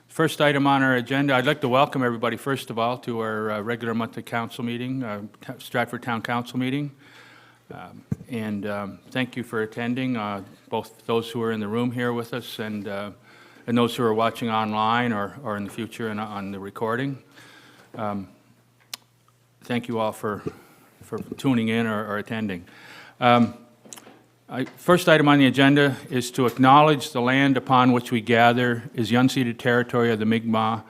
First item on our agenda, I'd like to welcome everybody, first of all, to our regular monthly council meeting, Stratford Town Council meeting. Thank you for attending, both those who are in the room here with us and those who are watching online or in the future and on the recording. Thank you all for tuning in or attending. First item on the agenda is to acknowledge the land upon which we gather is the unceded territory of the Mi'kmaq,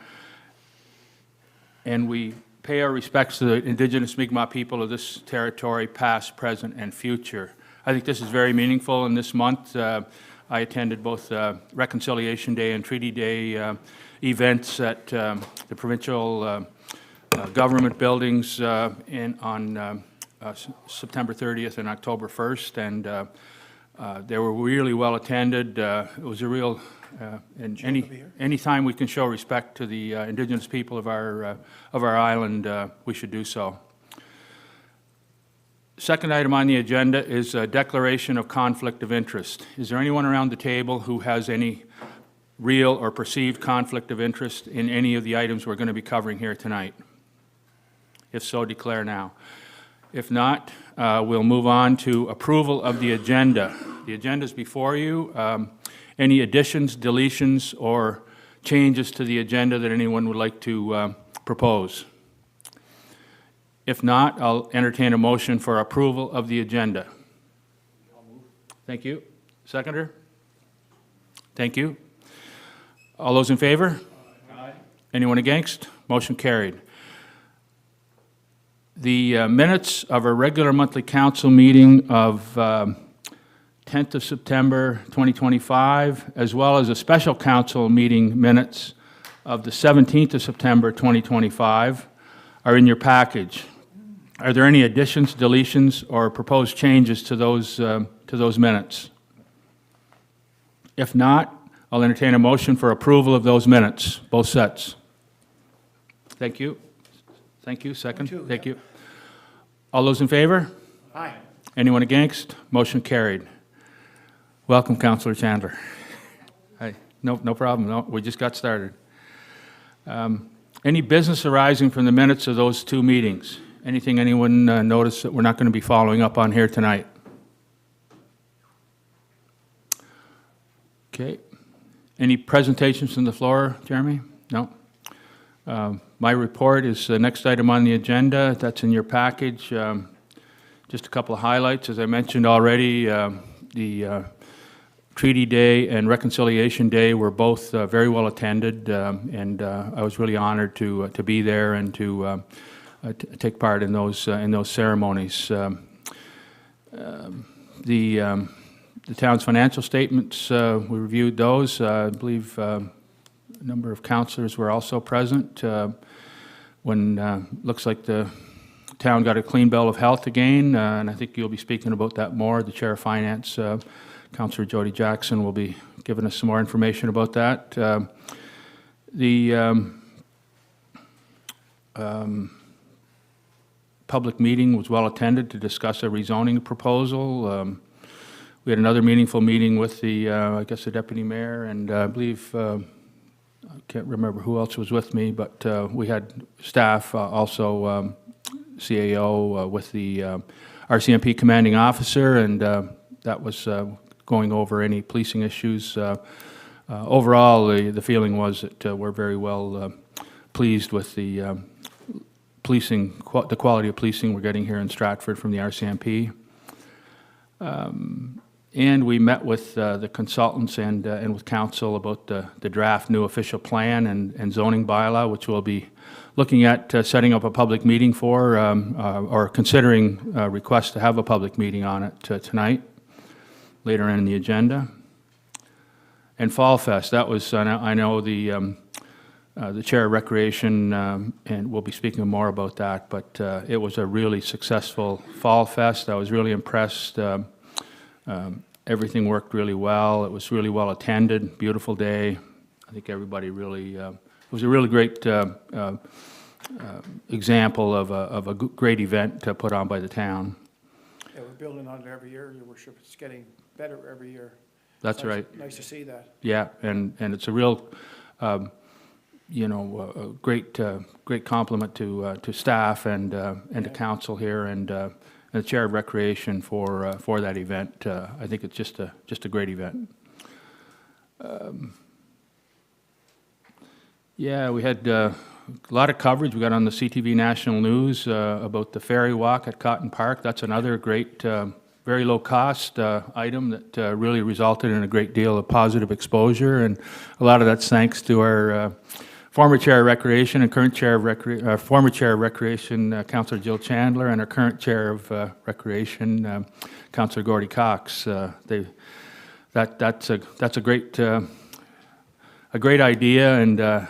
and we pay our respects to the Indigenous Mi'kmaq people of this territory, past, present, and future. I think this is very meaningful. In this month, I attended both Reconciliation Day and Treaty Day events at the provincial government buildings on September 30th and October 1st, and they were really well attended. It was a real, and any time we can show respect to the Indigenous people of our island, we should do so. Second item on the agenda is a declaration of conflict of interest. Is there anyone around the table who has any real or perceived conflict of interest in any of the items we're going to be covering here tonight? If so, declare now. If not, we'll move on to approval of the agenda. The agenda is before you. Any additions, deletions, or changes to the agenda that anyone would like to propose? If not, I'll entertain a motion for approval of the agenda. I'll move. Thank you. Seconder? Thank you. All those in favor? Aye. Anyone against? Motion carried. The minutes of our regular monthly council meeting of 10th of September 2025, as well as a special council meeting minutes of the 17th of September 2025, are in your package. Are there any additions, deletions, or proposed changes to those minutes? If not, I'll entertain a motion for approval of those minutes, both sets. Thank you. Thank you. Second? Thank you. All those in favor? Aye. Anyone against? Motion carried. Welcome, Councillor Chandler. Hi. No problem. No, we just got started. Any business arising from the minutes of those two meetings? Anything anyone noticed that we're not going to be following up on here tonight? Okay. Any presentations from the floor, Jeremy? No? My report is the next item on the agenda. That's in your package. Just a couple of highlights. As I mentioned already, the Treaty Day and Reconciliation Day were both very well attended, and I was really honored to be there and to take part in those ceremonies. The town's financial statements, we reviewed those. I believe a number of councillors were also present when looks like the town got a clean bill of health again, and I think you'll be speaking about that more. The Chair of Finance, Councillor Jody Jackson, will be giving us some more information about that. The public meeting was well attended to discuss a rezoning proposal. We had another meaningful meeting with the, I guess, the Deputy Mayor, and I believe I can't remember who else was with me, but we had staff, also CAO with the RCMP commanding officer, and that was going over any policing issues. Overall, the feeling was that we're very well pleased with the policing, the quality of policing we're getting here in Stratford from the RCMP. And we met with the consultants and with council about the draft new official plan and zoning bylaw, which we'll be looking at setting up a public meeting for, or considering a request to have a public meeting on it tonight, later in the agenda. And Fall Fest, that was, I know the Chair of Recreation, and we'll be speaking more about that, but it was a really successful Fall Fest. I was really impressed. Everything worked really well. It was really well attended, beautiful day. I think everybody really, it was a really great example of a great event put on by the town. Yeah, we're building on it every year, Your Worship. It's getting better every year. That's right. Nice to see that. Yeah, and it's a real, you know, a great great compliment to staff and to council here and the chair of recreation for that event. I think it's just a great event. Yeah, we had a lot of coverage. We got on the CTV National News about the ferry walk at Cotton Park. That's another great, very low-cost item that really resulted in a great deal of positive exposure, and a lot of that's thanks to our former chair of recreation and current chair of former chair of recreation, Councillor Jill Chandler, and our current chair of recreation, Councillor Gordy Cox. That's a great idea, and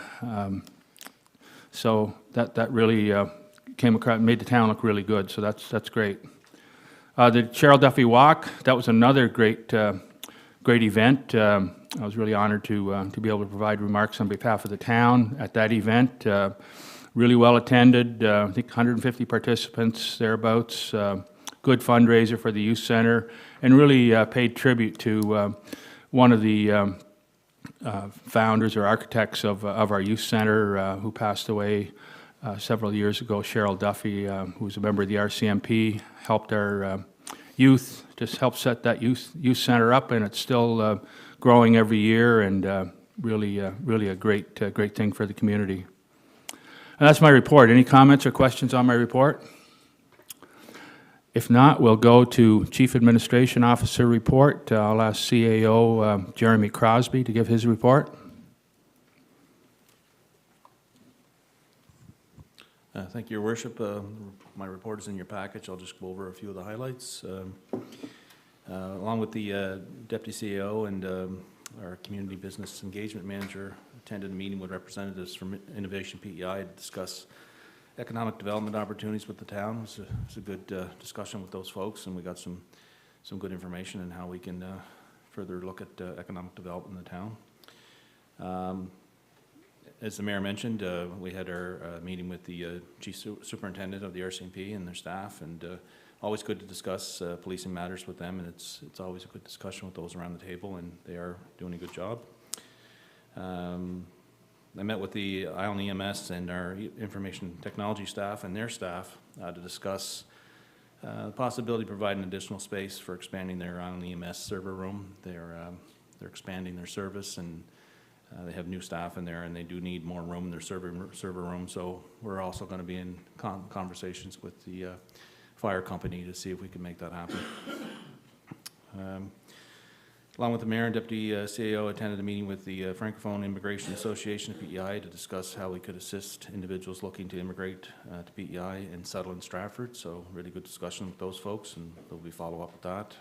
so that really came across, made the town look really good. So that's great. The Cheryl Duffy Walk, that was another great event. I was really honored to be able to provide remarks on behalf of the town at that event. Really well attended. I think 150 participants thereabouts. Good fundraiser for the youth center, and really paid tribute to one of the founders or architects of our youth center who passed away several years ago, Cheryl Duffy, who was a member of the RCMP, helped our youth, just helped set that youth center up, and it's still growing every year, and really a great thing for the community. And that's my report. Any comments or questions on my report? If not, we'll go to Chief Administration Officer report. I'll ask CAO Jeremy Crosby to give his report. Thank you, Your Worship. My report is in your package. I'll just go over a few of the highlights. Along with the Deputy CAO and our Community Business Engagement Manager, attended a meeting with representatives from Innovation PEI to discuss economic development opportunities with the town. It was a good discussion with those folks, and we got some good information on how we can further look at economic development in the town. As the Mayor mentioned, we had our meeting with the Chief Superintendent of the RCMP and their staff, and always good to discuss policing matters with them, and it's always a good discussion with those around the table, and they are doing a good job. I met with the Island EMS and our information technology staff and their staff to discuss the possibility of providing additional space for expanding their Island EMS server room. They're expanding their service, and they have new staff in there, and they do need more room in their server room. So we're also going to be in conversations with the fire company to see if we can make that happen. Along with the Mayor and Deputy CAO, attended a meeting with the Francophone Immigration Association of PEI to discuss how we could assist individuals looking to immigrate to PEI and settle in Stratford. So really good discussion with those folks, and there'll be follow-up with that.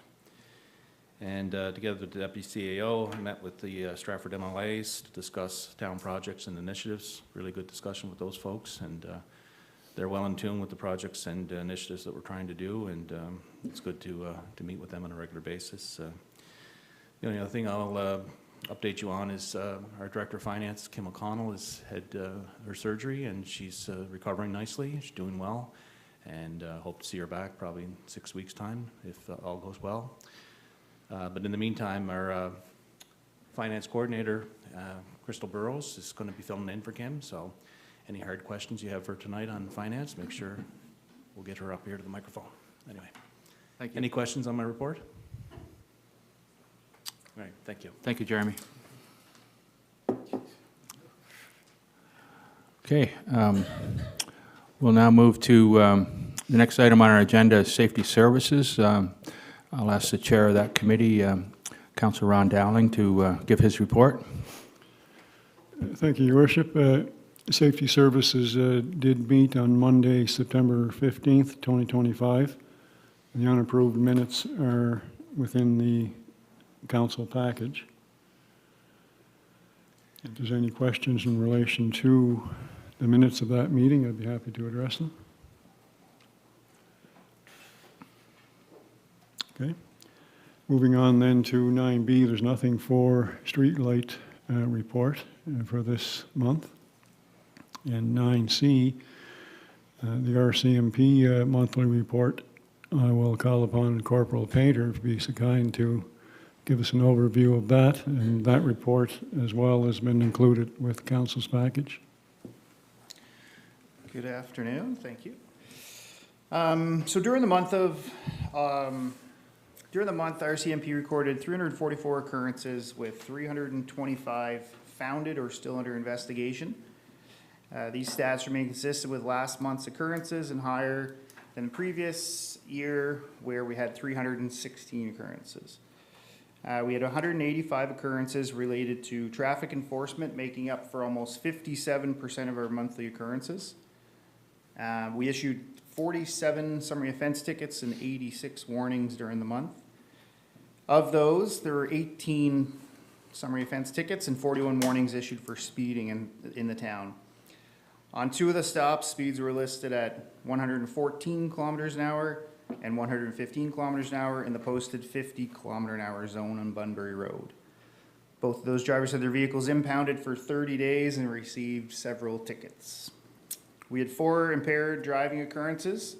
And together with the Deputy CAO, I met with the Stratford MLAs to discuss town projects and initiatives. Really good discussion with those folks, and they're well in tune with the projects and initiatives that we're trying to do, and it's good to meet with them on a regular basis. The only other thing I'll update you on is our Director of Finance, Kim O'Connell, has had her surgery, and she's recovering nicely. She's doing well, and hope to see her back probably in 6 weeks' time if all goes well. But in the meantime, our Finance Coordinator, Crystal Burrows, is going to be filling in for Kim, so any hard questions you have for tonight on finance, make sure we'll get her up here to the microphone. Anyway, Thank you. Any questions on my report? All right, thank you. Thank you, Jeremy. Okay, we'll now move to the next item on our agenda is safety services. I'll ask the chair of that committee, Councillor Ron Dowling, to give his report. Thank you, Your Worship. Safety Services did meet on Monday, September 15th, 2025. The unapproved minutes are within the council package. If there's any questions in relation to the minutes of that meeting, I'd be happy to address them. Okay. Moving on then to 9B, there's nothing for streetlight report for this month. And 9C, the RCMP monthly report, I will call upon Corporal Painter to be so kind to give us an overview of that, and that report as well has been included with council's package. Good afternoon, thank you. So during the month, RCMP recorded 344 occurrences with 325 founded or still under investigation. These stats remain consistent with last month's occurrences and higher than the previous year where we had 316 occurrences. We had 185 occurrences related to traffic enforcement, making up for almost 57% of our monthly occurrences. We issued 47 summary offense tickets and 86 warnings during the month. Of those, there were 18 summary offense tickets and 41 warnings issued for speeding in the town. On 2 of the stops, speeds were listed at 114 kilometers an hour and 115 kilometers an hour in the posted 50 kilometer an hour zone on Bunbury Road. Both of those drivers had their vehicles impounded for 30 days and received several tickets. We had 4 impaired driving occurrences,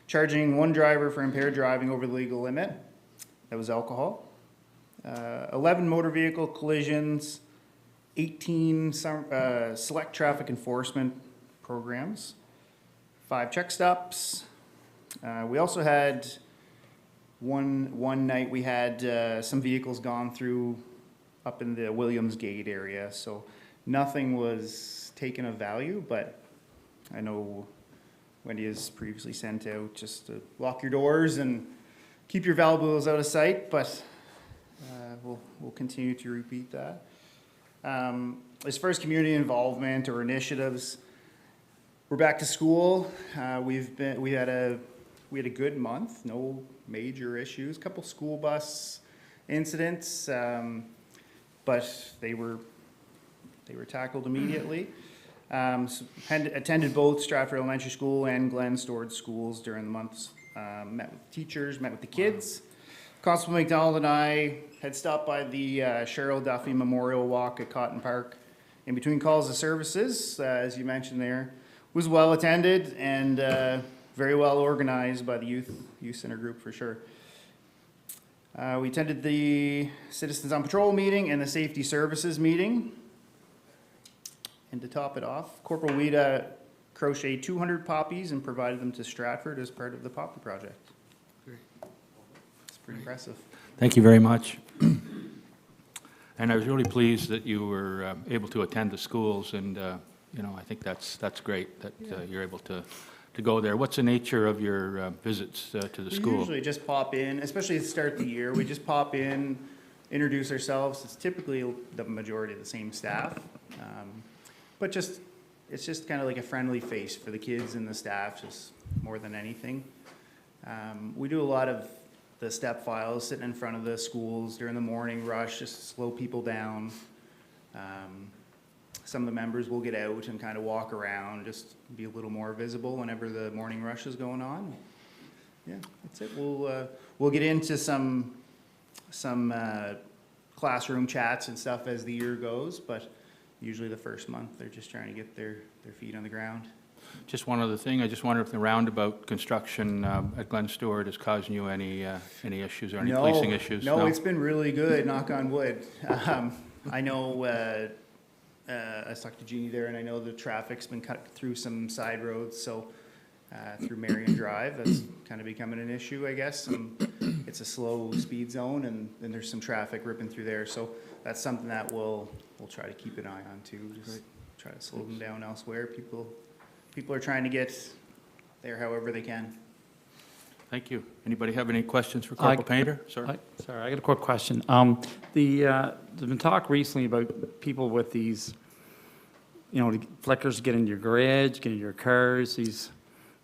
charging 1 driver for impaired driving over the legal limit. That was alcohol. 11 motor vehicle collisions, 18 select traffic enforcement programs, 5 check stops. We also had one night we had some vehicles gone through up in the Williams Gate area, so nothing was taken of value, but I know Wendy has previously sent out just to lock your doors and keep your valuables out of sight, but we'll continue to repeat that. As far as community involvement or initiatives, we're back to school. We had a good month, no major issues. A couple school bus incidents, but they were tackled immediately. Attended both Stratford Elementary School and Glen Stewart schools during the months. Met with teachers, met with the kids. Constable McDonald and I had stopped by the Cheryl Duffy Memorial Walk at Cotton Park in between calls of services, as you mentioned there. Was well attended and very well organized by the youth center group for sure. We attended the Citizens on Patrol meeting and the Safety Services meeting. And to top it off, Corporal Weeda crocheted 200 poppies and provided them to Stratford as part of the Poppy Project. It's pretty impressive. Thank you very much. And I was really pleased that you were able to attend the schools, and I think that's great that you're able to go there. What's the nature of your visits to the school? We usually just pop in, especially at the start of the year. We just pop in, introduce ourselves. It's typically the majority of the same staff, but it's just kind of like a friendly face for the kids and the staff, just more than anything. We do a lot of the step files sitting in front of the schools during the morning rush, just to slow people down. Some of the members will get out and kind of walk around, just be a little more visible whenever the morning rush is going on. Yeah, that's it. We'll get into some classroom chats and stuff as the year goes, but usually the first month they're just trying to get their feet on the ground. Just one other thing, I just wonder if the roundabout construction at Glen Stewart is causing you any issues or any policing issues? No, it's been really good, knock on wood. I know, I talked to Jeannie there, and I know the traffic's been cut through some side roads, so through Marion Drive, that's kind of becoming an issue, I guess. It's a slow speed zone, and then there's some traffic ripping through there, so that's something that we'll try to keep an eye on too, just try to slow them down elsewhere. People are trying to get there however they can. Thank you. Anybody have any questions for Corporal Painter? Sorry, I got a quick question. There's been talk recently about people with these, flickers get into your garage, get into your cars, these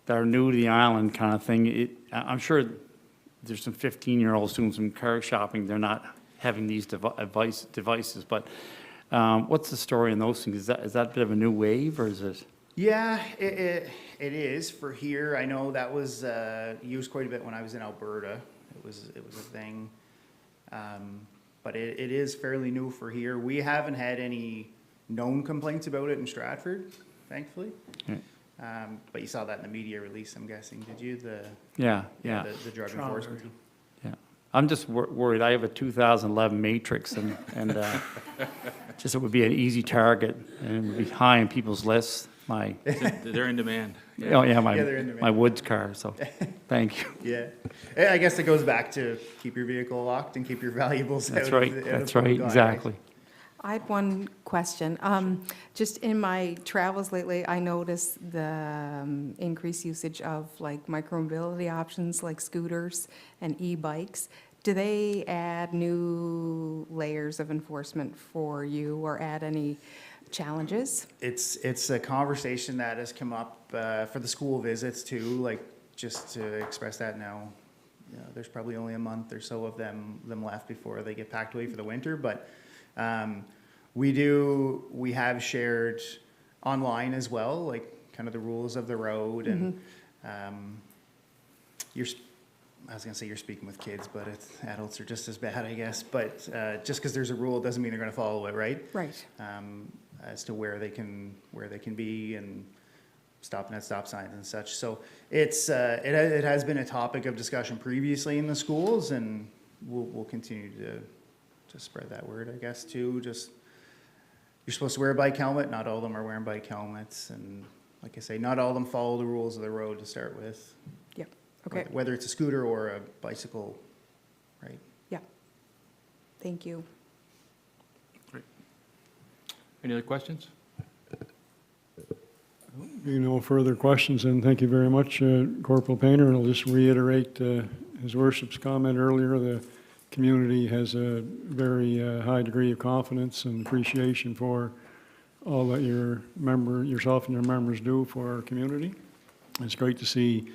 that are new to the island kind of thing. I'm sure there's some 15-year-olds doing some car shopping. They're not having these devices, but what's the story on those things? Is that a bit of a new wave, or is it? Yeah, it is for here. I know that was used quite a bit when I was in Alberta. It was a thing, but it is fairly new for here. We haven't had any known complaints about it in Stratford, thankfully. Right. But you saw that in the media release, I'm guessing. Did you? Yeah. The drug enforcement. Yeah. I'm just worried. I have a 2011 Matrix, and just it would be an easy target, and it would be high on people's lists. They're in demand. Oh, yeah, they're in demand. my Woods car, so, thank you. Yeah. I guess it goes back to keep your vehicle locked and keep your valuables out. That's of right, the- out of that's the right, guy, exactly. I had one question. Just in my travels lately, I noticed the increased usage of like micromobility options like scooters and e-bikes. Do they add new layers of enforcement for you or add any challenges? It's a conversation that has come up for the school visits too, like just to express that now. You know, there's probably only a month or so of them left before they get packed away for the winter, but we have shared online as well, like kind of the rules of the road and I was gonna say you're speaking with kids, but adults are just as bad, I guess. But just because there's a rule doesn't mean they're gonna follow it, right? Right. As to where they can be and stopping at stop signs and such. So it has been a topic of discussion previously in the schools, and we'll continue to spread that word, I guess, too. Just you're supposed to wear a bike helmet. Not all of them are wearing bike helmets, and like I say, not all of them follow the rules of the road to start with. Yep. Okay. Whether it's a scooter or a bicycle, right? Yeah. Thank you. Any other questions? Being no further questions, and thank you very much, Corporal Painter. And I'll just reiterate His Worship's comment earlier. The community has a very high degree of confidence and appreciation for all that yourself and your members do for our community. It's great to see,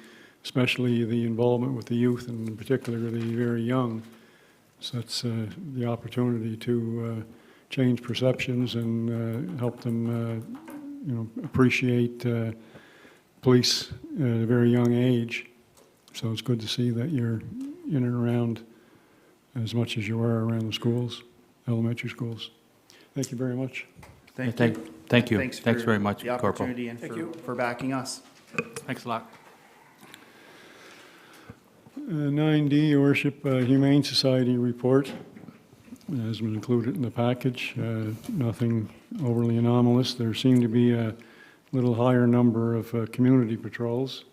especially the involvement with the youth, and in particular the very young. So it's the opportunity to change perceptions and help them, appreciate police at a very young age. So it's good to see that you're in and around as much as you are around the schools, elementary schools. Thank you very much. Thank you. Thank you. Thanks Very much, the Corporal. opportunity and for backing us. Thanks a lot. 9D, Your Worship, Humane Society report has been included in the package. Nothing overly anomalous. There seemed to be a little higher number of community patrols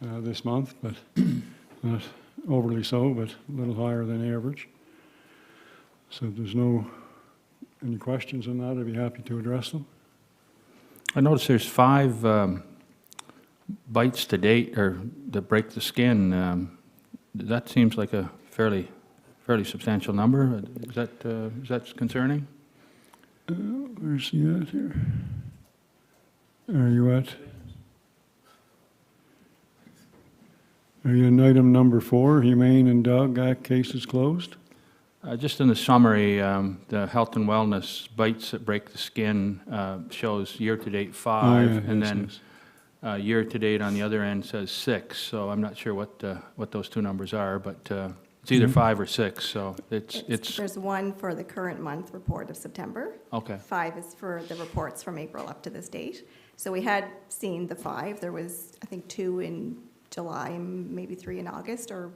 this month, but not overly so, but a little higher than average. So if there's any questions on that, I'd be happy to address them. I noticed there's 5 bites to date, or to break the skin. That seems like a fairly substantial number. Is that concerning? Where's he at here? Are you in item number 4, Humane and Dog Act cases closed? Just in the summary, the health and wellness bites that break the skin shows year-to-date 5, Oh, yeah, and yes, then yes. year-to-date on the other end says 6. So I'm not sure what those two numbers are, but it's either 5 or 6. So it's There's one for the current month report of September. okay. 5 is for the reports from April up to this date. So we had seen the 5. There was, I think, 2 in July and maybe 3 in August or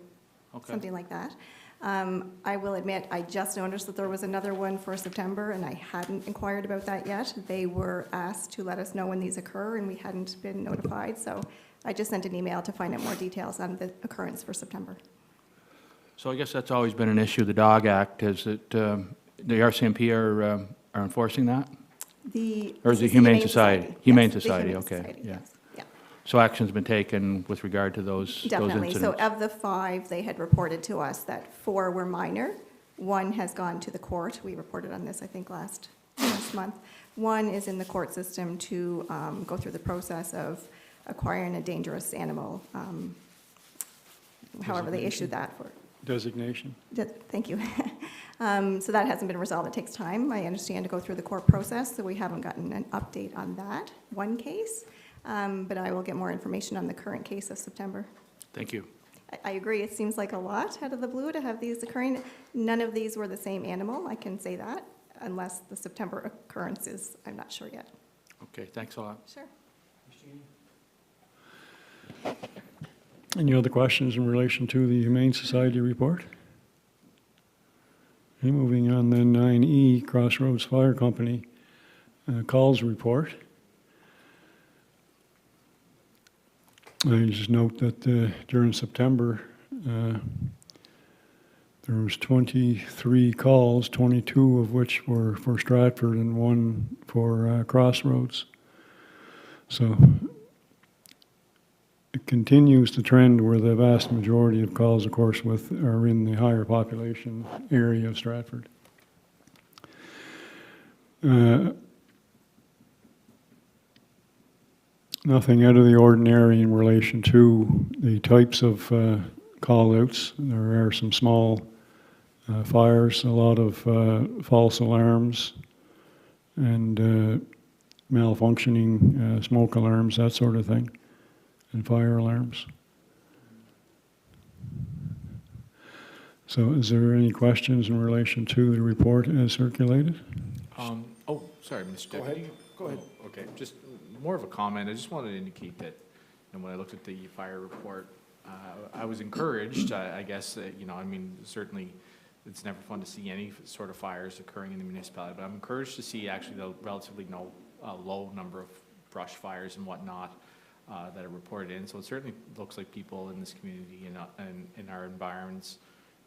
Okay. something like that. I will admit, I just noticed that there was another one for September, and I hadn't inquired about that yet. They were asked to let us know when these occur, and we hadn't been notified. So I just sent an email to find out more details on the occurrence for September. So I guess that's always been an issue. The Dog Act is that the RCMP are enforcing that. Or is it Humane Society? Humane Yes, the Society, Humane okay, Society, yeah. yes, yeah. So action's been taken with regard to those Definitely. So incidents? of the 5, they had reported to us that 4 were minor. 1 has gone to the court. We reported on this, I think, last month. 1 is in the court system to go through the process of acquiring a dangerous animal, however they issued that for. Designation? Thank you. So that hasn't been resolved. It takes time, I understand, to go through the court process, so we haven't gotten an update on that one case. But I will get more information on the current case of September. Thank you. I agree, it seems like a lot out of the blue to have these occurring. None of these were the same animal, I can say that, unless the September occurrences, I'm not sure yet. Okay, thanks a lot. Sure. Any other questions in relation to the Humane Society report? Okay, moving on then, 9E, Crossroads Fire Company calls report. I just note that during September, there was 23 calls, 22 of which were for Stratford and 1 for Crossroads. So it continues the trend where the vast majority of calls, of course, are in the higher population area of Stratford. Nothing out of the ordinary in relation to the types of call-outs. There are some small fires, a lot of false alarms, and malfunctioning smoke alarms, that sort of thing, and fire alarms. So is there any questions in relation to the report as circulated? Oh, sorry, Mr. Deputy. Go ahead. Okay, just more of a comment. I just wanted to indicate that, when I looked at the fire report, I was encouraged, I guess, I mean, certainly it's never fun to see any sort of fires occurring in the municipality, but I'm encouraged to see actually the relatively low number of brush fires and whatnot that are reported in. So it certainly looks like people in this community and in our environments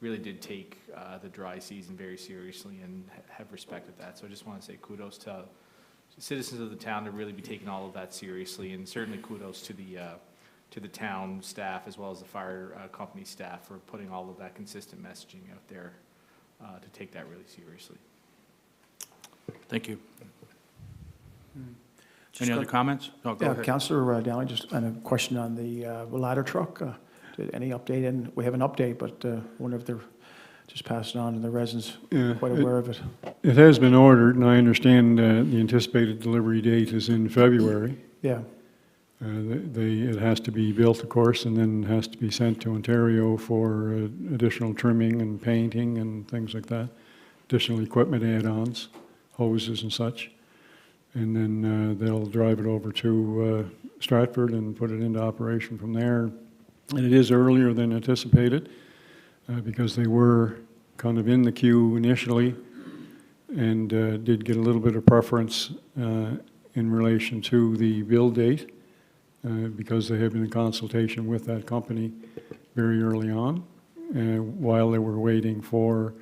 really did take the dry season very seriously and have respected that. So I just want to say kudos to citizens of the town to really be taking all of that seriously, and certainly kudos to the town staff as well as the fire company staff for putting all of that consistent messaging out there to take that really seriously. Thank you. Any other comments? Oh, go ahead. Councillor Downey, just a question on the ladder truck. Any update? And we have an update, but I wonder if they're just passing on and the residents quite aware of it. It has been ordered, and I understand the anticipated delivery date is in February. Yeah. It has to be built, of course, and then has to be sent to Ontario for additional trimming and painting and things like that, additional equipment add-ons, hoses and such. And then they'll drive it over to Stratford and put it into operation from there. And it is earlier than anticipated because they were kind of in the queue initially and did get a little bit of preference in relation to the build date because they have been in consultation with that company very early on while they were waiting for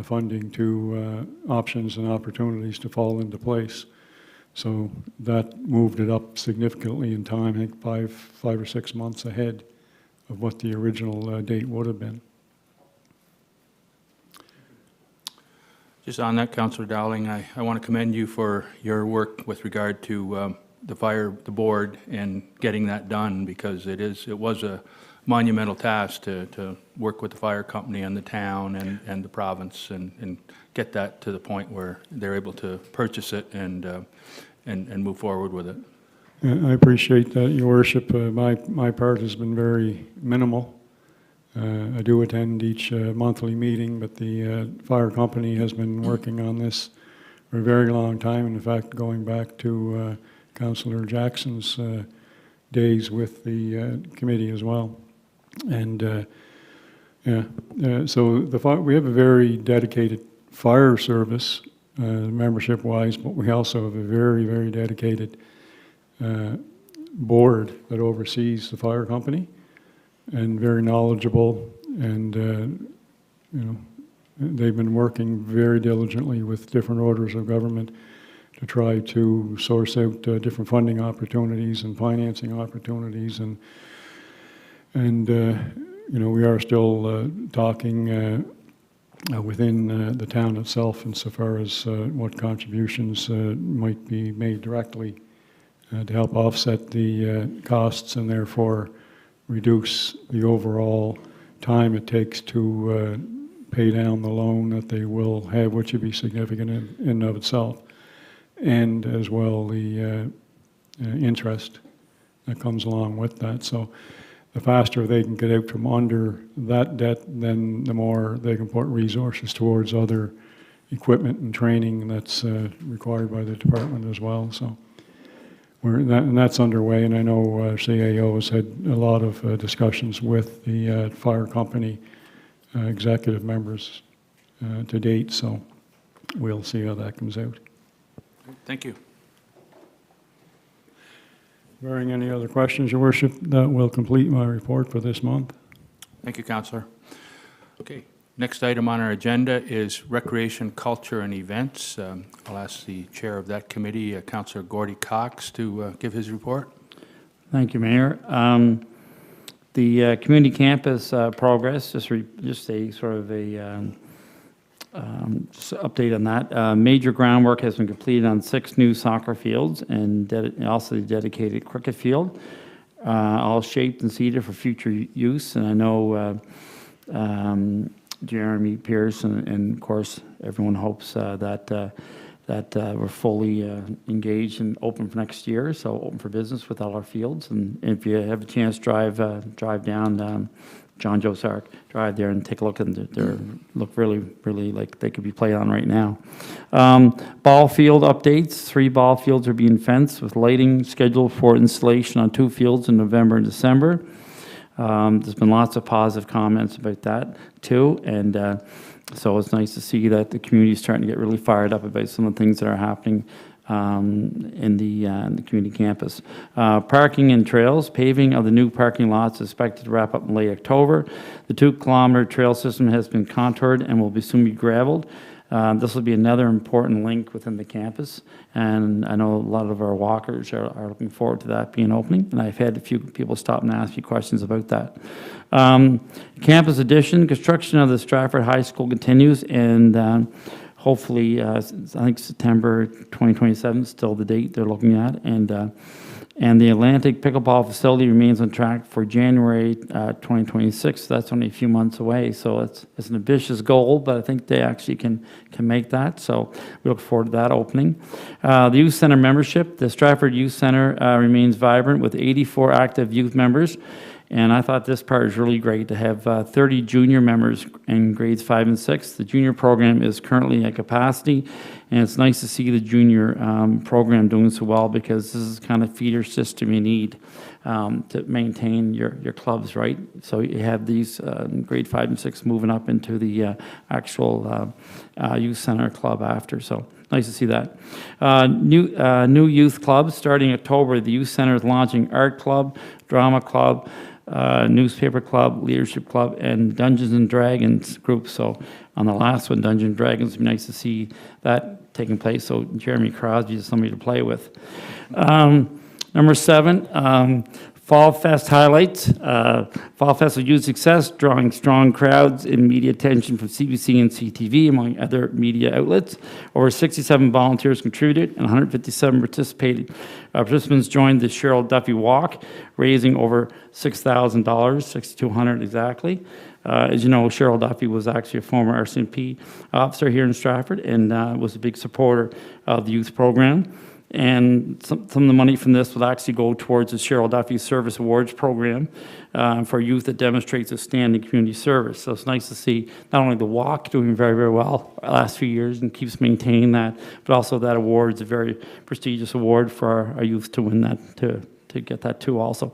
funding to options and opportunities to fall into place. So that moved it up significantly in time, I think 5 or 6 months ahead of what the original date would have been. Just on that, Councillor Dowling, I want to commend you for your work with regard to the board and getting that done, because it was a monumental task to work with the fire company and the town and the province and get that to the point where they're able to purchase it and move forward with it. I appreciate that, Your Worship. My part has been very minimal. I do attend each monthly meeting, but the fire company has been working on this for a very long time. And in fact, going back to Councillor Jackson's days with the committee as well. And so we have a very dedicated fire service, membership-wise, but we also have a very, very dedicated board that oversees the fire company, and very knowledgeable, and they've been working very diligently with different orders of government to try to source out different funding opportunities and financing opportunities, and we are still talking within the town itself insofar as what contributions might be made directly to help offset the costs and therefore reduce the overall time it takes to pay down the loan that they will have, which would be significant in and of itself, and as well the interest that comes along with that. So the faster they can get out from under that debt, then the more they can put resources towards other equipment and training that's required by the department as well. So and that's underway, and I know CAO has had a lot of discussions with the fire company executive members to date, so we'll see how that comes out. Thank you. Barring any other questions, Your Worship, that will complete my report for this month. Thank you, Councillor. Okay, next item on our agenda is Recreation, Culture, and Events. I'll ask the Chair of that committee, Councillor Gordy Cox, to give his report. Thank you, Mayor. The community campus progress, just a sort of a just update on that. Major groundwork has been completed on 6 new soccer fields and also the dedicated cricket field, all shaped and seeded for future use. And I know Jeremy Pierce and of course everyone hopes that we're fully engaged and open for next year, so open for business with all our fields. And if you have a chance, drive down John Joe Sark, drive there and take a look, and they look really like they could be played on right now. Ball field updates. 3 ball fields are being fenced with lighting scheduled for installation on 2 fields in November and December. There's been lots of positive comments about that too, and so it's nice to see that the community is starting to get really fired up about some of the things that are happening in the community campus. Parking and trails. Paving of the new parking lots is expected to wrap up in late October. The 2-kilometer trail system has been contoured and will soon be graveled. This will be another important link within the campus, and I know a lot of our walkers are looking forward to that being opening, and I've had a few people stop and ask me questions about that. Campus addition. Construction of the Stratford High School continues, and hopefully, I think September 2027 is still the date they're looking at, and the Atlantic Pickleball Facility remains on track for January 2026. That's only a few months away, so it's an ambitious goal, but I think they actually can make that, so we look forward to that opening. The Youth Center membership. The Stratford Youth Center remains vibrant with 84 active youth members. And I thought this part is really great to have 30 junior members in grades 5 and 6. The junior program is currently at capacity, and it's nice to see the junior program doing so well, because this is the kind of feeder system you need to maintain your clubs, right? So you have these grade 5 and 6 moving up into the actual youth center club after. So nice to see that. New youth clubs starting October. The youth center is launching art club, drama club, newspaper club, leadership club, and Dungeons and Dragons group. So on the last one, Dungeons and Dragons, it'd be nice to see that taking place. So Jeremy Crosby is somebody to play with. Number 7, Fall Fest highlights. Fall Fest was a huge success, drawing strong crowds and media attention from CBC and CTV, among other media outlets. Over 67 volunteers contributed, and 157 participated. Participants joined the Cheryl Duffy Walk, raising over $6,000, $6,200 exactly. As you know, Cheryl Duffy was actually a former RCMP officer here in Stratford, and was a big supporter of the youth program. And some of the money from this will actually go towards the Cheryl Duffy Service Awards program for youth that demonstrates outstanding community service. So it's nice to see not only the walk doing very, very well the last few years and keeps maintaining that, but also that award is a very prestigious award for our youth to win that, to get that too also.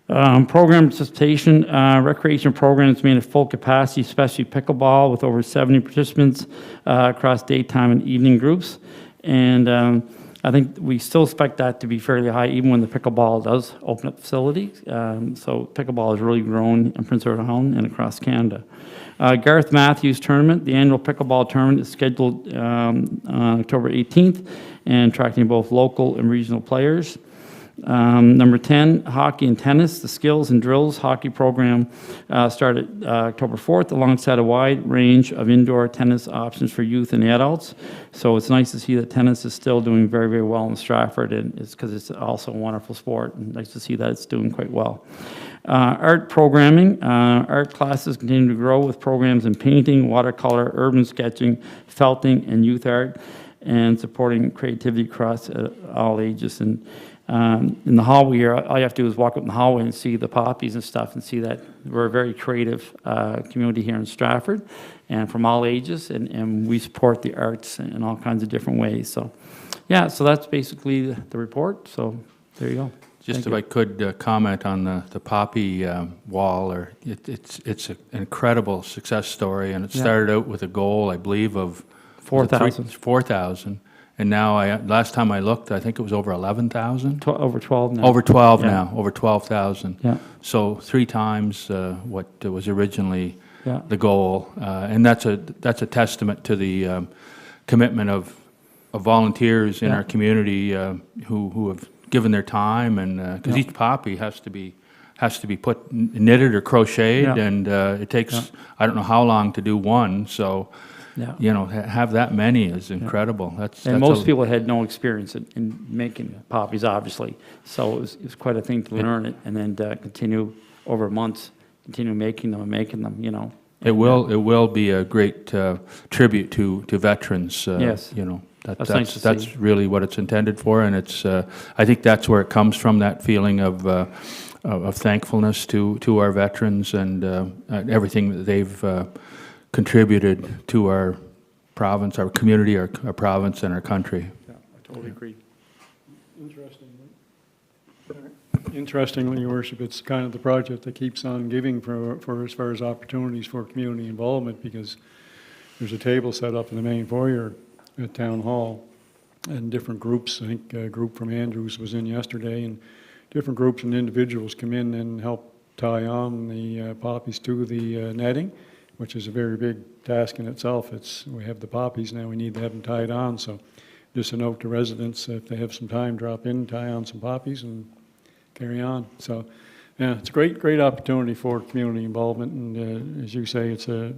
Program participation. Recreation programs remain at full capacity, especially pickleball, with over 70 participants across daytime and evening groups. And I think we still expect that to be fairly high, even when the pickleball does open up facilities. So pickleball has really grown in Prince Edward Island and across Canada. Garth Matthews Tournament. The annual pickleball tournament is scheduled on October 18th, and attracting both local and regional players. Number 10, hockey and tennis. The Skills and Drills hockey program started October 4th, alongside a wide range of indoor tennis options for youth and adults. So it's nice to see that tennis is still doing very, very well in Stratford, and it's because it's also a wonderful sport, and nice to see that it's doing quite well. Art programming. Art classes continue to grow with programs in painting, watercolor, urban sketching, felting, and youth art, and supporting creativity across all ages. And in the hallway here, all you have to do is walk up in the hallway and see the poppies and stuff, and see that we're a very creative community here in Stratford, and from all ages, and we support the arts in all kinds of different ways. So, yeah, so that's basically the report. So there you go. Just Thank if you. I could comment on the poppy wall, or it's an incredible success story, and it Yeah. started out with a goal, I believe, of 4,000. 4,000, and now last time I looked, I think it was over 11,000. Over 12 now. Over 12 Yeah. now, over 12,000. Yeah. So 3 times what was originally Yeah. the goal, and that's a testament to the commitment of volunteers in Yeah. our community who have given their time, and because Yeah. each poppy has to be knitted or crocheted, Yeah. and it takes Yeah. I don't know how long to do one. So Yeah. have that many is incredible. And most people had no experience in making poppies, obviously. So it was quite a thing to learn it and then continue over months, continue making them and making them, you know. It will be a great tribute to veterans. Yes. That's nice to That's see. really what it's intended for, and it's. I think that's where it comes from. That feeling of thankfulness to our veterans and everything that they've contributed to our province, our community, our province, and our country. Yeah, I totally agree. Interestingly, Your Worship, it's kind of the project that keeps on giving for as far as opportunities for community involvement, because there's a table set up in the main foyer at Town Hall, and different groups, I think a group from Andrews was in yesterday, and different groups and individuals come in and help tie on the poppies to the netting, which is a very big task in itself. We have the poppies, now we need to have them tied on, so just a note to residents, if they have some time, drop in, tie on some poppies, and carry on. So, yeah, it's a great opportunity for community involvement, and as you say, it's a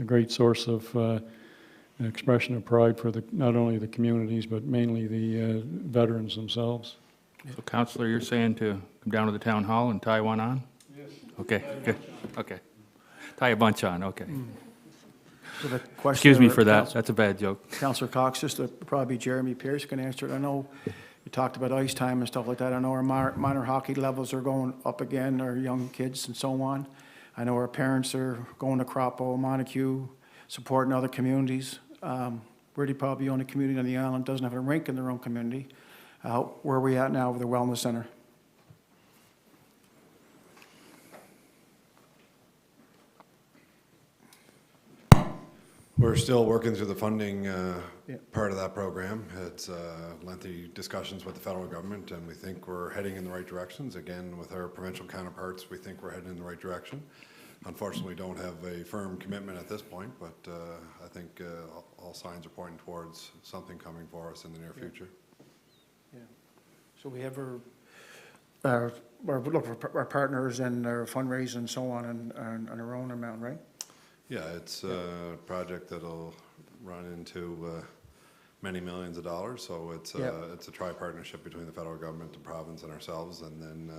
great source of an expression of pride for not only the communities, but mainly the veterans themselves. So, Councillor, you're saying to come down to the town hall and tie one on? Yes. Okay, good. Okay. Tie a bunch on, okay. So the question Excuse me there, for that. That's a bad joke. Councillor Cox, just probably Jeremy Pierce can answer it. I know you talked about ice time and stuff like that. I know our minor hockey levels are going up again, our young kids and so on. I know our parents are going to Croppo, Montague, supporting other communities. We're probably the only community on the island that doesn't have a rink in their own community. Where are we at now with the Wellness Center? We're still working through the funding Yeah. part of that program. It's lengthy discussions with the federal government, and we think we're heading in the right directions. Again, with our provincial counterparts, we think we're heading in the right direction. Unfortunately, we don't have a firm commitment at this point, but I think all signs are pointing towards something coming for us in the near future. Yeah. So we have we're looking for our partners and our fundraising and so on and our own amount, right? Yeah, it's a project that'll run into many millions of dollars, so it's a tri-partnership between the federal government, the province, and ourselves, and then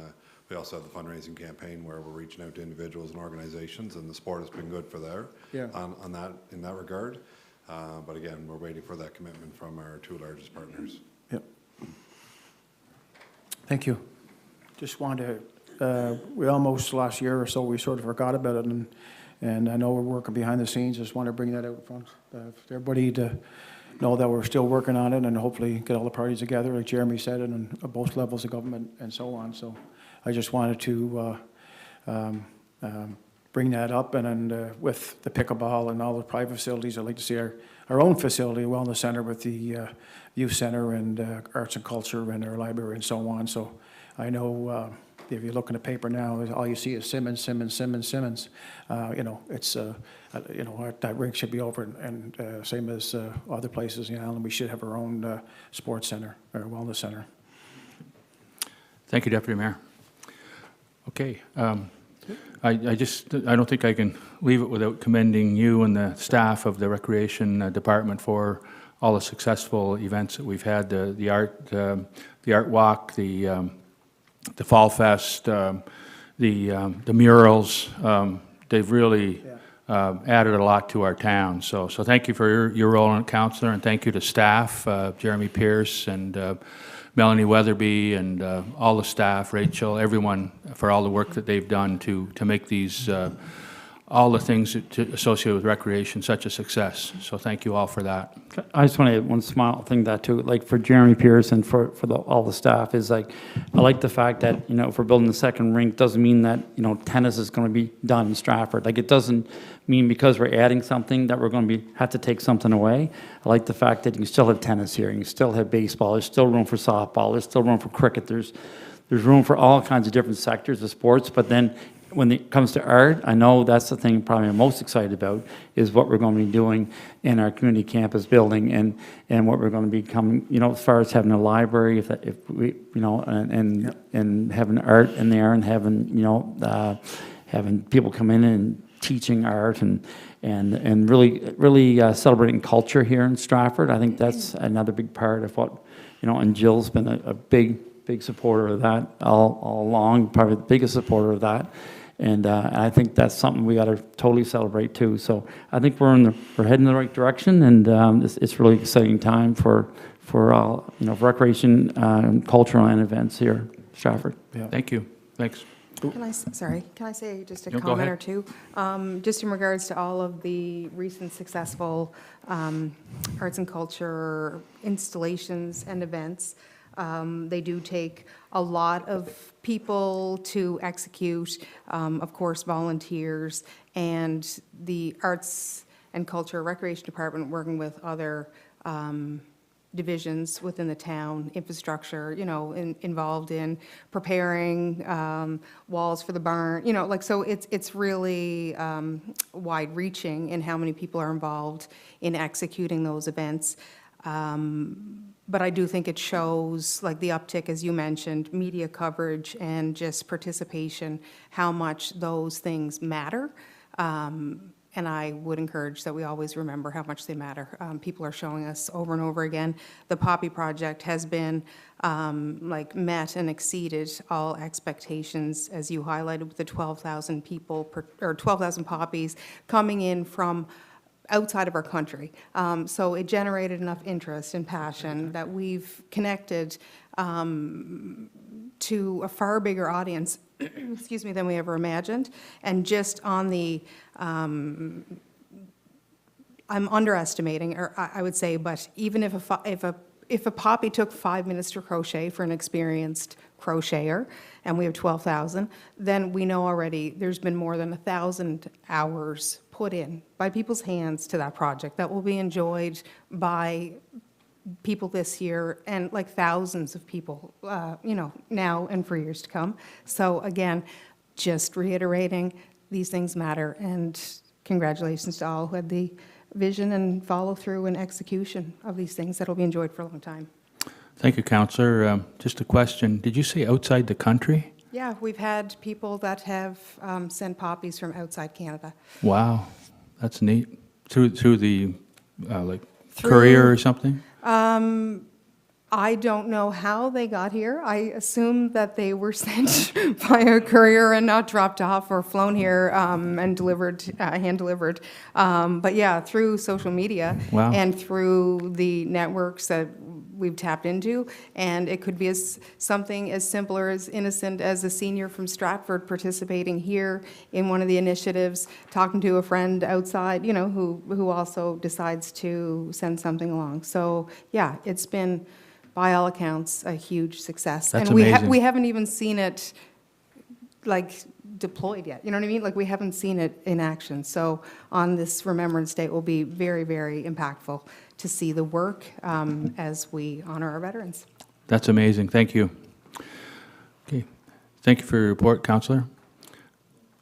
we also have the fundraising campaign where we're reaching out to individuals and organizations, and the support has been good for on that in that regard. But again, we're waiting for that commitment from our 2 largest partners. Yep. Thank you. Just wanted to, we almost last year or so, we sort of forgot about it, and I know we're working behind the scenes. Just want to bring that out front for everybody to know that we're still working on it and hopefully get all the parties together, like Jeremy said, and on both levels of government and so on. So I just wanted to bring that up, and with the pickleball and all the private facilities, I'd like to see our own facility, a wellness center with the youth center and arts and culture and our library and so on. So I know if you look in the paper now, all you see is Simmons. You know, it's you know, that rink should be over, and same as other places in the island. We should have our own sports center or wellness center. Thank you, Deputy Mayor. Okay. I don't think I can leave it without commending you and the staff of the Recreation Department for all the successful events that we've had, the art walk, the Fall Fest, the murals. They've really added a lot to our town. So thank you for your role in it, Councillor, and thank you to staff, Jeremy Pierce and Melanie Weatherby and all the staff, Rachel, everyone, for all the work that they've done to make these all the things associated with recreation, such a success. So thank you all for that. I just want to add one small thing that too, like for Jeremy Pierce and for all the staff is like, I like the fact that, you know, if we're building the second rink, doesn't mean that, you know, tennis is going to be done in Stratford. Like it doesn't mean because we're adding something that we're going to have to take something away. I like the fact that you still have tennis here, you still have baseball, there's still room for softball, there's still room for cricket, there's room for all kinds of different sectors of sports, but then when it comes to art, I know that's the thing probably I'm most excited about is what we're going to be doing in our community campus building and what we're going to be coming, you know, as far as having a library, if we, you know, and having art in there and having, you know, having people come in and teaching art and really celebrating culture here in Stratford. I think that's another big part of what, you know, and Jill's been a big supporter of that all along, probably the biggest supporter of that. And I think that's something we got to totally celebrate too. So I think we're heading in the right direction, and it's really exciting time for all, you know, for recreation, cultural and events here in Stratford. Yeah. Thank you. Thanks. Can I say just a No, go comment ahead. or two? Just in regards to all of the recent successful arts and culture installations and events. They do take a lot of people to execute, of course, volunteers, and the Arts and Culture Recreation Department working with other divisions within the town, infrastructure, you know, involved in preparing walls for the barn, you know, like, so it's really wide-reaching in how many people are involved in executing those events. But I do think it shows, like the uptick, as you mentioned, media coverage and just participation, how much those things matter. And I would encourage that we always remember how much they matter. People are showing us over and over again. The Poppy Project has been like met and exceeded all expectations, as you highlighted, with the 12,000 people, or 12,000 poppies coming in from outside of our country. So it generated enough interest and passion that we've connected to a far bigger audience, excuse me, than we ever imagined. And just on the, I'm underestimating, or I would say, but even if a poppy took 5 minutes to crochet for an experienced crocheter, and we have 12,000, then we know already there's been more than 1,000 hours put in by people's hands to that project that will be enjoyed by people this year and like thousands of people, you know, now and for years to come. So again, just reiterating, these things matter, and congratulations to all who had the vision and follow through and execution of these things that will be enjoyed for a long time. Thank you, Councillor. Just a question. Did you say outside the country? Yeah, we've had people that have sent poppies from outside Canada. Wow, that's neat. Through the courier or something? I don't know how they got here. I assume that they were sent by a courier and not dropped off or flown here and delivered, hand-delivered. But yeah, through social media. Wow. And through the networks that we've tapped into. And it could be something as simple or as innocent as a senior from Stratford participating here in one of the initiatives, talking to a friend outside, you know, who also decides to send something along. So yeah, it's been, by all accounts, a huge success. That's and amazing. we haven't even seen it like deployed yet. You know what I mean? Like, we haven't seen it in action. So on this Remembrance Day, it will be very, very impactful to see the work as we honor our veterans. That's amazing. Thank you. Okay. Thank you for your report, Councillor.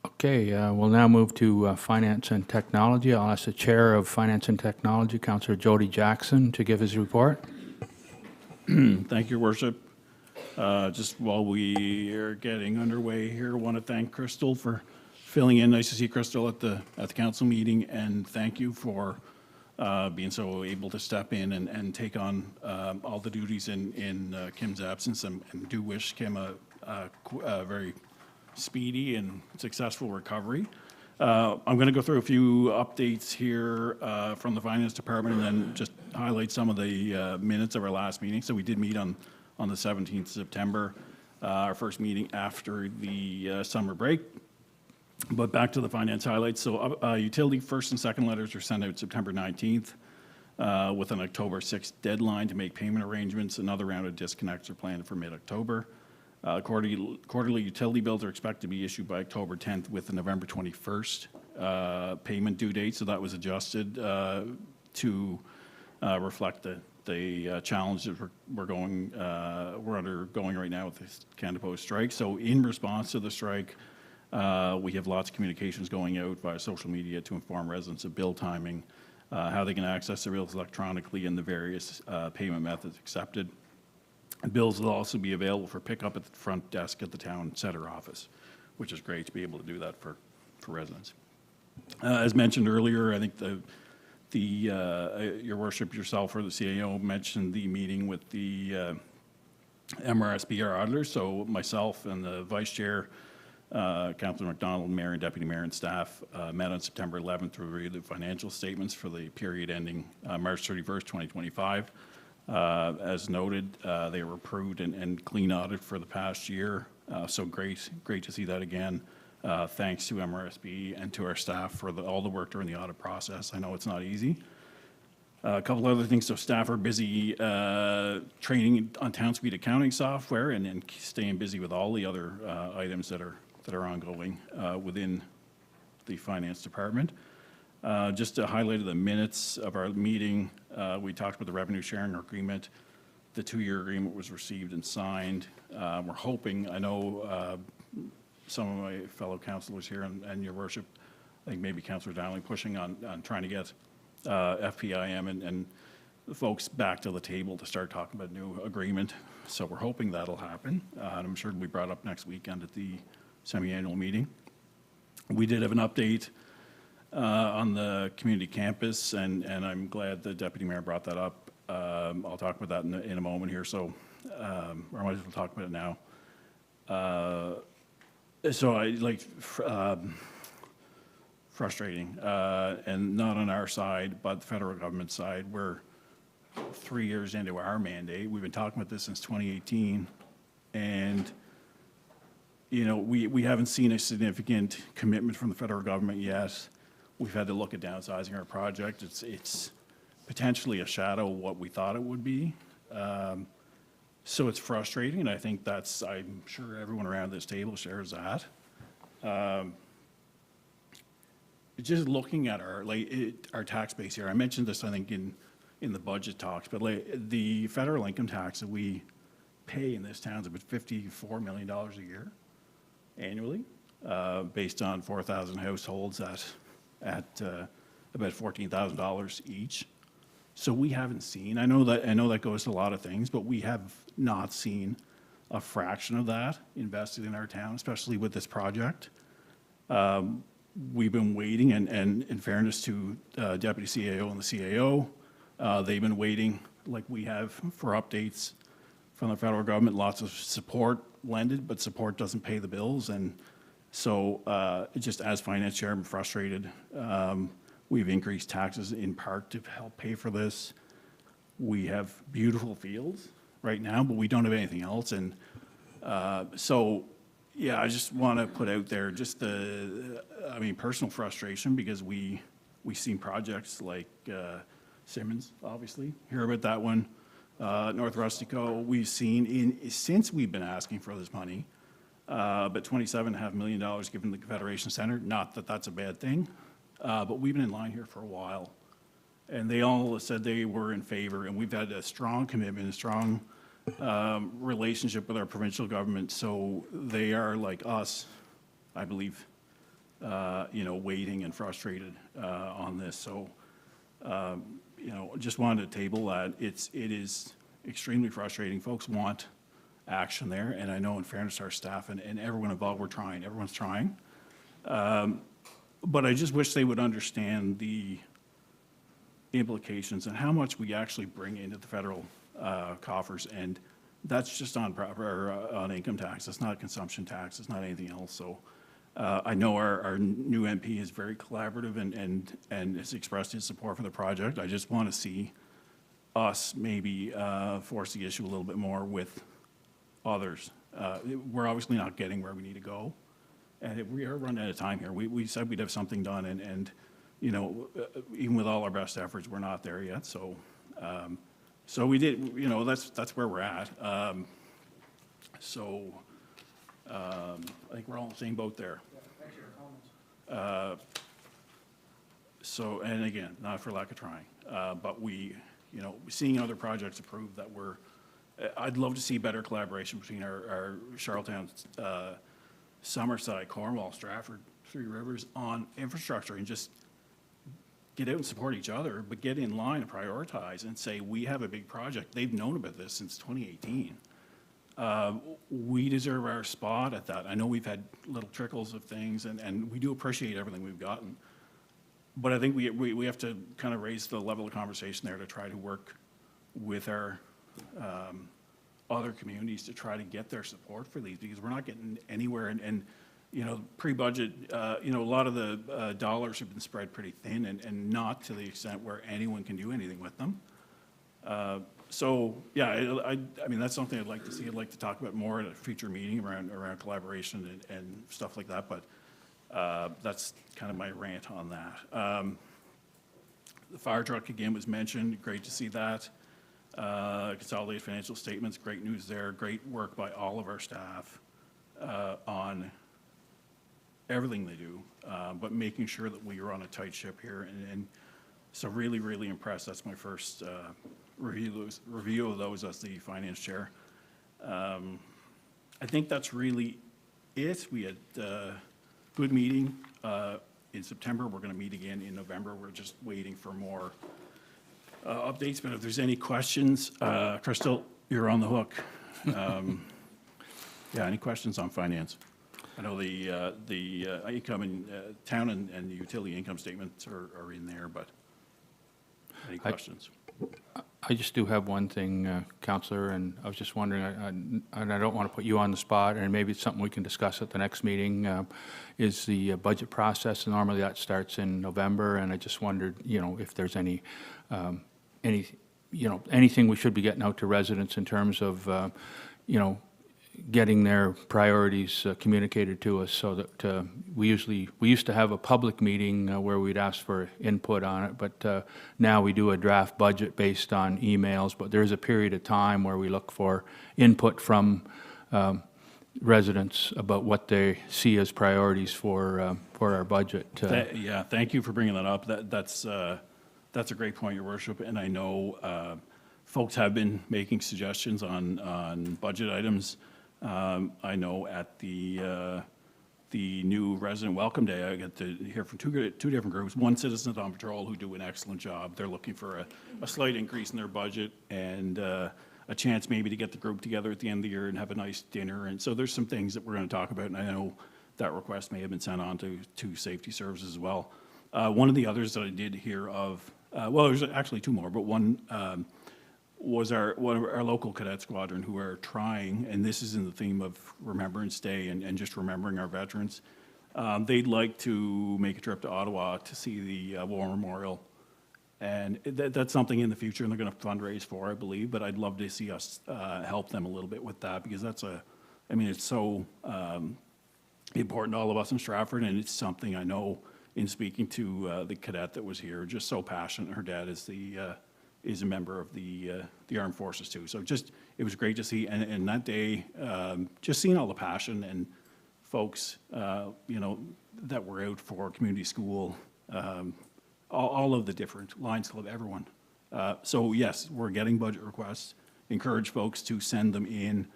Okay, we'll now move to Finance and Technology. I'll ask the Chair of Finance and Technology, Councillor Jody Jackson, to give his report. Thank you, Worship. Just while we are getting underway here, I want to thank Crystal for filling in. Nice to see Crystal at the council meeting, and thank you for being so able to step in and take on all the duties in Kim's absence, and do wish Kim a very speedy and successful recovery. I'm going to go through a few updates here from the Finance Department, and then just highlight some of the minutes of our last meeting. So we did meet on the 17th of September, our first meeting after the summer break. But back to the finance highlights. So utility first and second letters were sent out September 19th with an October 6th deadline to make payment arrangements. Another round of disconnects are planned for mid-October. Quarterly utility bills are expected to be issued by October 10th with the November 21st payment due date. So that was adjusted to reflect the challenges we're undergoing right now with this Canada Post strike. So in response to the strike, we have lots of communications going out via social media to inform residents of bill timing, how they can access their bills electronically, and the various payment methods accepted. And bills will also be available for pickup at the front desk at the town center office, which is great to be able to do that for residents. As mentioned earlier, I think your worship, yourself or the CAO mentioned the meeting with the MRSP, our auditors. So myself and the vice chair, Councillor McDonald, mayor and deputy mayor and staff met on September 11th to review the financial statements for the period ending March 31st, 2025. As noted, they were approved and clean audit for the past year. So great to see that again. Thanks to MRSB and to our staff for all the work during the audit process. I know it's not easy. A couple other things. So staff are busy training on TownSpeed accounting software and staying busy with all the other items that are ongoing within the finance department. Just to highlight the minutes of our meeting, we talked about the revenue sharing agreement. The 2-year agreement was received and signed. We're hoping, I know some of my fellow councillors here and your worship, I think maybe Councillor Dowling pushing on trying to get FPIM and the folks back to the table to start talking about a new agreement. So we're hoping that'll happen. And I'm sure it'll be brought up next weekend at the semi-annual meeting. We did have an update on the community campus, and I'm glad the deputy mayor brought that up. I'll talk about that in a moment here, so I might as well talk about it now. So I like frustrating, and not on our side, but the federal government side. We're 3 years into our mandate. We've been talking about this since 2018, and you know, we haven't seen a significant commitment from the federal government yet. We've had to look at downsizing our project. It's potentially a shadow of what we thought it would be. So it's frustrating, and I think I'm sure everyone around this table shares that. Just looking at our tax base here, I mentioned this, I think, in the budget talks, but the federal income tax that we pay in this town is about $54 million a year annually, based on 4,000 households at about $14,000 each. So we haven't seen, I know that goes to a lot of things, but we have not seen a fraction of that invested in our town, especially with this project. We've been waiting, and in fairness to Deputy CAO and the CAO, they've been waiting like we have for updates from the federal government. Lots of support lended, but support doesn't pay the bills. And so just as finance chair, I'm frustrated. We've increased taxes in part to help pay for this. We have beautiful fields right now, but we don't have anything else. And so, yeah, I just want to put out there just personal frustration, because we've seen projects like Simmons, obviously, hear about that one. North Rustico, we've seen since we've been asking for this money, but $27.5 million given the Confederation Center. Not that that's a bad thing, but we've been in line here for a while. And they all said they were in favor, and we've had a strong commitment, a strong relationship with our provincial government. So they are like us, I believe, waiting and frustrated on this. So, just wanted to table that. It is extremely frustrating. Folks want action there, and I know in fairness to our staff and everyone involved, everyone's trying. But I just wish they would understand the implications and how much we actually bring into the federal coffers, and that's just on income tax. It's not consumption tax. It's not anything else. So I know our new MP is very collaborative and has expressed his support for the project. I just want to see us maybe force the issue a little bit more with others. We're obviously not getting where we need to go, And we are running out of time here. We said we'd have something done, and you know, even with all our best efforts, we're not there yet. So, so we did, you know, that's where we're at. So, I think we're all in the same boat there. So, and again, not for lack of trying, but we, you know, seeing other projects approved that we're, I'd love to see better collaboration between our Charlottetown, Summerside, Cornwall, Stratford, Three Rivers on infrastructure, and just get out and support each other, but get in line and prioritize and say, we have a big project. They've known about this since 2018. We deserve our spot at that. I know we've had little trickles of things, and we do appreciate everything we've gotten. But I think we have to kind of raise the level of conversation there to try to work with our other communities to try to get their support for these, because we're not getting anywhere. And you know, pre-budget, you know, a lot of the dollars have been spread pretty thin and not to the extent where anyone can do anything with them. So, yeah, I mean, that's something I'd like to see. I'd like to talk about more at a future meeting around collaboration and stuff like that, but that's kind of my rant on that. The fire truck, again, was mentioned. Great to see that. Consolidated financial statements, great news there. Great work by all of our staff on everything they do, but making sure that we are on a tight ship here. And so really, really impressed. That's my first review of those as the finance chair. I think that's really it. We had a good meeting in September. We're going to meet again in November. We're just waiting for more updates, but if there's any questions, Crystal, you're on the hook. Yeah, any questions on finance? I know the income and town and the utility income statements are in there, but any questions? I just do have one thing, Councillor, and I was just wondering, and I don't want to put you on the spot, and maybe it's something we can discuss at the next meeting, is the budget process. Normally that starts in November, and I just wondered, you know, if there's any, you know, anything we should be getting out to residents in terms of, you know, getting their priorities communicated to us, so that we used to have a public meeting where we'd ask for input on it, but now we do a draft budget based on emails, but there is a period of time where we look for input from residents about what they see as priorities for our budget. Yeah, thank you for bringing that up. That's a great point, Your Worship, and I know folks have been making suggestions on budget items. I know at the new resident welcome day, I get to hear from two different groups. One, Citizens on Patrol, who do an excellent job. They're looking for a slight increase in their budget and a chance maybe to get the group together at the end of the year and have a nice dinner. And so there's some things that we're going to talk about, and I know that request may have been sent on to Safety Services as well. One of the others that I did hear of, well, there's actually two more, but one was one of our local cadet squadron who are trying, and this is in the theme of Remembrance Day and just remembering our veterans. They'd like to make a trip to Ottawa to see the War Memorial, and that's something in the future, and they're going to fundraise for, I believe, but I'd love to see us help them a little bit with that, because that's I mean, it's so important to all of us in Stratford, and it's something I know in speaking to the cadet that was here, just so passionate. Her dad is a member of the armed forces too. So just, it was great to see, and that day, just seeing all the passion and folks, you know, that were out for community school, all of the different Lions Club, everyone. So yes, we're getting budget requests. Encourage folks to send them in,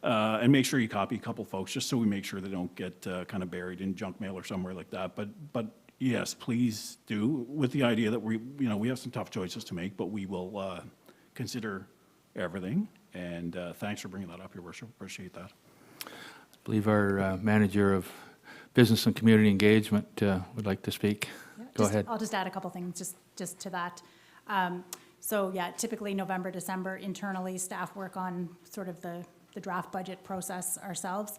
and make sure you copy a couple folks, just so we make sure they don't get kind of buried in junk mail or somewhere like that. But yes, please do, with the idea that we have some tough choices to make, but we will consider everything. And thanks for bringing that up, Your Worship. Appreciate that. I believe our Manager of Business and Community Engagement would like to speak. Go ahead. I'll just add a couple things just to that. So yeah, typically November, December, internally, staff work on sort of the draft budget process ourselves.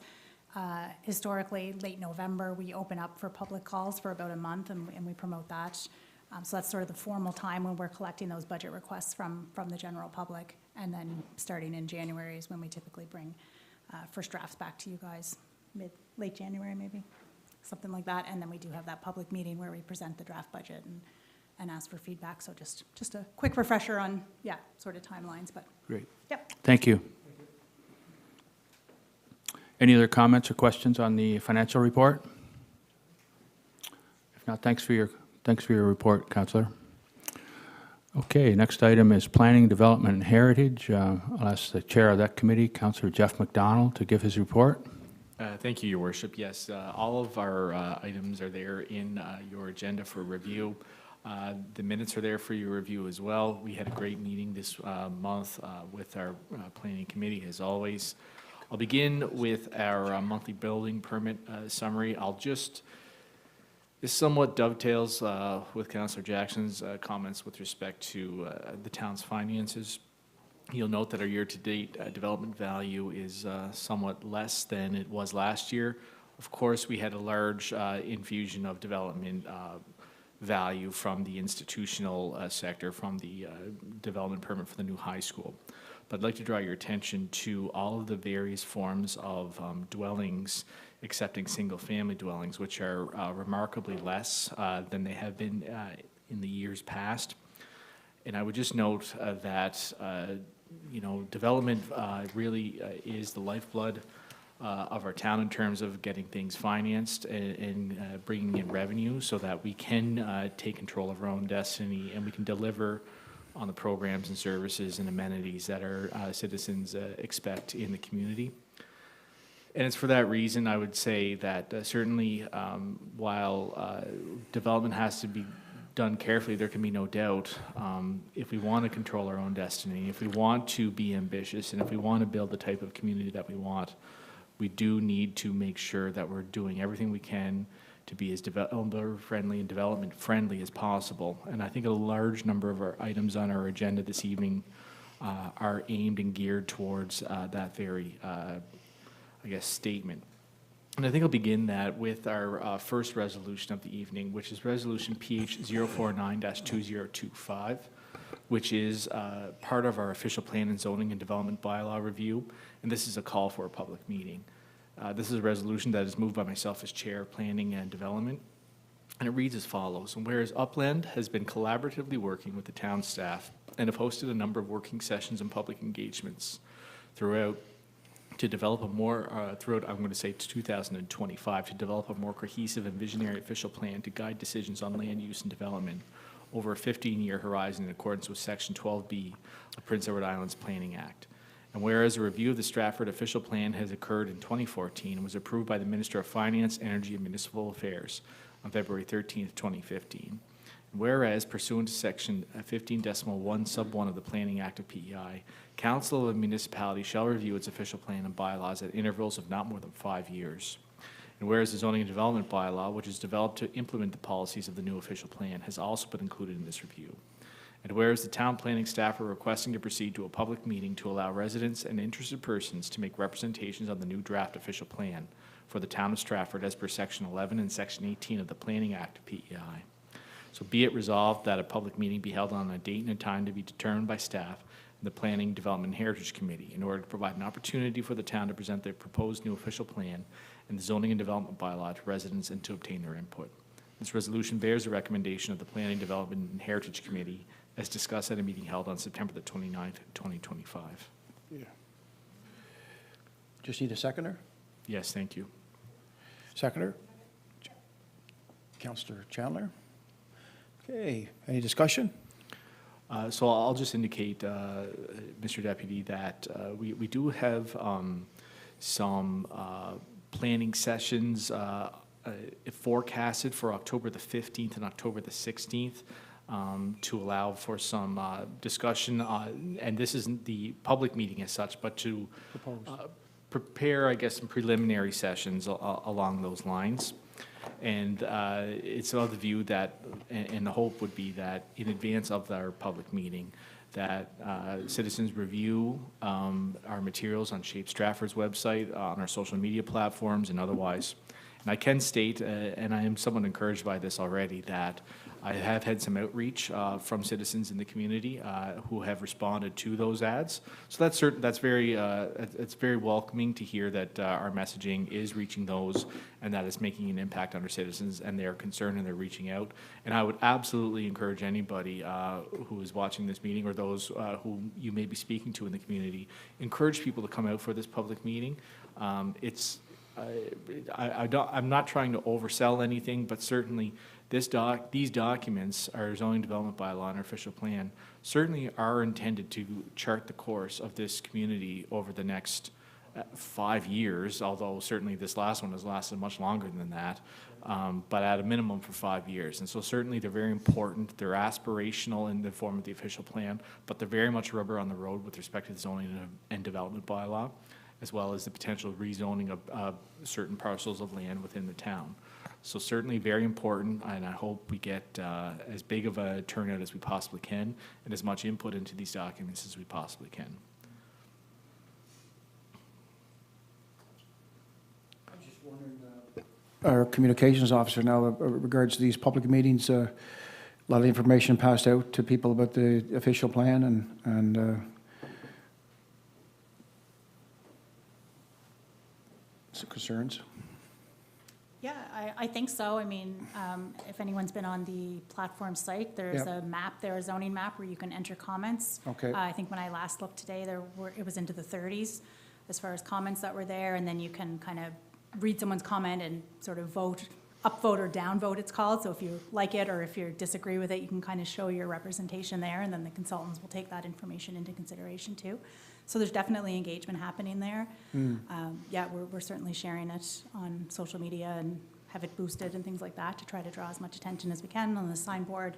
Historically, late November, we open up for public calls for about a month, and we promote that. So that's sort of the formal time when we're collecting those budget requests from the general public. And then starting in January is when we typically bring first drafts back to you guys. late January maybe, something like that. And then we do have that public meeting where we present the draft budget and ask for feedback. So just a quick refresher on, yeah, sort of timelines, but, Great. yep. Thank you. Any other comments or questions on the financial report? If not, thanks for your report, Councillor. Okay, next item is Planning, Development, and Heritage. I'll ask the chair of that committee, Councillor Jeff McDonald, to give his report. Thank you, Your Worship. Yes, all of our items are there in your agenda for review. The minutes are there for your review as well. We had a great meeting this month with our planning committee, as always. I'll begin with our monthly building permit summary. This somewhat dovetails with Councillor Jackson's comments with respect to the town's finances. You'll note that our year-to-date development value is somewhat less than it was last year. Of course, we had a large infusion of development value from the institutional sector, from the development permit for the new high school. But I'd like to draw your attention to all of the various forms of dwellings, excepting single-family dwellings, which are remarkably less than they have been in the years past. And I would just note that, development really is the lifeblood of our town in terms of getting things financed and bringing in revenue so that we can take control of our own destiny and we can deliver on the programs and services and amenities that our citizens expect in the community. And it's for that reason I would say that certainly while development has to be done carefully, there can be no doubt if we want to control our own destiny, if we want to be ambitious, and if we want to build the type of community that we want, we do need to make sure that we're doing everything we can to be as developer-friendly and development-friendly as possible. And I think a large number of our items on our agenda this evening are aimed and geared towards that very, statement. And I think I'll begin that with our first resolution of the evening, which is Resolution PH 049-2025, which is part of our official plan and zoning and development bylaw review. And this is a call for a public meeting. This is a resolution that is moved by myself as Chair of Planning and Development. And it reads as follows. And whereas Upland has been collaboratively working with the town staff and have hosted a number of working sessions and public engagements throughout to develop a more, I'm going to say 2025, to develop a more cohesive and visionary official plan to guide decisions on land use and development over a 15-year horizon in accordance with Section 12B of Prince Edward Island's Planning Act. And whereas a review of the Stratford official plan has occurred in 2014 and was approved by the Minister of Finance, Energy, and Municipal Affairs on February 13th, 2015. And whereas, pursuant to Section 15.1 sub 1 of the Planning Act of PEI, Council of a municipality shall review its official plan and bylaws at intervals of not more than 5 years. And whereas the zoning and development bylaw, which is developed to implement the policies of the new official plan, has also been included in this review. And whereas the town planning staff are requesting to proceed to a public meeting to allow residents and interested persons to make representations on the new draft official plan for the town of Stratford as per Section 11 and Section 18 of the Planning Act of PEI. So be it resolved that a public meeting be held on a date and a time to be determined by staff and the Planning, Development, and Heritage Committee in order to provide an opportunity for the town to present their proposed new official plan and the zoning and development bylaw to residents and to obtain their input. This resolution bears the recommendation of the Planning, Development, and Heritage Committee as discussed at a meeting held on September the 29th, 2025. Yeah. Just need a seconder? Yes, thank you. Seconder? Councillor Chandler? Okay, any discussion? So I'll just indicate, Mr. Deputy, that we do have some planning sessions forecasted for October the 15th and October the 16th. To allow for some discussion, and this isn't the public meeting as such, but to prepare, I guess, some preliminary sessions along those lines. And it's of the view that, and the hope would be that in advance of our public meeting, that citizens review our materials on Shape Stratford's website, on our social media platforms, and otherwise. And I can state, and I am somewhat encouraged by this already, that I have had some outreach from citizens in the community who have responded to those ads. So that's very it's very welcoming to hear that our messaging is reaching those and that it's making an impact on our citizens and they're concerned and they're reaching out. And I would absolutely encourage anybody who is watching this meeting or those who you may be speaking to in the community, encourage people to come out for this public meeting. I'm not trying to oversell anything, but certainly these documents, our zoning development bylaw and our official plan, certainly are intended to chart the course of this community over the next 5 years, although certainly this last one has lasted much longer than that, but at a minimum for 5 years. And so certainly they're very important. They're aspirational in the form of the official plan, but they're very much rubber on the road with respect to the zoning and development bylaw, as well as the potential rezoning of certain parcels of land within the town. So certainly very important, and I hope we get as big of a turnout as we possibly can and as much input into these documents as we possibly can. Our communications officer now, regards to these public meetings, a lot of information passed out to people about the official plan and some concerns. Yeah, I think so. I mean, if anyone's been on the platform site, there's a map there, a zoning map where you can enter comments. Okay. I think when I last looked today, it was into the 30s as far as comments that were there, and then you can kind of read someone's comment and sort of upvote or downvote it's called. So if you like it or if you disagree with it, you can kind of show your representation there, and then the consultants will take that information into consideration too. So there's definitely engagement happening there. Yeah, we're certainly sharing it on social media and have it boosted and things like that to try to draw as much attention as we can on the signboard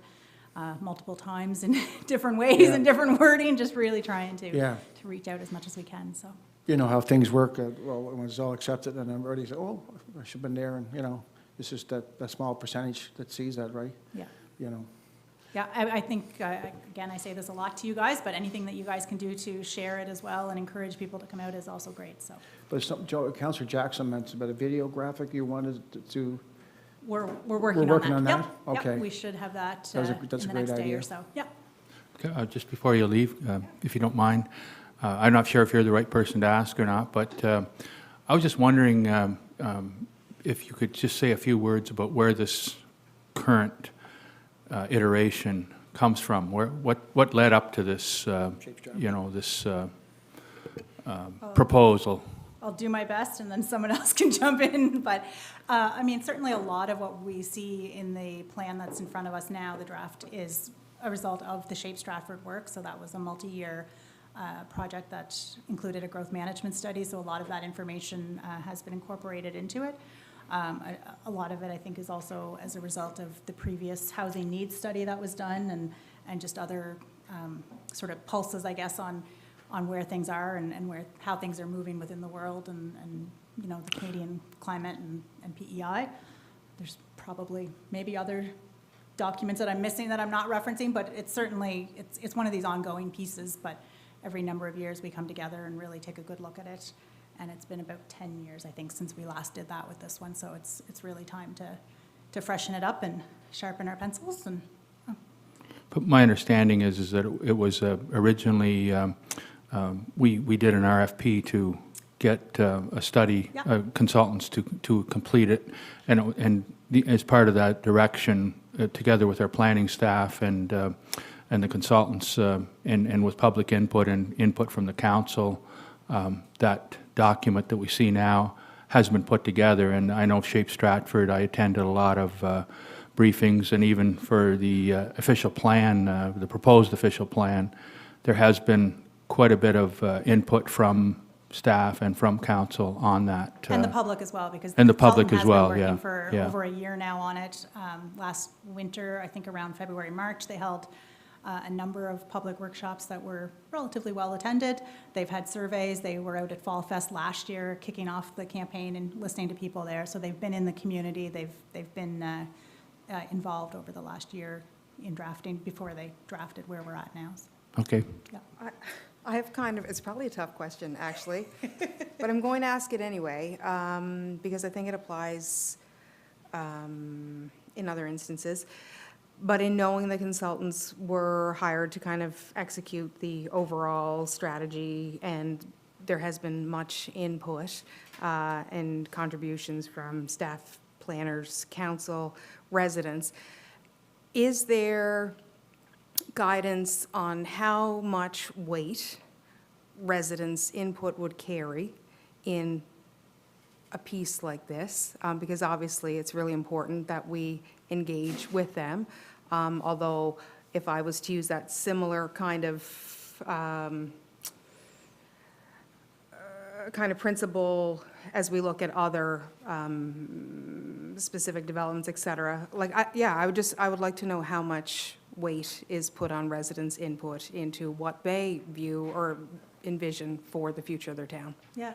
multiple times in different ways and different wording, just really trying to reach out as much as we can. So You know how things work, well, when it's all accepted and everybody says, oh, I should have been there, and, you know, it's just that small percentage that sees that, right? yeah. You know. Yeah, I think, again, I say this a lot to you guys, but anything that you guys can do to share it as well and encourage people to come out is also great, so. But something Councillor Jackson mentioned about a video graphic you wanted to. We're working on that. Yep, Okay. yep, we should have that That's in a the great next day idea. or so. Yep. Okay, just before you leave, if you don't mind, I'm not sure if you're the right person to ask or not, but I was just wondering if you could just say a few words about where this current iteration comes from. What led up to this, this proposal? I'll do my best, and then someone else can jump in. But, I mean, certainly a lot of what we see in the plan that's in front of us now, the draft, is a result of the Shape Stratford work. So that was a multi-year project that included a growth management study. So a lot of that information has been incorporated into it. A lot of it, I think, is also as a result of the previous housing needs study that was done and just other sort of pulses, I guess, on where things are and how things are moving within the world and you know, the Canadian climate and PEI. There's probably maybe other documents that I'm missing that I'm not referencing, but it's certainly, it's one of these ongoing pieces, but every number of years we come together and really take a good look at it. And it's been about 10 years, I think, since we last did that with this one. So it's really time to freshen it up and sharpen our pencils. And But my understanding is that it was originally, we did an RFP to get a study, consultants to complete it. As part of that direction, together with our planning staff and the consultants, and with public input and input from the council, that document that we see now has been put together. And I know Shape Stratford, I attended a lot of briefings, and even for the official plan, the proposed official plan, there has been quite a bit of input from staff and from council on that. and the public as well, because and the public consultant as well, has been yeah, working for yeah. over a year now on it. Last winter, I think around February, March, they held a number of public workshops that were relatively well attended. They've had surveys. They were out at Fall Fest last year, kicking off the campaign and listening to people there. So they've been in the community. They've been involved over the last year in drafting before they drafted where we're at now. So, Okay. yeah. I have it's probably a tough question, actually, but I'm going to ask it anyway, because I think it applies in other instances. But in knowing the consultants were hired to kind of execute the overall strategy, and there has been much input and contributions from staff, planners, council, residents, is there guidance on how much weight residents' input would carry in a piece like this? Because obviously, it's really important that we engage with them. Although, if I was to use that similar kind of principle as we look at other specific developments, et cetera, like, I would like to know how much weight is put on residents' input into what they view or envision for the future of their town. Yeah,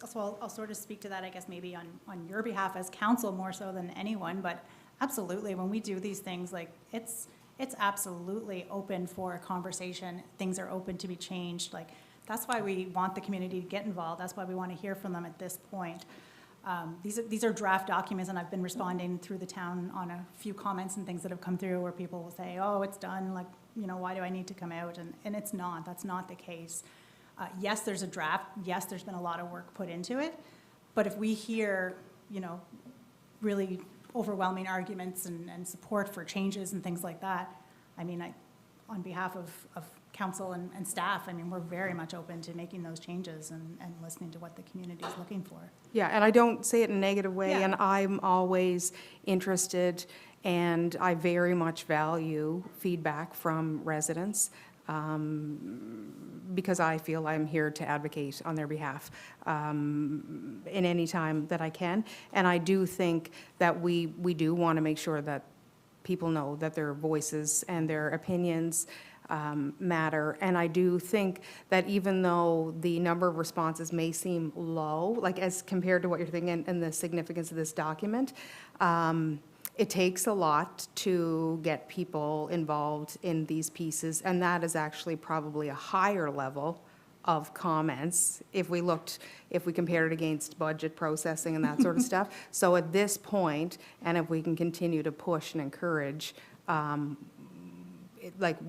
so I'll sort of speak to that, I guess, maybe on your behalf as council more so than anyone, but absolutely, when we do these things, like, it's absolutely open for a conversation. Things are open to be changed. Like, that's why we want the community to get involved. That's why we want to hear from them at this point. These are draft documents, and I've been responding through the town on a few comments and things that have come through where people will say, oh, it's done, like, you know, why do I need to come out? And it's not. That's not the case. Yes, there's a draft. Yes, there's been a lot of work put into it. But if we hear, you know, really overwhelming arguments and support for changes and things like that, I mean, on behalf of council and staff, I mean, we're very much open to making those changes and listening to what the community is looking for. Yeah, and I don't say it in a negative way, Yeah. and I'm always interested, and I very much value feedback from residents, because I feel I'm here to advocate on their behalf in any time that I can. And I do think that we do want to make sure that people know that their voices and their opinions matter. And I do think that even though the number of responses may seem low, like as compared to what you're thinking and the significance of this document, it takes a lot to get people involved in these pieces, and that is actually probably a higher level of comments if we compared it against budget processing and that sort of stuff. So at this point, and if we can continue to push and encourage,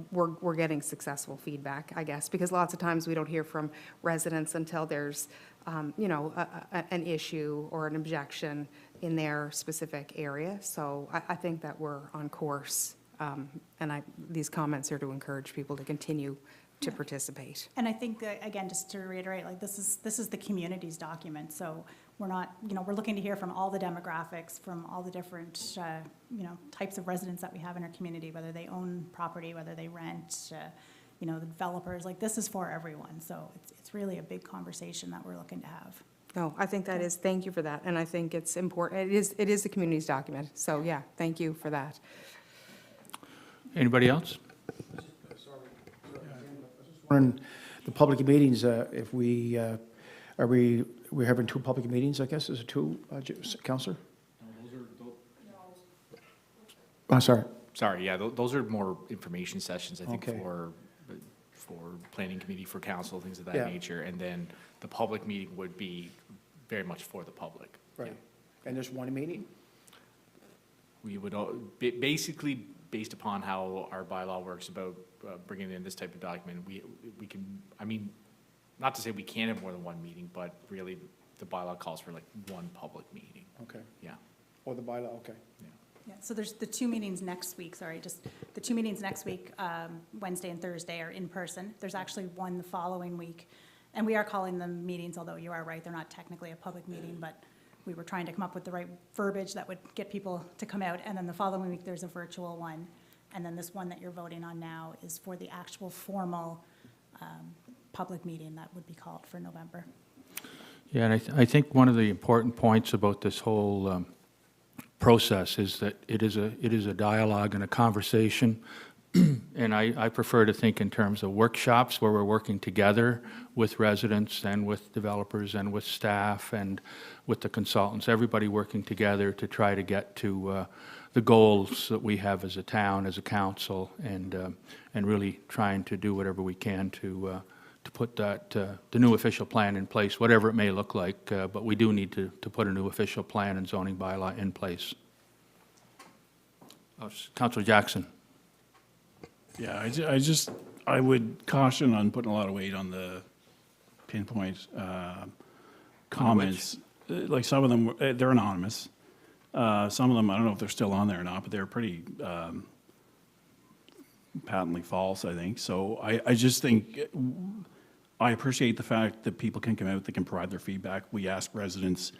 we're getting successful feedback, I guess, because lots of times we don't hear from residents until there's, an issue or an objection in their specific area. So I think that we're on course, and these comments are to encourage people to continue to participate. And I think that, again, just to reiterate, like, this is the community's document, so we're not, we're looking to hear from all the demographics, from all the different, types of residents that we have in our community, whether they own property, whether they rent, the developers. Like, this is for everyone, so it's really a big conversation that we're looking to have. No, I think that is, thank you for that, and I think it's important. It is the community's document, so yeah, thank you for that. Anybody else? Wondering, the public meetings, if we're having two public meetings, I guess, is it two, Councillor? Oh, sorry. Sorry, yeah, those are more information sessions, I think, Okay. for planning committee, for council, things of that Yeah. nature. And then the public meeting would be very much for the public. Right. And there's one meeting? We would, basically, based upon how our bylaw works about bringing in this type of document, we can, I mean, not to say we can't have more than one meeting, but really, the bylaw calls for like one public meeting. Okay. Yeah. Or the bylaw, okay. Yeah, so there's the two meetings next week, the two meetings next week, Wednesday and Thursday, are in person. There's actually one the following week, and we are calling them meetings, although you are right, they're not technically a public meeting, but we were trying to come up with the right verbiage that would get people to come out, and then the following week, there's a virtual one, and then this one that you're voting on now is for the actual formal public meeting that would be called for November. Yeah, and I think one of the important points about this whole process is that it is a dialogue and a conversation, and I prefer to think in terms of workshops where we're working together with residents and with developers and with staff and with the consultants, everybody working together to try to get to the goals that we have as a town, as a council, and really trying to do whatever we can to put that, the new official plan in place, whatever it may look like, but we do need to put a new official plan and zoning bylaw in place. Councillor Jackson. Yeah, I would caution on putting a lot of weight on the pinpoint comments. Like some of them, they're anonymous. Some of them, I don't know if they're still on there or not, but they're pretty patently false, I think. So I just think, I appreciate the fact that people can come out, they can provide their feedback. We ask residents,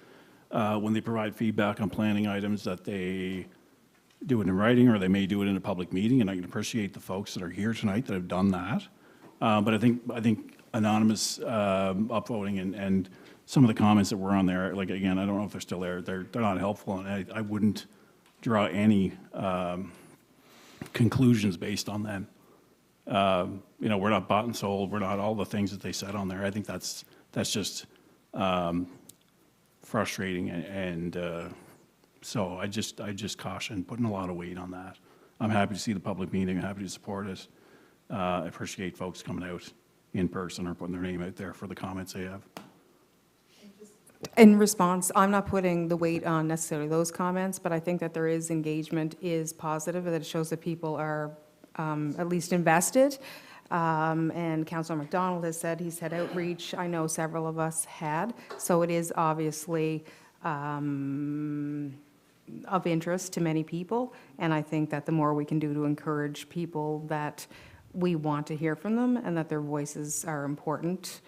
when they provide feedback on planning items, that they do it in writing, or they may do it in a public meeting, and I can appreciate the folks that are here tonight that have done that. But I think anonymous upvoting and some of the comments that were on there, like, again, I don't know if they're still there, they're not helpful, and I wouldn't draw any conclusions based on them. You know, we're not bought and sold, we're not all the things that they said on there. I think that's just frustrating, and so I just caution putting a lot of weight on that. I'm happy to see the public meeting, I'm happy to support it. I appreciate folks coming out in person or putting their name out there for the comments they have. In response, I'm not putting the weight on necessarily those comments, but I think that there is engagement is positive, that it shows that people are at least invested. And Councillor McDonald has said he's had outreach. I know several of us had. So it is obviously of interest to many people. And I think that the more we can do to encourage people that we want to hear from them and that their voices are important,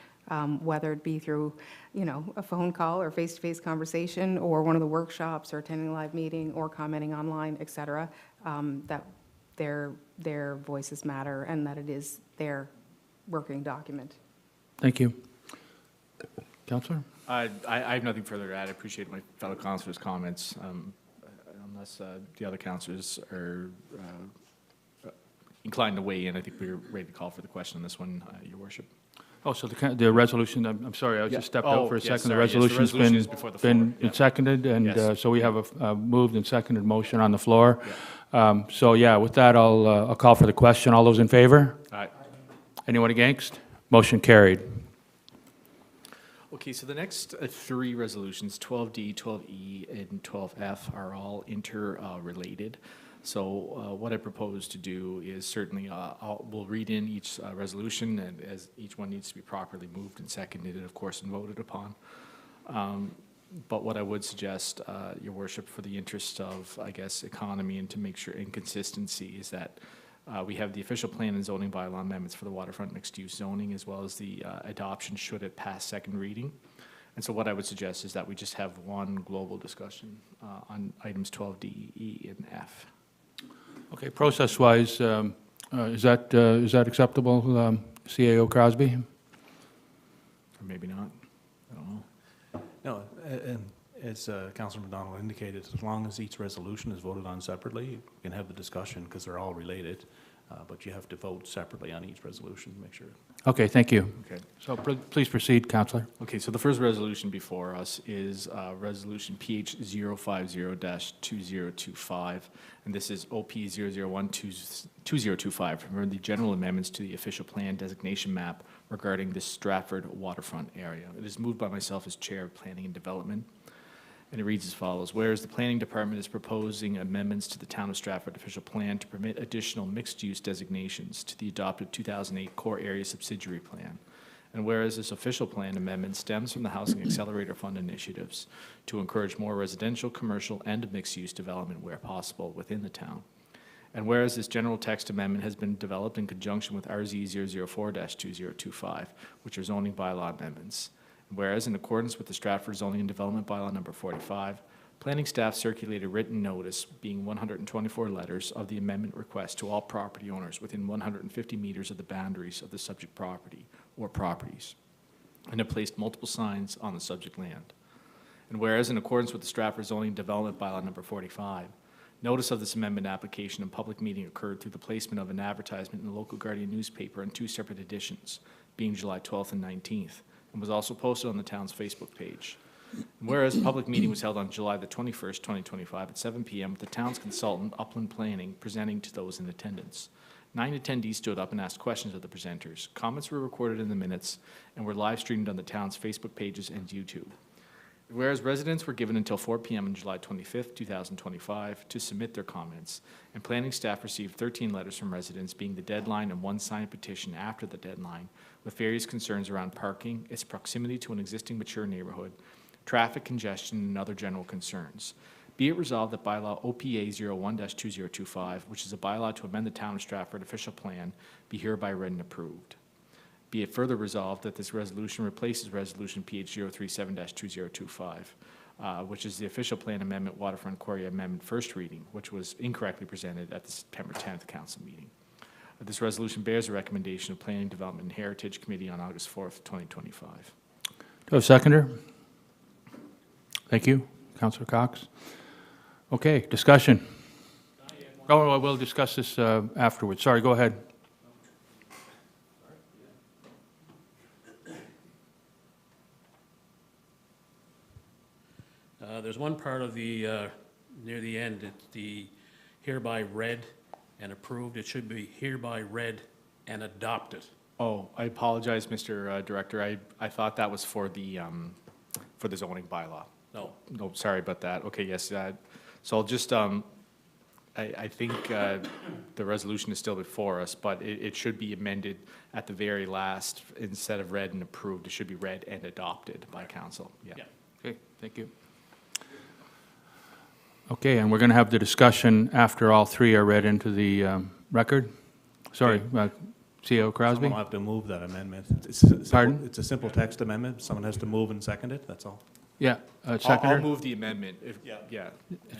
whether it be through, you know, a phone call or face-to-face conversation or one of the workshops or attending a live meeting or commenting online, et cetera, that their voices matter and that it is their working document. Thank you. Councillor? I have nothing further to add. I appreciate my fellow councillors' comments. Unless the other councillors are inclined to weigh in, I think we're ready to call for the question on this one, Your Worship. Oh, so the resolution, I'm sorry, I just stepped out for a yes, second. The sorry, yes, the resolution's resolution is before the floor, been yeah. seconded, and Yes. so we have a moved and seconded motion on the floor. So yeah, with that, I'll call for the question. All those in favor? Aye. Anyone against? Motion carried. Okay, so the next three resolutions, 12D, 12E, and 12F, are all interrelated. So what I propose to do is certainly we'll read in each resolution, and as each one needs to be properly moved and seconded, and of course, and voted upon. But what I would suggest, Your Worship, for the interest of, I guess, economy and to make sure inconsistency, is that we have the official plan and zoning bylaw amendments for the waterfront mixed-use zoning, as well as the adoption should it pass second reading. And so what I would suggest is that we just have one global discussion on items 12D, E, and F. Okay, process-wise, is that acceptable, CAO Crosby? Or maybe not. I don't know. No, and as Councillor McDonald indicated, as long as each resolution is voted on separately, you can have the discussion because they're all related, but you have to vote separately on each resolution to make sure. Okay, thank you. Okay. So please proceed, Councillor. Okay, so the first resolution before us is Resolution PH 050-2025, and this is OP 001-2025, for the general amendments to the official plan designation map regarding the Stratford waterfront area. It is moved by myself as Chair of Planning and Development, and it reads as follows. Whereas the Planning Department is proposing amendments to the Town of Stratford official plan to permit additional mixed-use designations to the adopted 2008 Core Area Subsidiary Plan. And whereas this official plan amendment stems from the Housing Accelerator Fund initiatives to encourage more residential, commercial, and mixed-use development where possible within the town. And whereas this general text amendment has been developed in conjunction with RZ 004-2025, which are zoning bylaw amendments. And whereas in accordance with the Stratford Zoning and Development Bylaw number 45, planning staff circulated written notice, being 124 letters, of the amendment request to all property owners within 150 meters of the boundaries of the subject property or properties, and have placed multiple signs on the subject land. And whereas in accordance with the Stratford Zoning and Development Bylaw number 45, notice of this amendment application and public meeting occurred through the placement of an advertisement in the local Guardian newspaper in 2 separate editions, being July 12th and 19th, and was also posted on the town's Facebook page. And whereas a public meeting was held on July the 21st, 2025 at 7 p.m. with the town's consultant, Upland Planning, presenting to those in attendance. 9 attendees stood up and asked questions of the presenters. Comments were recorded in the minutes and were live streamed on the town's Facebook pages and YouTube. Whereas residents were given until 4 PM on July 25th, 2025 to submit their comments, and planning staff received 13 letters from residents, being the deadline, and 1 signed petition after the deadline, with various concerns around parking, its proximity to an existing mature neighborhood, traffic congestion, and other general concerns. Be it resolved that bylaw OPA 01-2025, which is a bylaw to amend the Town of Stratford official plan, be hereby read and approved. Be it further resolved that this resolution replaces Resolution PH 037-2025, which is the official plan amendment, waterfront quarry amendment, first reading, which was incorrectly presented at the September 10th council meeting. This resolution bears a recommendation of Planning, Development, and Heritage Committee on August 4th, 2025. Do I have a seconder? Thank you. Councillor Cox. Okay, discussion. Oh, we'll discuss this afterwards. Sorry, go ahead. There's one part of the, near the end, it's the hereby read and approved. It should be hereby read and adopted. Oh, I apologize, Mr. Director. I thought that was for the zoning bylaw. No. No, sorry about that. Okay, yes. So I'll just, I think the resolution is still before us, but it should be amended at the very last. Instead of read and approved, it should be read and adopted by council. Yeah. Okay, thank you. Okay, and we're going to have the discussion after all three are read into the record. Sorry, CEO Crosby? Someone will have to move that amendment. Pardon? It's a simple text amendment. Someone has to move and second it, that's all. Yeah, I'll seconder? move the amendment. Yeah.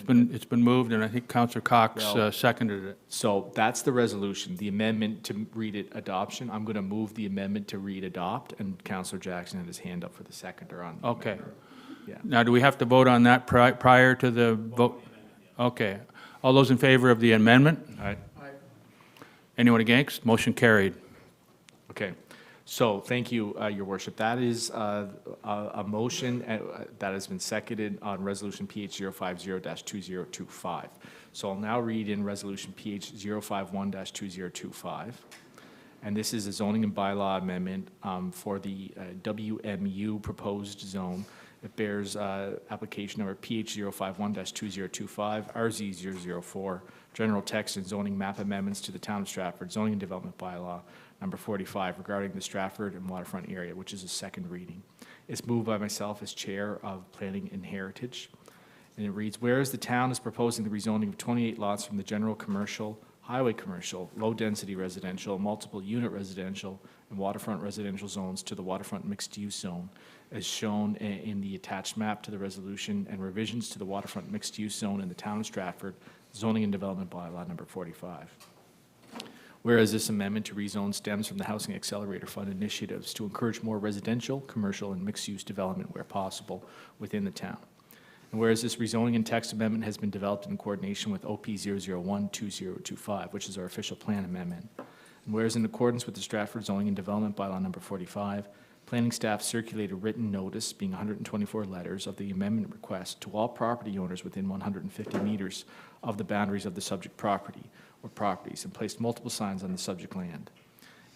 It's been moved, and I think Councillor Cox Well- seconded it. So that's the resolution, the amendment to read it adoption. I'm going to move the amendment to read adopt, and Councillor Jackson had his hand up for the seconder on. the Okay. amendment. Yeah. Now, do we have to vote on that prior to the vote? Okay. All those in favor of the amendment? Aye. Anyone against? Motion carried. Okay, so thank you, Your Worship. That is a motion that has been seconded on Resolution PH 050-2025. So I'll now read in Resolution PH 051-2025. And this is a zoning and bylaw amendment for the WMU proposed zone. It bears application number PH 051-2025, RZ 004, general text and zoning map amendments to the Town of Stratford zoning and development bylaw number 45 regarding the Stratford and waterfront area, which is a second reading. It's moved by myself as Chair of Planning and Heritage. And it reads, whereas the town is proposing the rezoning of 28 lots from the general commercial, highway commercial, low-density residential, multiple unit residential, and waterfront residential zones to the waterfront mixed-use zone, as shown in the attached map to the resolution, and revisions to the waterfront mixed-use zone in the Town of Stratford, zoning and development bylaw number 45. Whereas this amendment to rezone stems from the Housing Accelerator Fund initiatives to encourage more residential, commercial, and mixed-use development where possible within the town. And whereas this rezoning and text amendment has been developed in coordination with OP 001-2025, which is our official plan amendment. And whereas in accordance with the Stratford zoning and development bylaw number 45, planning staff circulated written notice, being 124 letters, of the amendment request to all property owners within 150 meters of the boundaries of the subject property or properties, and placed multiple signs on the subject land.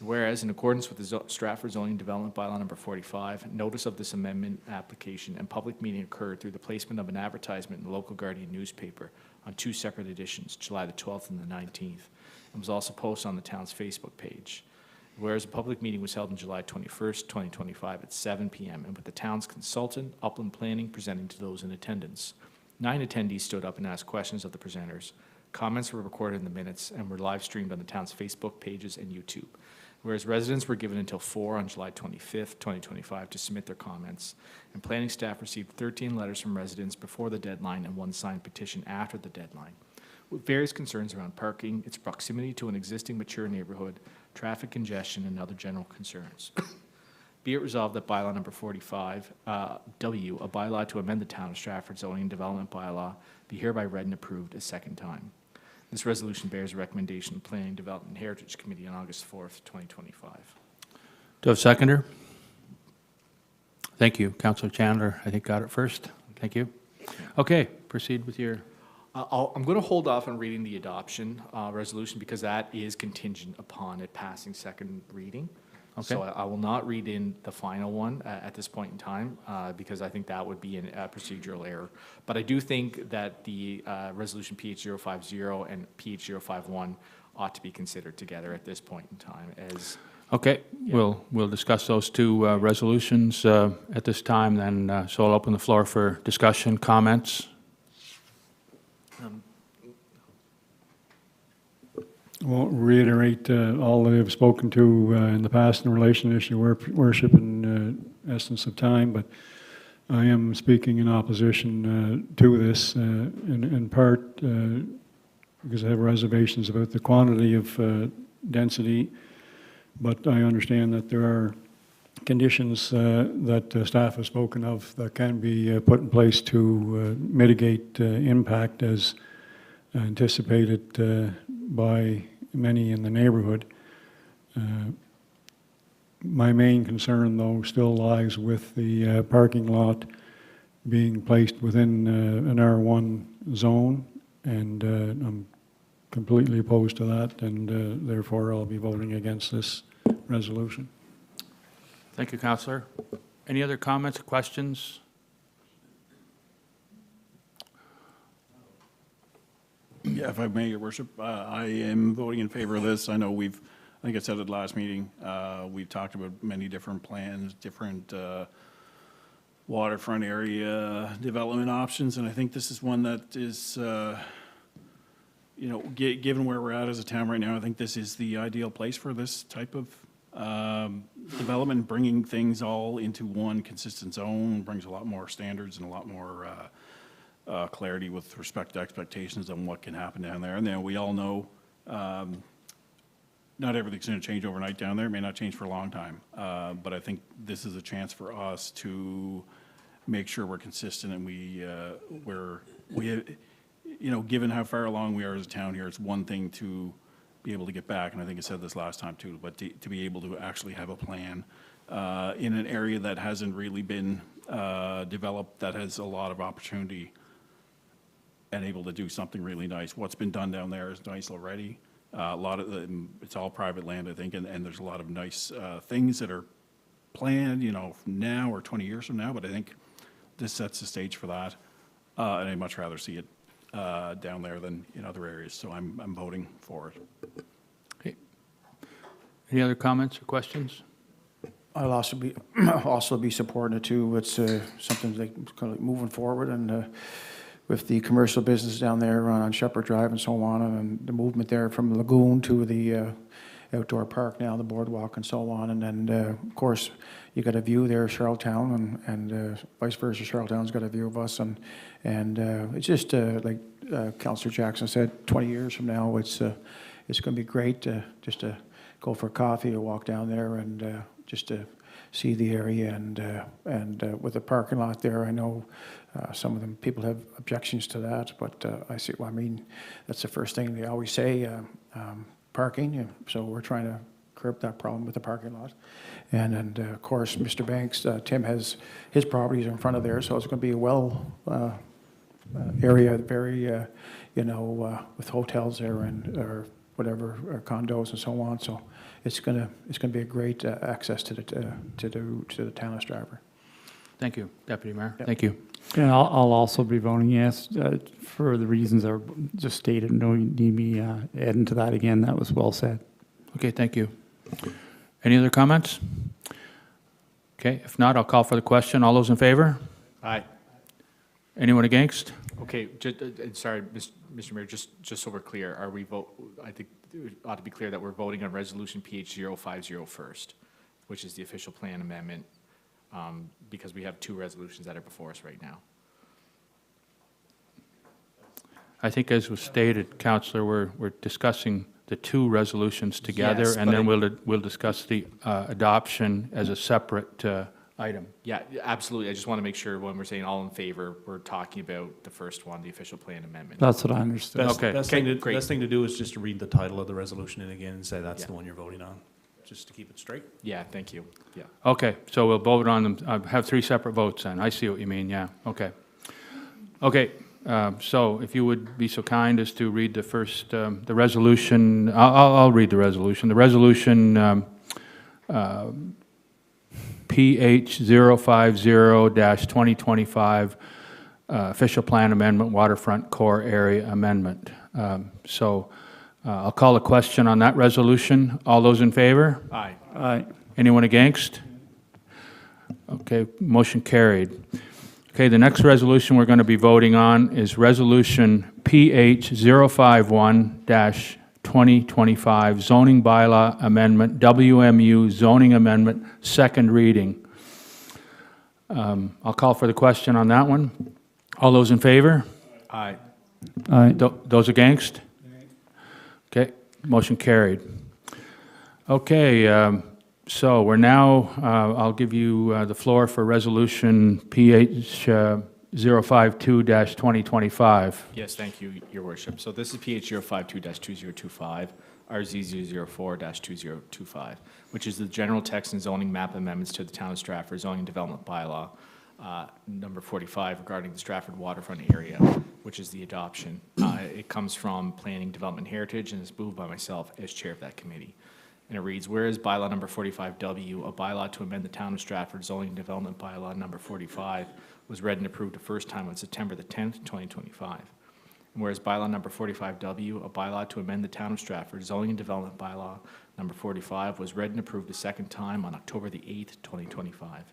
Whereas, in accordance with the Stratford zoning and development bylaw number 45, notice of this amendment application and public meeting occurred through the placement of an advertisement in the local Guardian newspaper on 2 separate editions, July the 12th and the 19th, and was also posted on the town's Facebook page. Whereas a public meeting was held on July 21st, 2025 at 7 p.m. and with the town's consultant, Upland Planning, presenting to those in attendance. 9 attendees stood up and asked questions of the presenters. Comments were recorded in the minutes and were live streamed on the town's Facebook pages and YouTube. Whereas residents were given until 4 on July 25th, 2025 to submit their comments, and planning staff received 13 letters from residents before the deadline and 1 signed petition after the deadline, with various concerns around parking, its proximity to an existing mature neighborhood, traffic congestion, and other general concerns. Be it resolved that bylaw number 45, W, a bylaw to amend the Town of Stratford zoning and development bylaw, be hereby read and approved a second time. This resolution bears a recommendation of Planning, Development, and Heritage Committee on August 4th, 2025. Do I have a seconder? Thank you. Councillor Chandler, I think, got it first. Thank you. Okay, proceed with your... I'm going to hold off on reading the adoption resolution because that is contingent upon it passing second reading. So I will not read in the final one at this point in time, because I think that would be a procedural error. But I do think that the resolution PH 050 and PH 051 ought to be considered together at this point in time as. Okay, we'll discuss those two resolutions at this time then. So I'll open the floor for discussion, comments. Won't reiterate all that I've spoken to in the past in relation to your worship in essence of time, but I am speaking in opposition to this in part because I have reservations about the quantity of density, but I understand that there are conditions that staff has spoken of that can be put in place to mitigate impact as anticipated by many in the neighborhood. My main concern, though, still lies with the parking lot being placed within an R1 zone, and I'm completely opposed to that, and therefore I'll be voting against this resolution. Thank you, Councillor. Any other comments, questions? Yeah, if I may, Your Worship, I am voting in favor of this. I know I think I said it last meeting, we've talked about many different plans, different waterfront area development options, and I think this is one that is, given where we're at as a town right now, I think this is the ideal place for this type of development. Bringing things all into one consistent zone brings a lot more standards and a lot more clarity with respect to expectations on what can happen down there. And then we all know not everything's going to change overnight down there. It may not change for a long time. But I think this is a chance for us to make sure we're consistent and given how far along we are as a town here, it's one thing to be able to get back, and I think I said this last time too, but to be able to actually have a plan in an area that hasn't really been developed, that has a lot of opportunity, and able to do something really nice. What's been done down there is nice already. A lot of it's all private land, I think, and there's a lot of nice things that are planned, now or 20 years from now. But I think this sets the stage for that, and I'd much rather see it down there than in other areas. So I'm voting for it. Okay. Any other comments or questions? I'll also be supporting it too. It's something like kind of moving forward, and with the commercial business down there on Shepherd Drive and so on, and the movement there from Lagoon to the outdoor park now, the boardwalk and so on. And then, of course, you got a view there of Charlottetown, and vice versa, Charlottetown's got a view of us. And it's just, like Councillor Jackson said, 20 years from now, it's going to be great just to go for coffee or walk down there and just to see the area. And with the parking lot there, I know some of them people have objections to that, but I mean, that's the first thing they always say, parking. So we're trying to curb that problem with the parking lot. And of course, Mr. Banks, Tim has his properties in front of there, so it's going to be a well area, very, with hotels there and or whatever, or condos and so on. So it's going to be a great access to the town of Stratford. Thank you, Deputy Mayor. Yep. Thank you. And I'll also be voting yes for the reasons that were just stated. No need me adding to that again. That was well said. Okay, thank you. Any other comments? Okay, if not, I'll call for the question. All those in favor? Aye. Anyone against? Okay, sorry, Mr. Mayor, just so we're clear, I think it ought to be clear that we're voting on resolution PH 050 first, which is the official plan amendment, because we have two resolutions that are before us right now. I think as was stated, Councillor, we're discussing the two resolutions together, Yes, and but then we'll discuss the adoption as a separate item. Yeah, absolutely. I just want to make sure when we're saying all in favor, we're talking about the first one, the official plan amendment. That's what I understood. Okay. Best thing to do is just to read the title of the resolution in again and say that's the one you're voting on, just to keep it straight. Yeah, thank you. Yeah. Okay, so we'll vote on them, have three separate votes then. I see what you mean, yeah, okay. Okay, so if you would be so kind as to read the first, the resolution, I'll read the resolution. The resolution PH 050-2025 Official Plan Amendment, Waterfront Core Area Amendment. I'll call a question on that resolution. All those in favor? Aye. Aye. Anyone against? Okay, motion carried. Okay, the next resolution we're going to be voting on is Resolution PH 051-2025 Zoning Bylaw Amendment, WMU Zoning Amendment, second reading. I'll call for the question on that one. All those in favor? Aye. Aye. Those against? Okay, motion carried. Okay, so we're now, I'll give you the floor for Resolution PH 052-2025. Yes, thank you, Your Worship. So this is PH 052-2025, RZ 004-2025, which is the general text and zoning map amendments to the Town of Stratford zoning development bylaw, number 45, regarding the Stratford waterfront area, which is the adoption. It comes from Planning, Development, Heritage, and is moved by myself as chair of that committee. And it reads, whereas bylaw number 45W, a bylaw to amend the Town of Stratford zoning development bylaw number 45, was read and approved the first time on September the 10th, 2025. And whereas bylaw number 45W, a bylaw to amend the Town of Stratford zoning and development bylaw number 45, was read and approved the second time on October the 8th, 2025.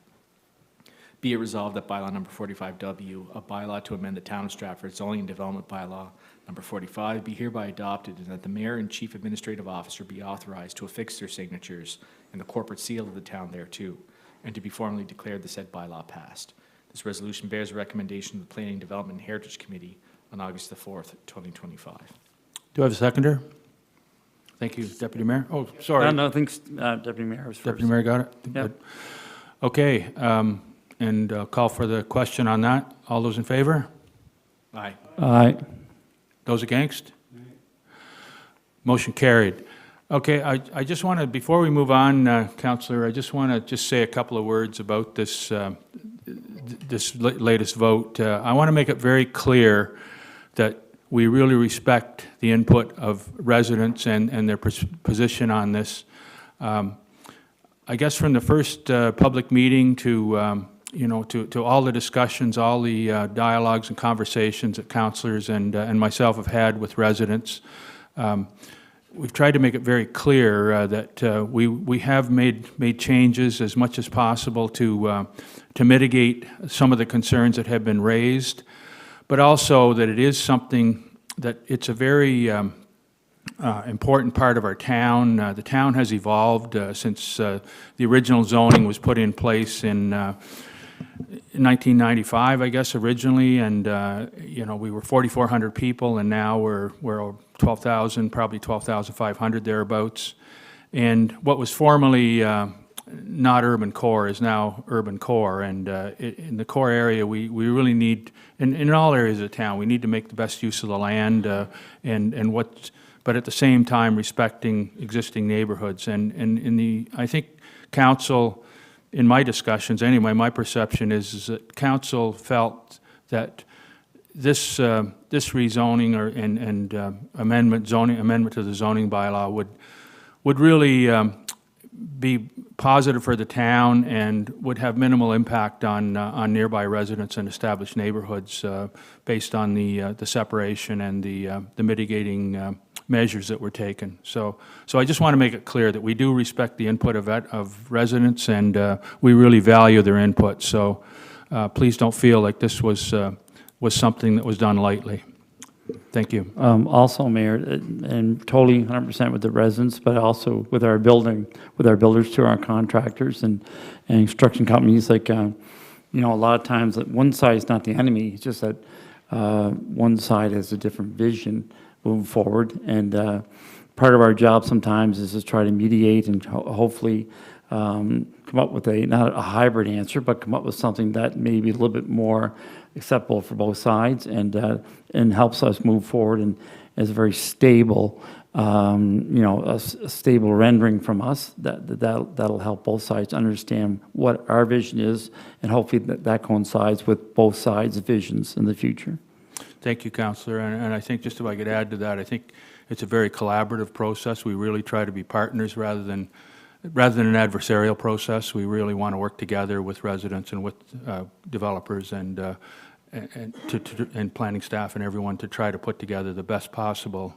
Be it resolved that bylaw number 45W, a bylaw to amend the Town of Stratford zoning and development bylaw number 45, be hereby adopted, and that the mayor and chief administrative officer be authorized to affix their signatures and the corporate seal of the town thereto, and to be formally declared the said bylaw passed. This resolution bears a recommendation of the Planning, Development, and Heritage Committee on August the 4th, 2025. Do I have a seconder? Thank you, Deputy Mayor. Oh, sorry. No, I think Deputy Mayor was first. Deputy Mayor got it? Yep. Good. Okay, and call for the question on that. All those in favor? Aye. Aye. Those against? Motion carried. Okay, I just want to, before we move on, Councillor, I just want to just say a couple of words about this, latest vote. I want to make it very clear that we really respect the input of residents and their position on this. I guess from the first public meeting to to all the discussions, all the dialogues and conversations that councillors and myself have had with residents, we've tried to make it very clear that we have made changes as much as possible to mitigate some of the concerns that have been raised, but also that it is something that it's a very important part of our town. The town has evolved since the original zoning was put in place in 1995, I guess, originally, and we were 4,400 people, and now we're 12,000, probably 12,500 thereabouts. And what was formerly not urban core is now urban core, and in the core area, we really need, in all areas of town, we need to make the best use of the land, but at the same time respecting existing neighborhoods. And I think council, in my discussions anyway, my perception is that council felt that this rezoning and amendment to the zoning bylaw would really be positive for the town and would have minimal impact on nearby residents and established neighborhoods based on the separation and the mitigating measures that were taken. So I just want to make it clear that we do respect the input of residents, and we really value their input. So please don't feel like this was something that was done lightly. Thank you. Also, Mayor, and totally 100% with the residents, but also with our builders too, our contractors and construction companies. Like, a lot of times that one side is not the enemy. It's just that one side has a different vision moving forward. And part of our job sometimes is to try to mediate and hopefully come up with not a hybrid answer, but come up with something that may be a little bit more acceptable for both sides and helps us move forward and is a very stable, a stable rendering from us that'll help both sides understand what our vision is, and hopefully that coincides with both sides' visions in the future. Thank you, Councillor. And I think, just if I could add to that, I think it's a very collaborative process. We really try to be partners rather than rather than an adversarial process, we really want to work together with residents and with developers and planning staff and everyone to try to put together the best possible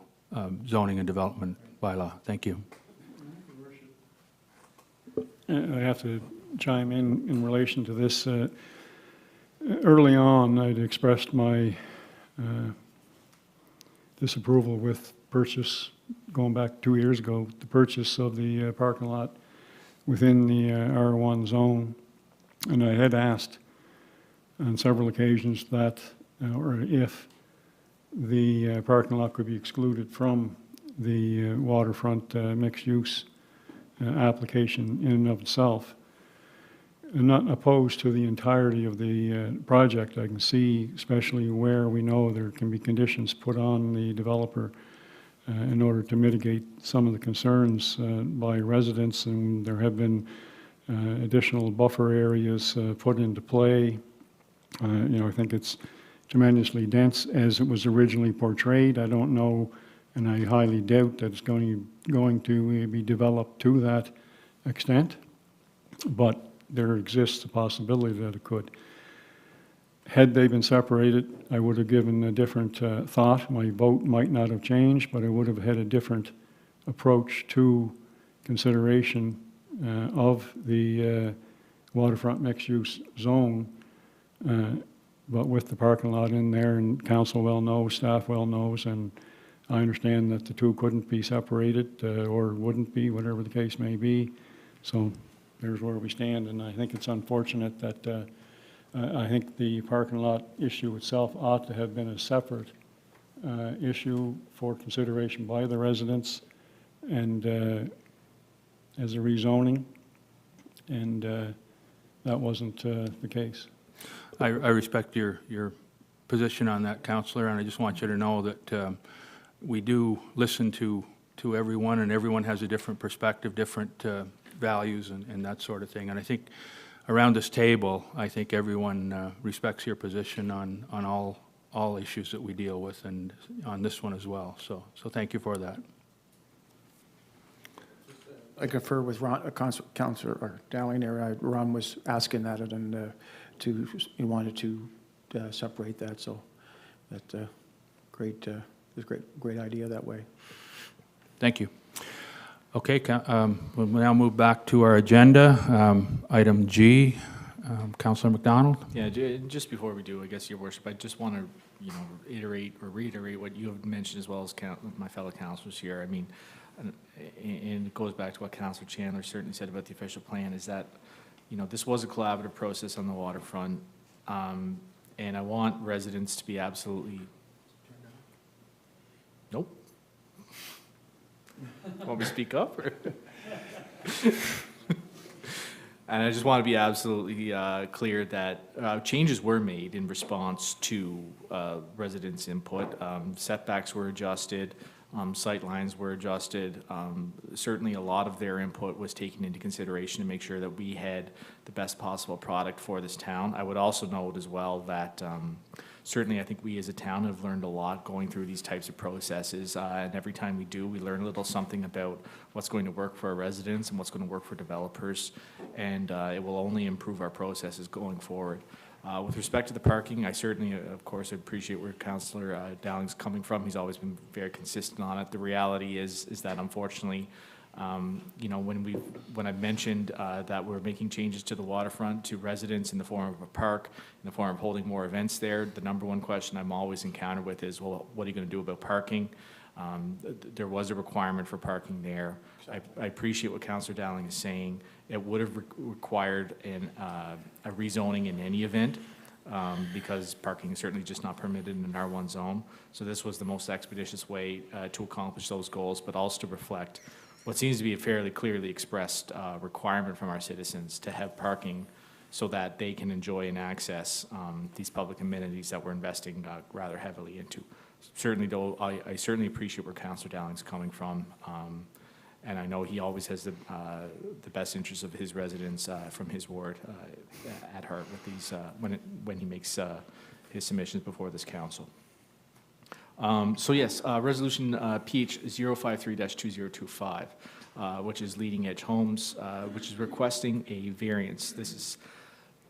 zoning and development bylaw. Thank you. I have to chime in relation to this. Early on, I'd expressed my disapproval with purchase, going back 2 years ago, the purchase of the parking lot within the R1 zone. And I had asked on several occasions that, or if the parking lot could be excluded from the waterfront mixed-use application in and of itself. I'm not opposed to the entirety of the project. I can see, especially where we know there can be conditions put on the developer in order to mitigate some of the concerns by residents, and there have been additional buffer areas put into play. I think it's tremendously dense as it was originally portrayed. I don't know, and I highly doubt that it's going to be developed to that extent, but there exists a possibility that it could. Had they been separated, I would have given a different thought. My vote might not have changed, but I would have had a different approach to consideration of the waterfront mixed-use zone. But with the parking lot in there, and council well knows, staff well knows, and I understand that the two couldn't be separated or wouldn't be, whatever the case may be. So there's where we stand, and I think it's unfortunate that I think the parking lot issue itself ought to have been a separate issue for consideration by the residents and as a rezoning, and that wasn't the case. I respect your position on that, Councillor, and I just want you to know that we do listen to everyone, and everyone has a different perspective, different values, and that sort of thing. And I think around this table, I think everyone respects your position on all issues that we deal with, and on this one as well. So thank you for that. I confer with Ron, Councillor Dowling there. Ron was asking that, and he wanted to separate that. So that's great. It's a great idea that way. Thank you. Okay, we'll now move back to our agenda. Item G, Councillor McDonald. Yeah, just before we do, I guess, Your Worship, I just want to, reiterate what you have mentioned as well as my fellow councillors here. I mean, and it goes back to what Councillor Chandler certainly said about the official plan, is that, this was a collaborative process on the waterfront, and I want residents to be absolutely. Nope. Want me to speak up? And I just want to be absolutely clear that changes were made in response to residents' input. Setbacks were adjusted, sight lines were adjusted. Certainly a lot of their input was taken into consideration to make sure that we had the best possible product for this town. I would also note as well that certainly I think we as a town have learned a lot going through these types of processes, and every time we do, we learn a little something about what's going to work for our residents and what's going to work for developers, and it will only improve our processes going forward. With respect to the parking, I certainly, of course, appreciate where Councillor Dowling's coming from. He's always been very consistent on it. The reality is that unfortunately, when I mentioned that we're making changes to the waterfront to residents in the form of a park, in the form of holding more events there, the number one question I'm always encountered with is, well, what are you going to do about parking? There was a requirement for parking there. I appreciate what Councillor Dowling is saying. It would have required a rezoning in any event, because parking is certainly just not permitted in an R1 zone. So this was the most expeditious way to accomplish those goals, but also to reflect what seems to be a fairly clearly expressed requirement from our citizens to have parking so that they can enjoy and access these public amenities that we're investing rather heavily into. Certainly, though, I certainly appreciate where Councillor Dowling's coming from, and I know he always has the best interests of his residents from his ward at heart with these when he makes his submissions before this council. So yes, resolution PH 053-2025, which is Leading Edge Homes, which is requesting a variance. This is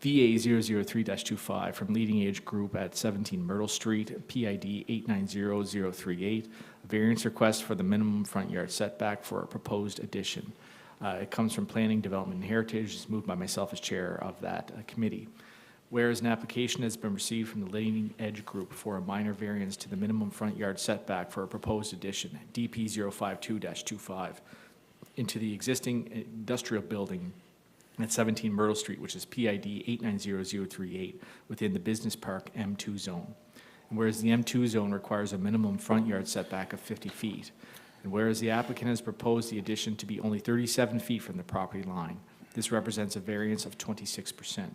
VA 003-25 from Leading Edge Group at 17 Myrtle Street, PID 890038. A variance request for the minimum front yard setback for a proposed addition. It comes from Planning, Development, and Heritage. It's moved by myself as chair of that committee. Whereas an application has been received from the Leading Edge Group for a minor variance to the minimum front yard setback for a proposed addition, DP 052-25, into the existing industrial building at 17 Myrtle Street, which is PID 890038, within the Business Park M2 zone. And whereas the M2 zone requires a minimum front yard setback of 50 feet, and whereas the applicant has proposed the addition to be only 37 feet from the property line, this represents a variance of 26%.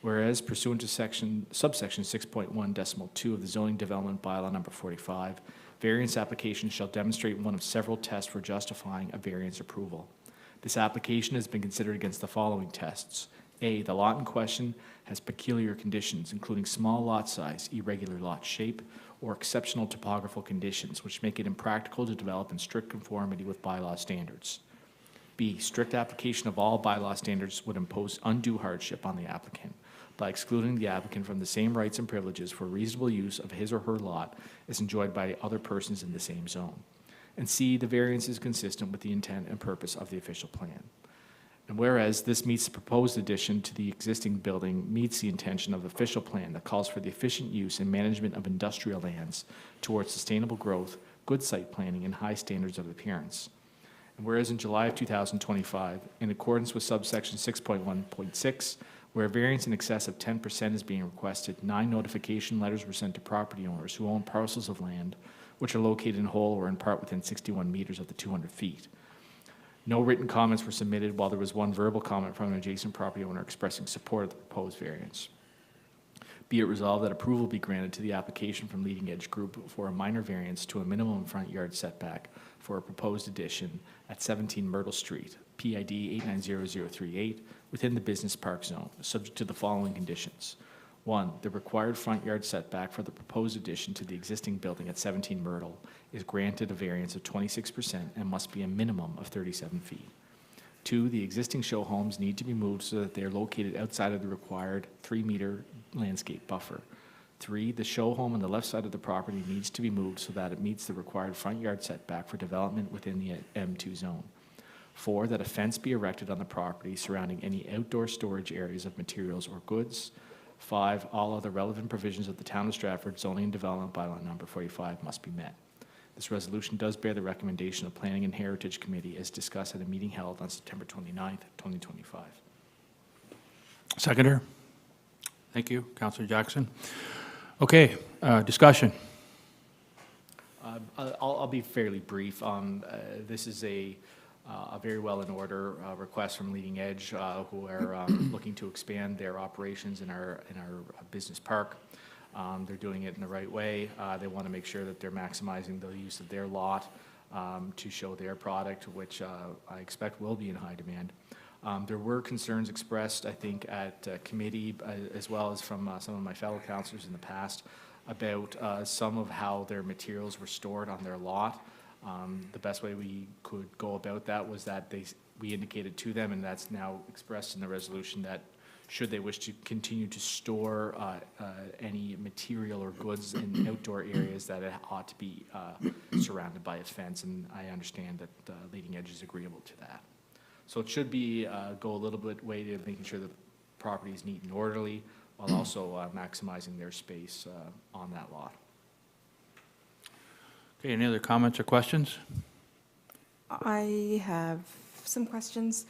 Whereas pursuant to subsection 6.1(2) of the zoning development bylaw number 45, variance applications shall demonstrate one of several tests for justifying a variance approval. This application has been considered against the following tests. A, the lot in question has peculiar conditions, including small lot size, irregular lot shape, or exceptional topographical conditions, which make it impractical to develop in strict conformity with bylaw standards. B, strict application of all bylaw standards would impose undue hardship on the applicant by excluding the applicant from the same rights and privileges for reasonable use of his or her lot as enjoyed by other persons in the same zone. And C, the variance is consistent with the intent and purpose of the official plan. And whereas this meets the proposed addition to the existing building meets the intention of the official plan that calls for the efficient use and management of industrial lands towards sustainable growth, good site planning, and high standards of appearance. And whereas in July of 2025, in accordance with subsection 6.1.6, where a variance in excess of 10% is being requested, 9 notification letters were sent to property owners who own parcels of land which are located in whole or in part within 61 meters of the 200 feet. No written comments were submitted, while there was one verbal comment from an adjacent property owner expressing support of the proposed variance. Be it resolved that approval be granted to the application from Leading Edge Group for a minor variance to a minimum front yard setback for a proposed addition at 17 Myrtle Street, PID 890038, within the Business Park Zone, subject to the following conditions. 1, the required front yard setback for the proposed addition to the existing building at 17 Myrtle is granted a variance of 26% and must be a minimum of 37 feet. 2, the existing show homes need to be moved so that they are located outside of the required 3-meter landscape buffer. 3, the show home on the left side of the property needs to be moved so that it meets the required front yard setback for development within the M2 zone. 4, that a fence be erected on the property surrounding any outdoor storage areas of materials or goods. 5, all other relevant provisions of the Town of Stratford zoning and development bylaw number 45 must be met. This resolution does bear the recommendation of Planning and Heritage Committee as discussed at a meeting held on September 29th, 2025. Seconder? Thank you, Councillor Jackson. Okay, discussion. I'll be fairly brief. This is a very well in order request from Leading Edge, who are looking to expand their operations in our business park. They're doing it in the right way. They want to make sure that they're maximizing the use of their lot to show their product, which I expect will be in high demand. There were concerns expressed, I think, at committee, as well as from some of my fellow councillors in the past, about some of how their materials were stored on their lot. The best way we could go about that was that we indicated to them, and that's now expressed in the resolution, that should they wish to continue to store any material or goods in outdoor areas, that it ought to be surrounded by a fence, and I understand that Leading Edge is agreeable to that. So it should be go a little bit way to making sure the property is neat and orderly, while also maximizing their space on that lot. Okay, any other comments or questions? I have some questions.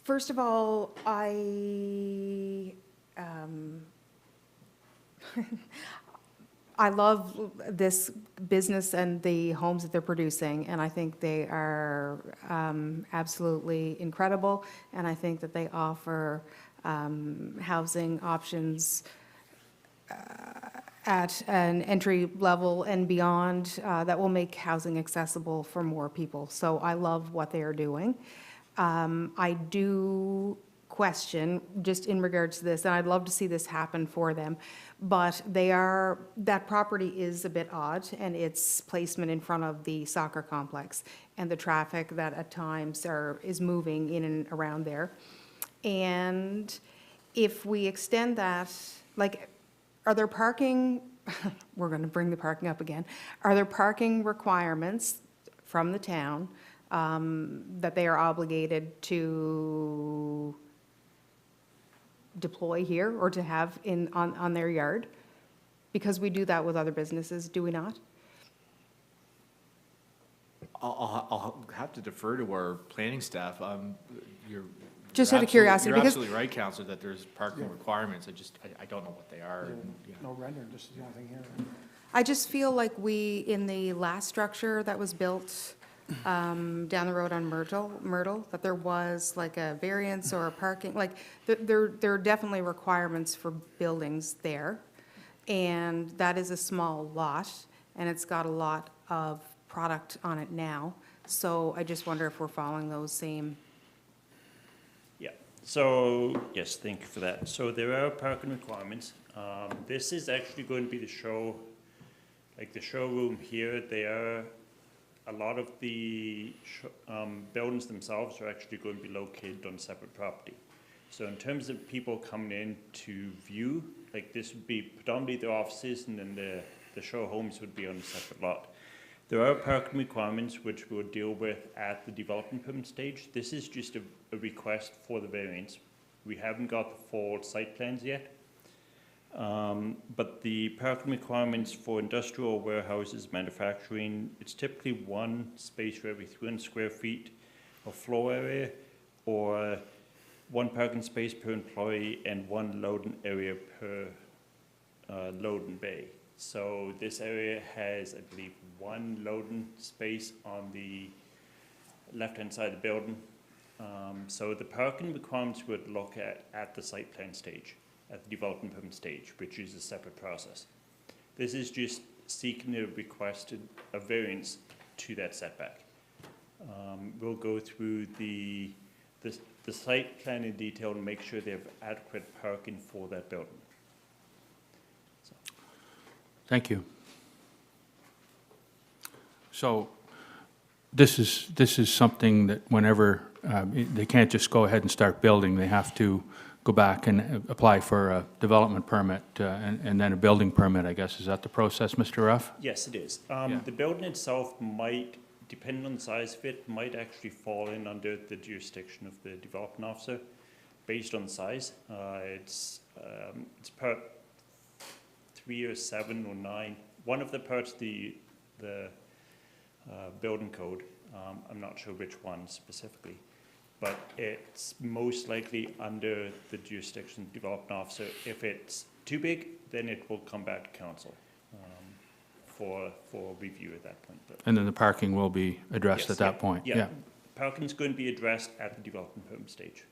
First of all, I love this business and the homes that they're producing, and I think they are absolutely incredible, and I think that they offer housing options at an entry level and beyond that will make housing accessible for more people. So I love what they are doing. I do question, just in regards to this, and I'd love to see this happen for them, but that property is a bit odd, and its placement in front of the soccer complex, and the traffic that at times is moving in and around there. And if we extend that, like, are there parking, we're gonna bring the parking up again, are there parking requirements from the town that they are obligated to deploy here or to have on their yard? Because we do that with other businesses, do we not? I'll have to defer to our planning staff. You're Just you're out of absolutely- curiosity, You're because- absolutely right, Counselor, that there's parking requirements. I don't know what they are. and, you know. No rendering, this is the only thing here. I just feel like in the last structure that was built down the road on Myrtle, that there was like a variance or a parking, like, there are definitely requirements for buildings there. And that is a small lot, and it's got a lot of product on it now. So I just wonder if we're following those same. Yeah, so, yes, thank you for that. So there are parking requirements. This is actually going to be the showroom here. A lot of the buildings themselves are actually going to be located on separate property. So in terms of people coming in to view, like, this would be predominantly the offices, and then the show homes would be on a separate lot. There are parking requirements which we'll deal with at the development permit stage. This is just a request for the variance. We haven't got the full site plans yet. But the parking requirements for industrial warehouses, manufacturing, it's typically one space for every 300 square feet of floor area, or one parking space per employee and one loading area per loading bay. So this area has, I believe, one loading space on the left-hand side of the building. So the parking requirements would look at the site plan stage, at the development permit stage, which is a separate process. This is just seeking a variance to that setback. We'll go through the site plan in detail and make sure they have adequate parking for that building. Thank you. So this is something that whenever, they can't just go ahead and start building, they have to go back and apply for a development permit and then a building permit, I guess. Is that the process, Mr. Ruff? Yes, it is. Yeah. The building itself might, depending on the size of it, might actually fall in under the jurisdiction of the development officer based on the size. It's part 3 or 7 or 9. One of the parts, the building code, I'm not sure which one specifically, but it's most likely under the jurisdiction of the development officer. If it's too big, then it will come back to council for review at that point. But And then the parking will be addressed yes, at that point? Yeah, parking's going to be addressed at the development permit stage.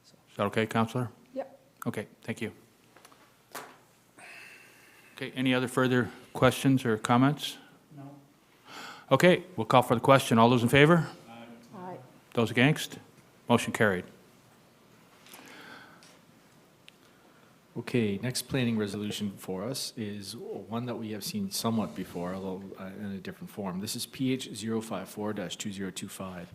Is that okay, Councillor? Yep. Okay, thank you. Okay, any other further questions or comments? No. Okay, we'll call for the question. All those in favor? Aye. Those against? Motion carried. Okay, next planning resolution for us is one that we have seen somewhat before, although in a different form. This is PH 054-2025,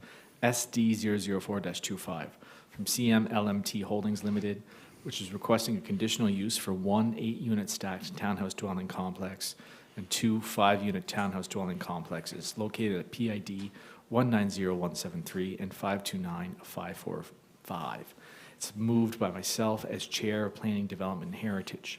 SD 004-25, from CM LMT Holdings Limited, which is requesting a conditional use for 1 8-unit stacked townhouse dwelling complex and 2 5-unit townhouse dwelling complexes located at PID 190173 and 529545. It's moved by myself as Chair of Planning, Development, and Heritage.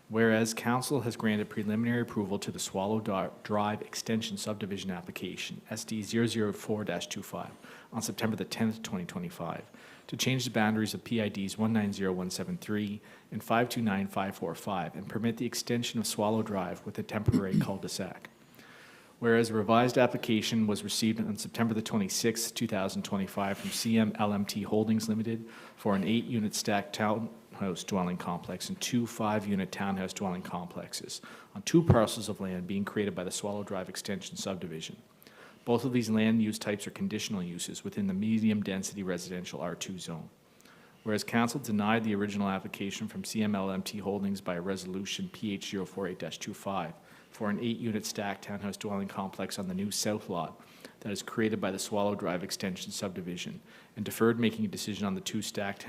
Whereas Council has granted preliminary approval to the Swallow Drive Extension Subdivision Application, SD 004-25, on September the 10th, 2025, to change the boundaries of PIDs 190173 and 529545 and permit the extension of Swallow Drive with a temporary cul-de-sac. Whereas a revised application was received on September the 26th, 2025 from CM LMT Holdings Limited for an 8-unit stacked townhouse dwelling complex and 2 5-unit townhouse dwelling complexes on 2 parcels of land being created by the Swallow Drive Extension Subdivision. Both of these land use types are conditional uses within the medium-density residential R2 zone. Whereas council denied the original application from CMLMT Holdings by resolution PH 048-25 for an 8-unit stacked townhouse dwelling complex on the new south lot that is created by the Swallow Drive Extension subdivision, and deferred making a decision on the 2 stacked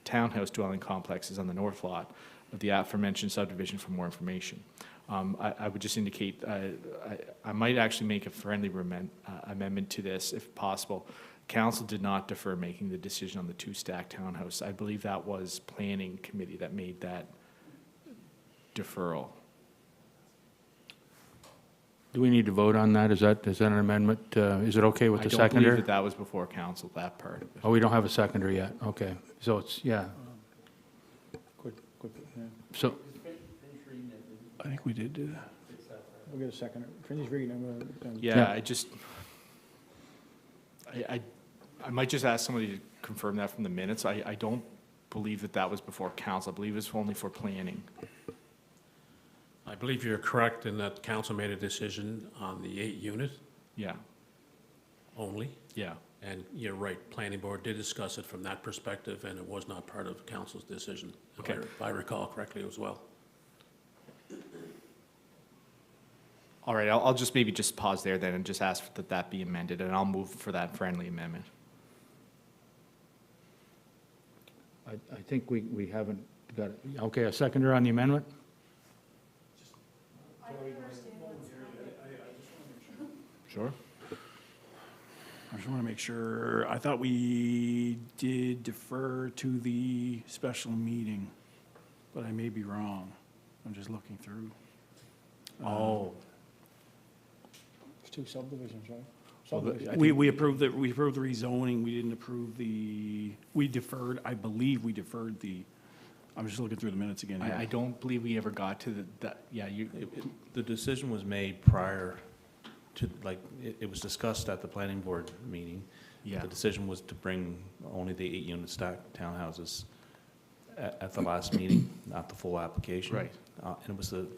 townhouse dwelling complexes on the north lot of the aforementioned subdivision for more information. I would just indicate, I might actually make a friendly amendment to this if possible. Council did not defer making the decision on the 2 stacked townhouse. I believe that was planning committee that made that deferral. Do we need to vote on that? Is that an amendment? Is it okay with the I don't seconder? believe that was before council, that part of it. Oh, we don't have a seconder yet. Okay. So it's, yeah. So, I think we did do that. We'll get a second. Finish reading, I'm going to. Yeah, I just, I might just ask somebody to confirm that from the minutes. I don't believe that that was before council. I believe it was only for planning. I believe you're correct in that council made a decision on the 8-unit Yeah, only. yeah. And you're right, planning board did discuss it from that perspective, and it was not part of council's decision, if I recall correctly as well. All right, I'll just maybe just pause there then and just ask that that be amended, and I'll move for that friendly amendment. I think we haven't got, okay, a seconder on the amendment? Sure. I just want to make sure, I thought we did defer to the special meeting, but I may be wrong. I'm just looking through. Oh. It's 2 subdivisions, right? Well, Subdivision. We approved the rezoning, we didn't approve we deferred, I believe we deferred I'm just looking through the minutes again here. I don't believe we ever got to yeah, The decision was made prior to, like, it was discussed at the planning board meeting. Yeah. The decision was to bring only the 8-unit stacked townhouses at the last meeting, not the full application. Right. And it was the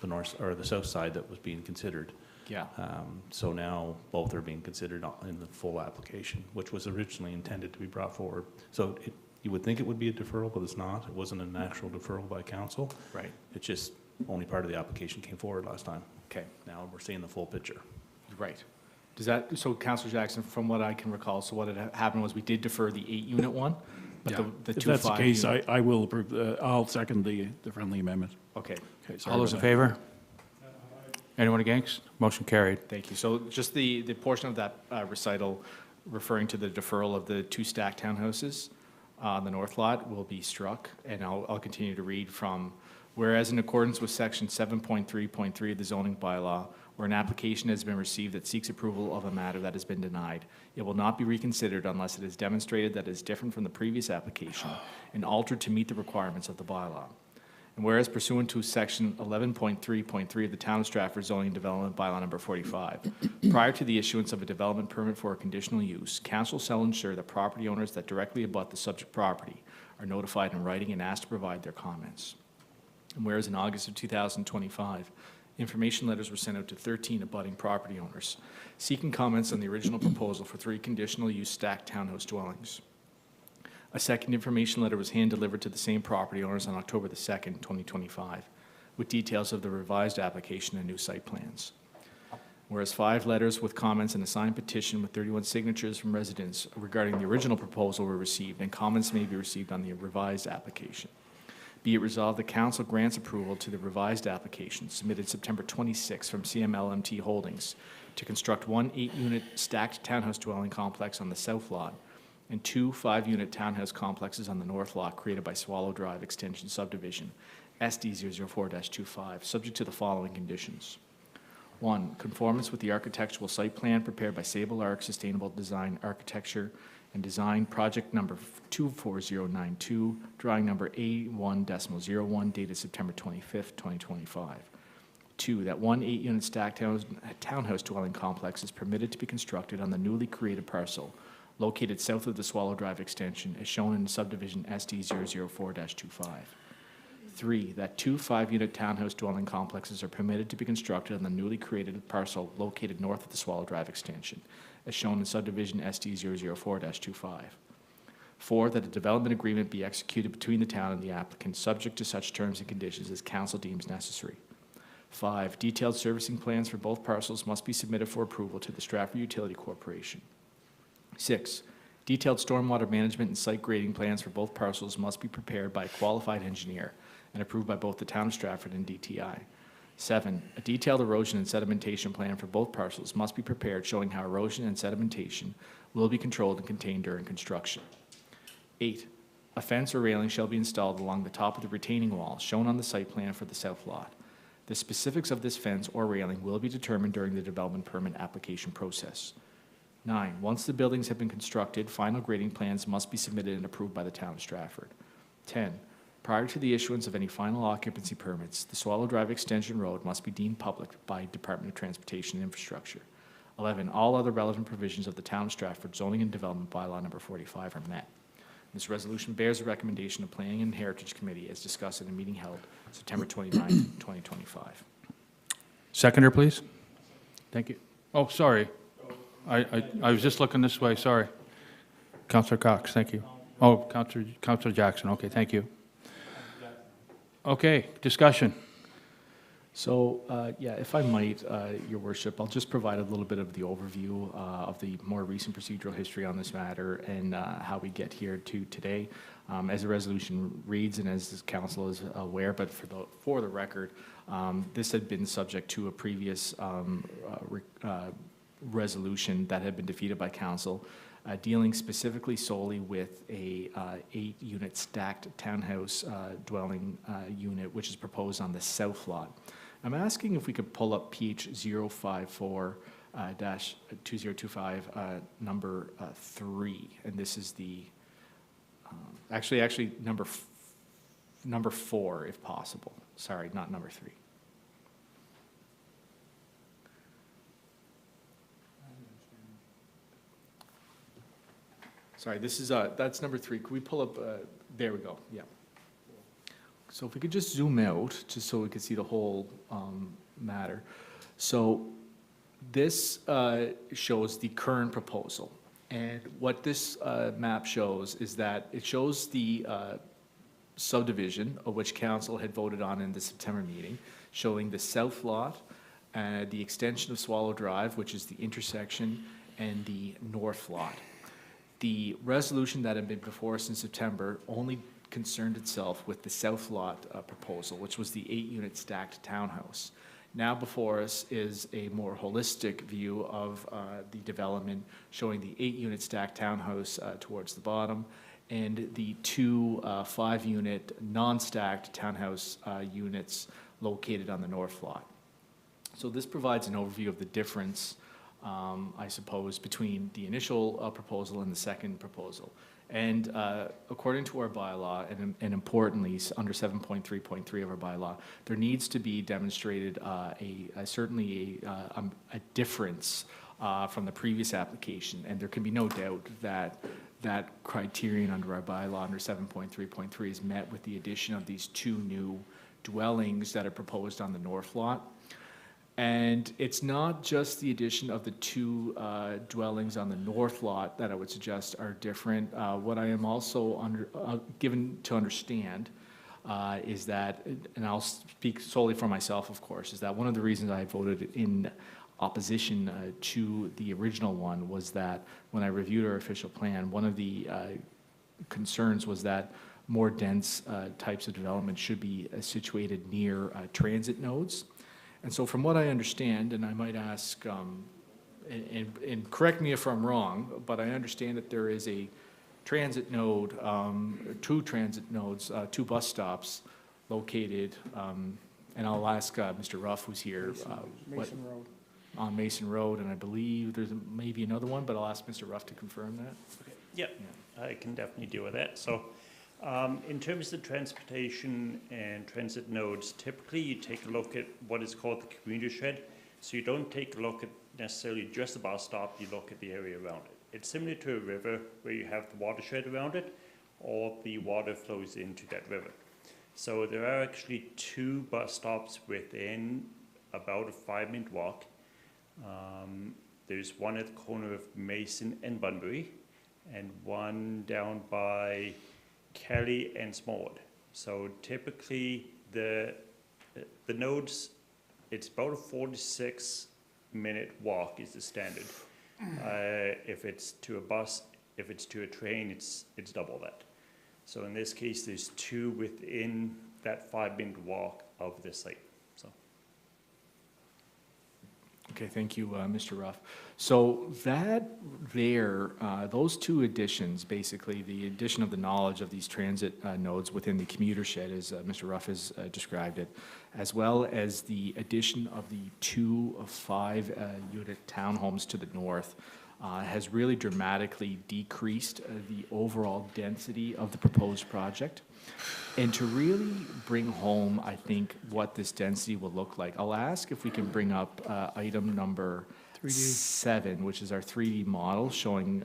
north, or the south side that was being considered. yeah. So now both are being considered in the full application, which was originally intended to be brought forward. So you would think it would be a deferral, but it's not. It wasn't an actual deferral by council. Right. It's just only part of the application came forward last time. Okay. Now we're seeing the full picture. Right. Does that, so Councillor Jackson, from what I can recall, so what had happened was we did defer the 8-unit one, but Yeah. the If 2 that's the case, 5-unit. I will approve, I'll second the friendly amendment. Okay, Okay, sorry All those in about that. favor? Anyone against? Motion carried. thank you. So just the portion of that recital referring to the deferral of the 2 stacked townhouses on the north lot will be struck, and I'll continue to read from, whereas in accordance with section 7.3.3 of the zoning bylaw, where an application has been received that seeks approval of a matter that has been denied, it will not be reconsidered unless it is demonstrated that it is different from the previous application and altered to meet the requirements of the bylaw. And whereas pursuant to section 11.3.3 of the Town of Stratford zoning and development bylaw number 45, prior to the issuance of a development permit for a conditional use, council shall ensure that property owners that directly abut the subject property are notified in writing and asked to provide their comments. And whereas in August of 2025, information letters were sent out to 13 abutting property owners, seeking comments on the original proposal for 3 conditional use stacked townhouse dwellings. A second information letter was hand-delivered to the same property owners on October the 2nd, 2025, with details of the revised application and new site plans. Whereas 5 letters with comments and a signed petition with 31 signatures from residents regarding the original proposal were received, and comments may be received on the revised application. Be it resolved, the council grants approval to the revised application submitted September 26 from CMLMT Holdings to construct 1 8-unit stacked townhouse dwelling complex on the south lot and 2 5-unit townhouse complexes on the north lot created by Swallow Drive Extension Subdivision, SD 004-25, subject to the following conditions. 1, conformance with the architectural site plan prepared by Sable Arc Sustainable Design Architecture and Design Project Number 24092, drawing number A1.01, dated September 25th, 2025. 2, that 1 8-unit stacked townhouse dwelling complex is permitted to be constructed on the newly created parcel located south of the Swallow Drive extension as shown in subdivision SD 004-25. 3, that 2 5-unit townhouse dwelling complexes are permitted to be constructed on the newly created parcel located north of the Swallow Drive extension, as shown in subdivision SD 004-25. 4, that a development agreement be executed between the town and the applicant, subject to such terms and conditions as council deems necessary. 5, detailed servicing plans for both parcels must be submitted for approval to the Stratford Utility Corporation. 6, detailed stormwater management and site grading plans for both parcels must be prepared by a qualified engineer and approved by both the town of Stratford and DTI. 7, a detailed erosion and sedimentation plan for both parcels must be prepared showing how erosion and sedimentation will be controlled and contained during construction. 8, a fence or railing shall be installed along the top of the retaining wall shown on the site plan for the south lot. The specifics of this fence or railing will be determined during the development permit application process. 9, once the buildings have been constructed, final grading plans must be submitted and approved by the town of Stratford. 10, prior to the issuance of any final occupancy permits, the Swallow Drive Extension Road must be deemed public by Department of Transportation and Infrastructure. 11, all other relevant provisions of the town of Stratford zoning and development bylaw number 45 are met. This resolution bears the recommendation of Planning and Heritage Committee as discussed in a meeting held September 29, 2025. Seconder, please. Thank you. Oh, sorry. I was just looking this way, sorry. Councillor Cox, thank you. Oh, Councillor Jackson, okay, thank you. Okay, discussion. So, yeah, if I might, Your Worship, I'll just provide a little bit of the overview of the more recent procedural history on this matter and how we get here to today. As the resolution reads, and as the council is aware, but for the record, this had been subject to a previous resolution that had been defeated by council, dealing specifically solely with a 8-unit stacked townhouse dwelling unit, which is proposed on the south lot. I'm asking if we could pull up PH 054-2025, number 3, and this is the, actually number 4, if possible. Sorry, not number 3. Sorry, this is, that's number 3. Could we pull up, there we go, yeah. So if we could just zoom out, just so we could see the whole matter. So this shows the current proposal. And what this map shows is that it shows the subdivision of which council had voted on in the September meeting, showing the south lot, the extension of Swallow Drive, which is the intersection, and the north lot. The resolution that had been before us in September only concerned itself with the south lot proposal, which was the 8-unit stacked townhouse. Now before us is a more holistic view of the development, showing the 8-unit stacked townhouse towards the bottom and the 2 5-unit non-stacked townhouse units located on the north lot. So this provides an overview of the difference, I suppose, between the initial proposal and the second proposal. And according to our bylaw, and importantly, under 7.3.3 of our bylaw, there needs to be demonstrated certainly a difference from the previous application. And there can be no doubt that that criterion under our bylaw, under 7.3.3, is met with the addition of these 2 new dwellings that are proposed on the north lot. And it's not just the addition of the 2 dwellings on the north lot that I would suggest are different. What I am also given to understand is that, and I'll speak solely for myself, of course, is that one of the reasons I voted in opposition to the original one was that when I reviewed our official plan, one of the concerns was that more dense types of development should be situated near transit nodes. And so from what I understand, and I might ask, and correct me if I'm wrong, but I understand that there is a transit node, 2 transit nodes, 2 bus stops located, and I'll ask Mr. Ruff, who's here. Mason Road. On Mason Road, and I believe there's maybe another one, but I'll ask Mr. Ruff to confirm that. Okay. Yeah, I can definitely deal with that. So in terms of transportation and transit nodes, typically you take a look at what is called the commuter shed. So you don't take a look at necessarily just the bus stop, you look at the area around it. It's similar to a river where you have the watershed around it, or the water flows into that river. So there are actually 2 bus stops within about a 5-minute walk. There's one at the corner of Mason and Bunbury, and one down by Kelly and Smallwood. So typically the nodes, it's about a 46-minute walk is the standard. If it's to a bus, if it's to a train, it's double that. So in this case, there's two within that 5-minute walk of the site. So. Okay, thank you, Mr. Ruff. So that there, those two additions, basically the addition of the knowledge of these transit nodes within the commuter shed, as Mr. Ruff has described it, as well as the addition of the 2 of 5 unit townhomes to the north, has really dramatically decreased the overall density of the proposed project. And to really bring home, I think, what this density will look like, I'll ask if we can bring up item number 7, which is our 3D model showing,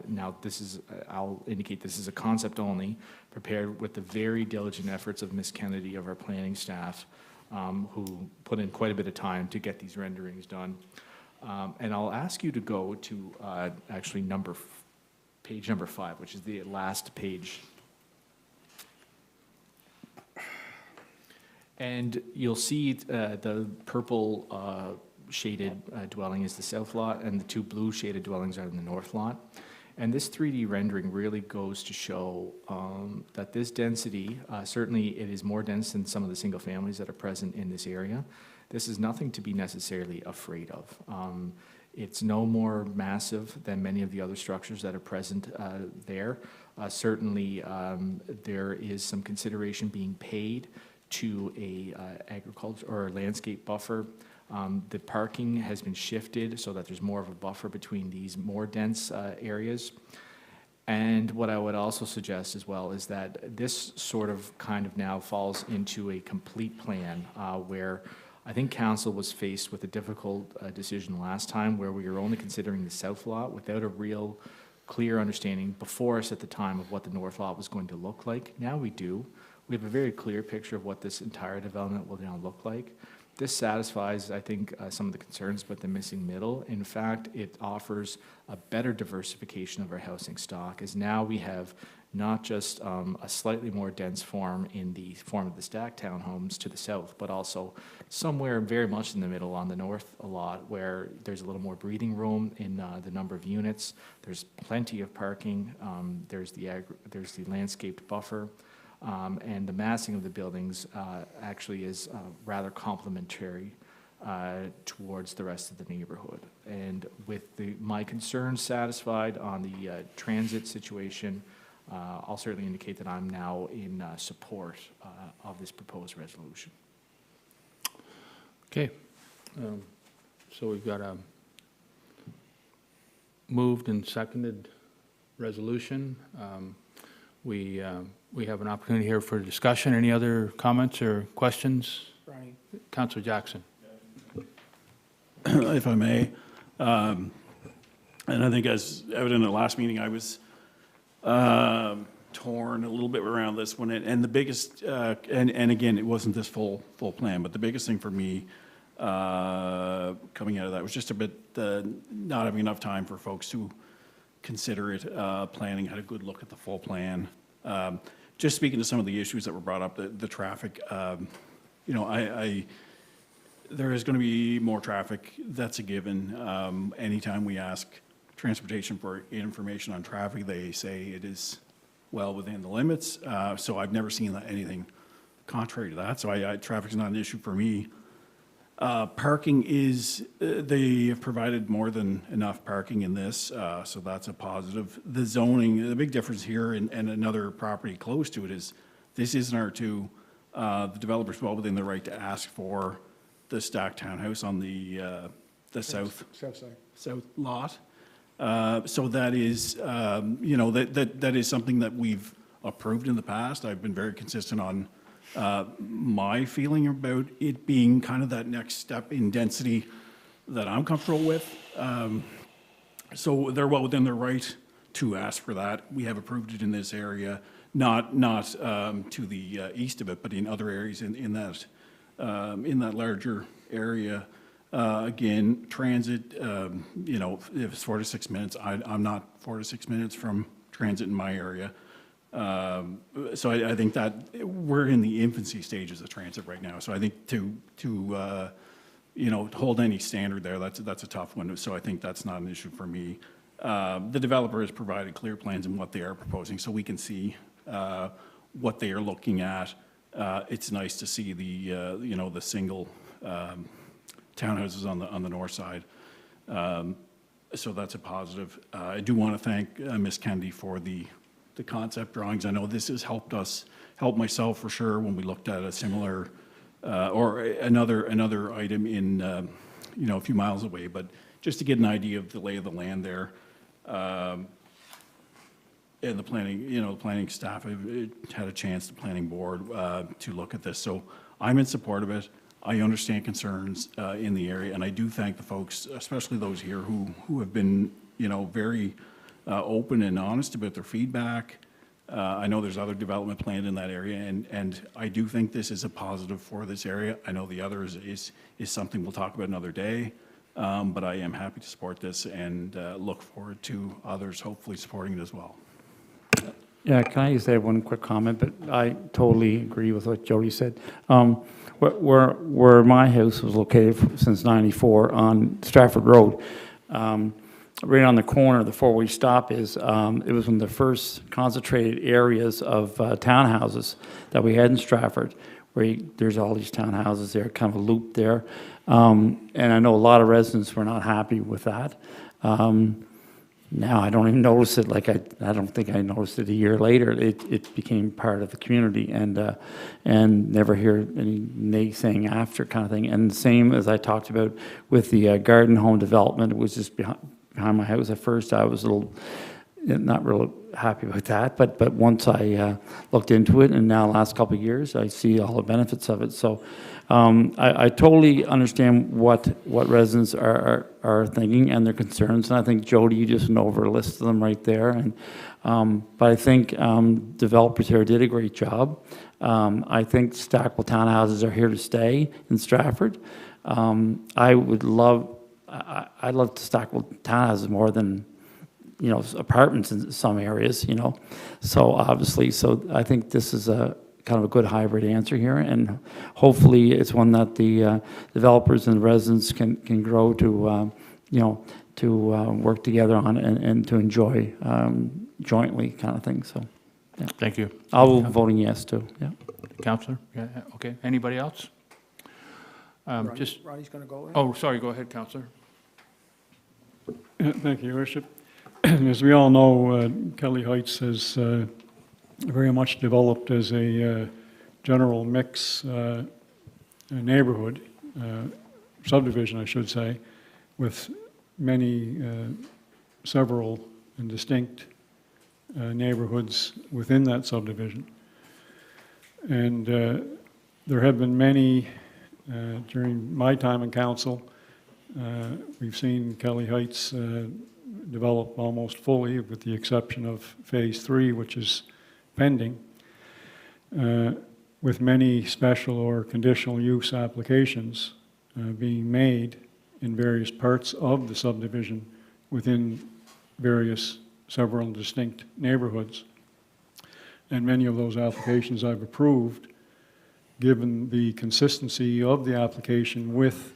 now this is, I'll indicate this is a concept only, prepared with the very diligent efforts of Ms. Kennedy of our planning staff, who put in quite a bit of time to get these renderings done. And I'll ask you to go to actually page number 5, which is the last page. And you'll see the purple shaded dwelling is the south lot, and the 2 blue shaded dwellings are in the north lot. And this 3D rendering really goes to show that this density, certainly it is more dense than some of the single families that are present in this area. This is nothing to be necessarily afraid of. It's no more massive than many of the other structures that are present there. Certainly, there is some consideration being paid to a agriculture or landscape buffer. The parking has been shifted so that there's more of a buffer between these more dense areas. And what I would also suggest as well is that this sort of kind of now falls into a complete plan where I think council was faced with a difficult decision last time where we were only considering the south lot without a real clear understanding before us at the time of what the north lot was going to look like. Now we do. We have a very clear picture of what this entire development will now look like. This satisfies, I think, some of the concerns about the missing middle. In fact, it offers a better diversification of our housing stock, as now we have not just a slightly more dense form in the form of the stacked townhomes to the south, but also somewhere very much in the middle on the north a lot, where there's a little more breathing room in the number of units. There's plenty of parking. There's the landscaped buffer. And the massing of the buildings actually is rather complementary towards the rest of the neighborhood. And with my concerns satisfied on the transit situation, I'll certainly indicate that I'm now in support of this proposed resolution. Okay. So we've got a moved and seconded resolution. We have an opportunity here for discussion. Any other comments or questions? Ronnie. Councillor Jackson. If I may, and I think as evident at the last meeting, I was torn a little bit around this one. And the biggest, and again, it wasn't this full plan, but the biggest thing for me coming out of that was just a bit not having enough time for folks to consider it. Planning had a good look at the full plan. Just speaking to some of the issues that were brought up, the traffic, you know, there is going to be more traffic. That's a given. Anytime we ask transportation for information on traffic, they say it is well within the limits. So I've never seen anything contrary to that. So traffic is not an issue for me. Parking is, they have provided more than enough parking in this, so that's a positive. The zoning, the big difference here and another property close to it is this is an R2. The developer's well within the right to ask for the stacked townhouse on the south lot. So that is, you know, that is something that we've approved in the past. I've been very consistent on my feeling about it being kind of that next step in density that I'm comfortable with. So they're well within their right to ask for that. We have approved it in this area, not to the east of it, but in other areas in that larger area. Again, transit, you know, if it's 4 to 6 minutes, I'm not 4 to 6 minutes from transit in my area. So I think that we're in the infancy stages of transit right now. So I think to hold any standard there, that's a tough one. So I think that's not an issue for me. The developer has provided clear plans in what they are proposing, so we can see what they are looking at. It's nice to see the single townhouses on the north side. So that's a positive. I do want to thank Ms. Kennedy for the concept drawings. I know this has helped myself for sure when we looked at a similar or another item in a few miles away, but just to get an idea of the lay of the land there. And the planning staff have had a chance, the planning board, to look at this. So I'm in support of it. I understand concerns in the area, and I do thank the folks, especially those here who have been, very open and honest about their feedback. I know there's other development planned in that area, and I do think this is a positive for this area. I know the other is something we'll talk about another day, but I am happy to support this and look forward to others hopefully supporting it as well. Yeah, can I just add one quick comment? But I totally agree with what Jody said. Where my house was located since '94 on Stratford Road, right on the corner, the four-way stop is, it was one of the first concentrated areas of townhouses that we had in Stratford, where there's all these townhouses there, kind of a loop there. And I know a lot of residents were not happy with that. Now I don't even notice it. Like I don't think I noticed it a year later. It became part of the community, and never hear any naysaying after kind of thing. And same as I talked about with the garden home development, it was just behind my house. At first, I was a little not real happy about that, but once I looked into it, and now the last couple of years, I see all the benefits of it. So I totally understand what residents are thinking and their concerns, and I think, Jody, you just went over a list of them right there. And but I think developers here did a great job. I think stackable townhouses are here to stay in Stratford. I love stackable townhouses more than apartments in some areas, So obviously, I think this is a kind of a good hybrid answer here, and hopefully it's one that the developers and residents can grow to, work together on and to enjoy jointly kind of thing. So, yeah. Thank you. I'll be voting yes too. Yeah. Councillor? Yeah, okay. Anybody else? Ronnie's going to go. Oh, sorry. Go ahead, Councillor. Thank you, Your Worship. As we all know, Kelly Heights has very much developed as a general mix neighborhood, subdivision, I should say, with many, several and distinct neighborhoods within that subdivision. And there have been many, during my time in council, we've seen Kelly Heights develop almost fully, with the exception of Phase 3, which is pending, with many special or conditional use applications being made in various parts of the subdivision within various, several distinct neighborhoods. And many of those applications I've approved, given the consistency of the application with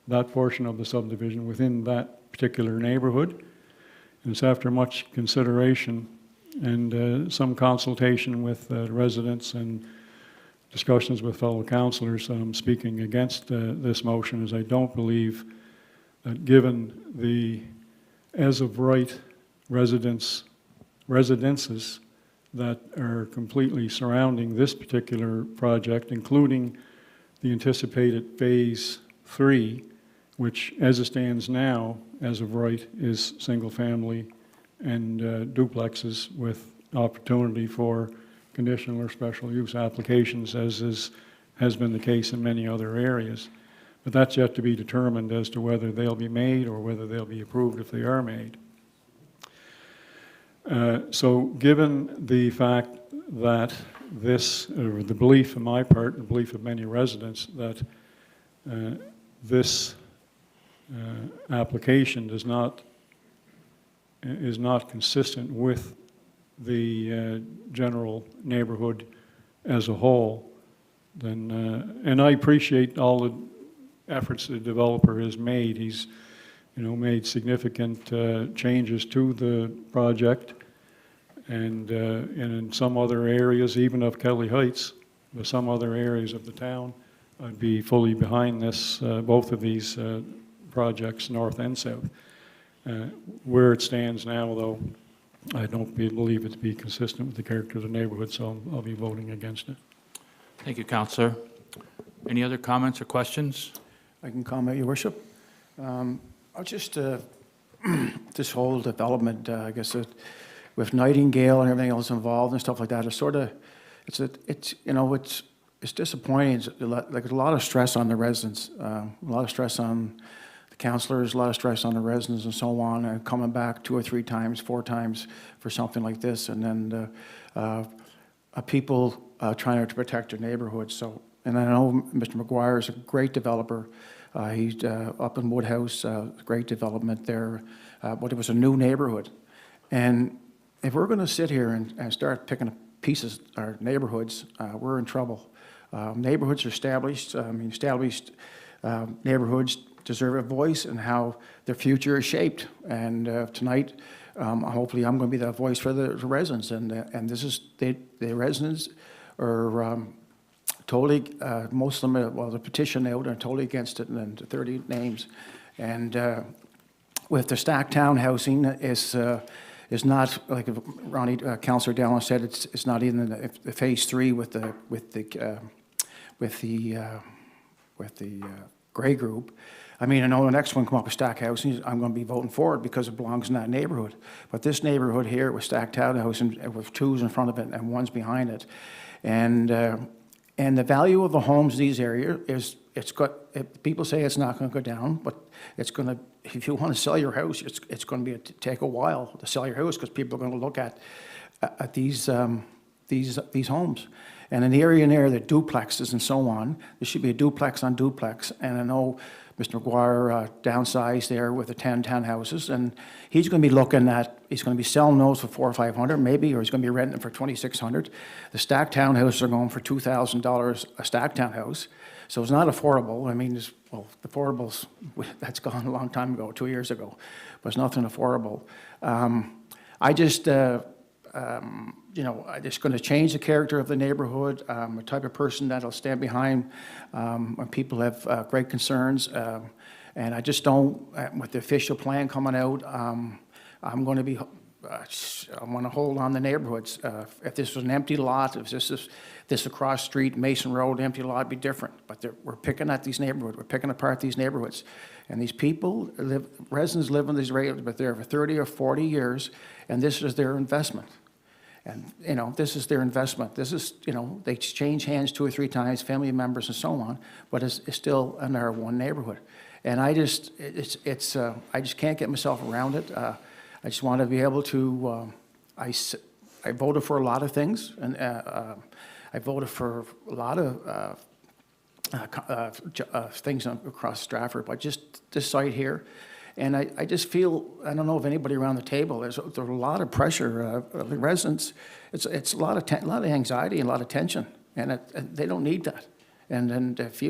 that portion of the subdivision within that particular neighborhood. And it's after much consideration and some consultation with residents and discussions with fellow councillors that I'm speaking against this motion, as I don't believe that, given the as of right residences that are completely surrounding this particular project, including the anticipated Phase 3, which as it stands now, as of right, is single family and duplexes with opportunity for conditional or special use applications, as has been the case in many other areas. But that's yet to be determined as to whether they'll be made or whether they'll be approved if they are made. So given the fact that this, or the belief on my part, and the belief of many residents, that this application is not consistent with the general neighborhood as a whole, then, and I appreciate all the efforts the developer has made. He's, made significant changes to the project, and in some other areas, even of Kelly Heights, with some other areas of the town, I'd be fully behind this, both of these projects, north and south. Where it stands now, though, I don't believe it to be consistent with the character of the neighborhood, so I'll be voting against it. Thank you, Councillor. Any other comments or questions? I can comment, Your Worship. I'll just, this whole development, I guess, with Nightingale and everything else involved and stuff like that, it's sort of, it's disappointing. It's a lot of stress on the residents, a lot of stress on the councillors, a lot of stress on the residents and so on, and coming back 2 or 3 times, 4 times for something like this, and then people trying to protect their neighborhoods. So, and I know Mr. McGuire is a great developer. He's up in Woodhouse, great development there, but it was a new neighborhood. And if we're going to sit here and start picking up pieces, our neighborhoods, we're in trouble. Neighborhoods are established. Established neighborhoods deserve a voice and how their future is shaped. And tonight, hopefully, I'm going to be that voice for the residents. And this is the residents are totally, most of them, well, the petition out are totally against it, and 30 names. And with the stacked town housing is not, like Ronnie, Councillor Dallin said, it's not even the phase 3 with the Gray Group. I mean, I know the next one come up with stacked housing, I'm going to be voting for it because it belongs in that neighborhood. But this neighborhood here with stacked town housing, with 2s in front of it and 1s behind it, and the value of the homes in these areas is people say it's not going to go down, but it's going to. If you want to sell your house, it's going to take a while to sell your house because people are going to look at these homes. And in the area near the duplexes and so on, there should be a duplex on duplex. And I know Mr. McGuire downsized there with the 10 townhouses, and he's going to be looking at, he's going to be selling those for $400 or $500 maybe, or he's going to be renting them for $2,600. The stacked townhouses are going for $2,000 a stacked townhouse. So it's not affordable. I mean, well, the affordables, that's gone a long time ago, 2 years ago, but it's nothing affordable. I just, I'm just going to change the character of the neighborhood. I'm the type of person that'll stand behind when people have great concerns. And I just don't, with the official plan coming out, I'm going to be, I want to hold on the neighborhoods. If this was an empty lot, if this across street, Mason Road, empty lot, it'd be different. But we're picking at these neighborhoods. We're picking apart these neighborhoods. And these people, residents live in these areas, but they're for 30 or 40 years, and this is their investment. And, this is their investment. This is, they change hands 2 or 3 times, family members and so on, but it's still an R1 neighborhood. And I just, I just can't get myself around it. I just want to be able to, I voted for a lot of things, and I voted for a lot of things across Stratford, but just this site here. And I just feel, I don't know if anybody around the table, there's a lot of pressure. The residents, it's a lot of anxiety and a lot of tension, and they don't need that. And if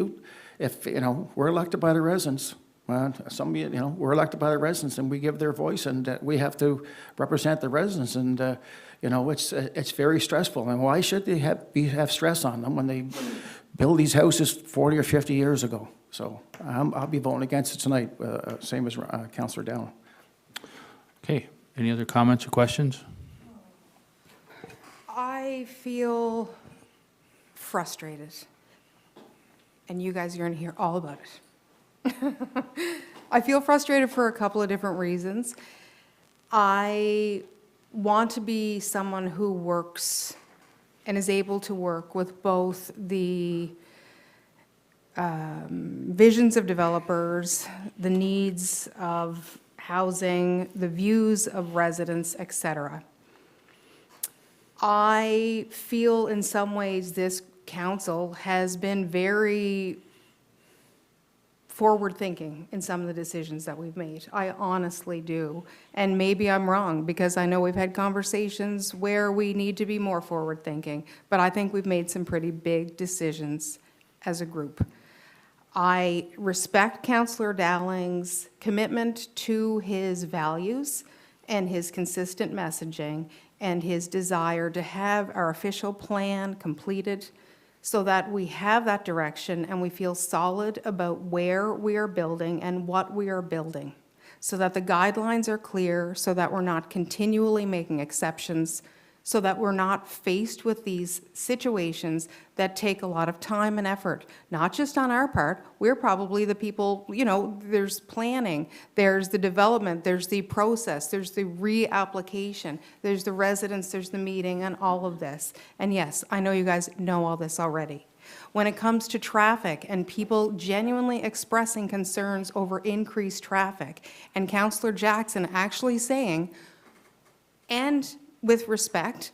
we're elected by the residents, well, some of you, we're elected by the residents, and we give their voice, and we have to represent the residents. And it's very stressful. And why should they have stress on them when they build these houses 40 or 50 years ago? So I'll be voting against it tonight, same as Councillor Dallin. Okay. Any other comments or questions? I feel frustrated, and you guys are going to hear all about it. I feel frustrated for a couple of different reasons. I want to be someone who works and is able to work with both the visions of developers, the needs of housing, the views of residents, etc. I feel in some ways this council has been very forward-thinking in some of the decisions that we've made. I honestly do. And maybe I'm wrong, because I know we've had conversations where we need to be more forward-thinking, but I think we've made some pretty big decisions as a group. I respect Councillor Dowling's commitment to his values and his consistent messaging and his desire to have our official plan completed so that we have that direction and we feel solid about where we are building and what we are building, so that the guidelines are clear, so that we're not continually making exceptions, so that we're not faced with these situations that take a lot of time and effort, not just on our part. We're probably the people, you know, there's planning, there's the development, there's the process, there's the reapplication, there's the residents, there's the meeting, and all of this. And yes, I know you guys know all this already. When it comes to traffic and people genuinely expressing concerns over increased traffic, and Councillor Jackson actually saying, and with respect,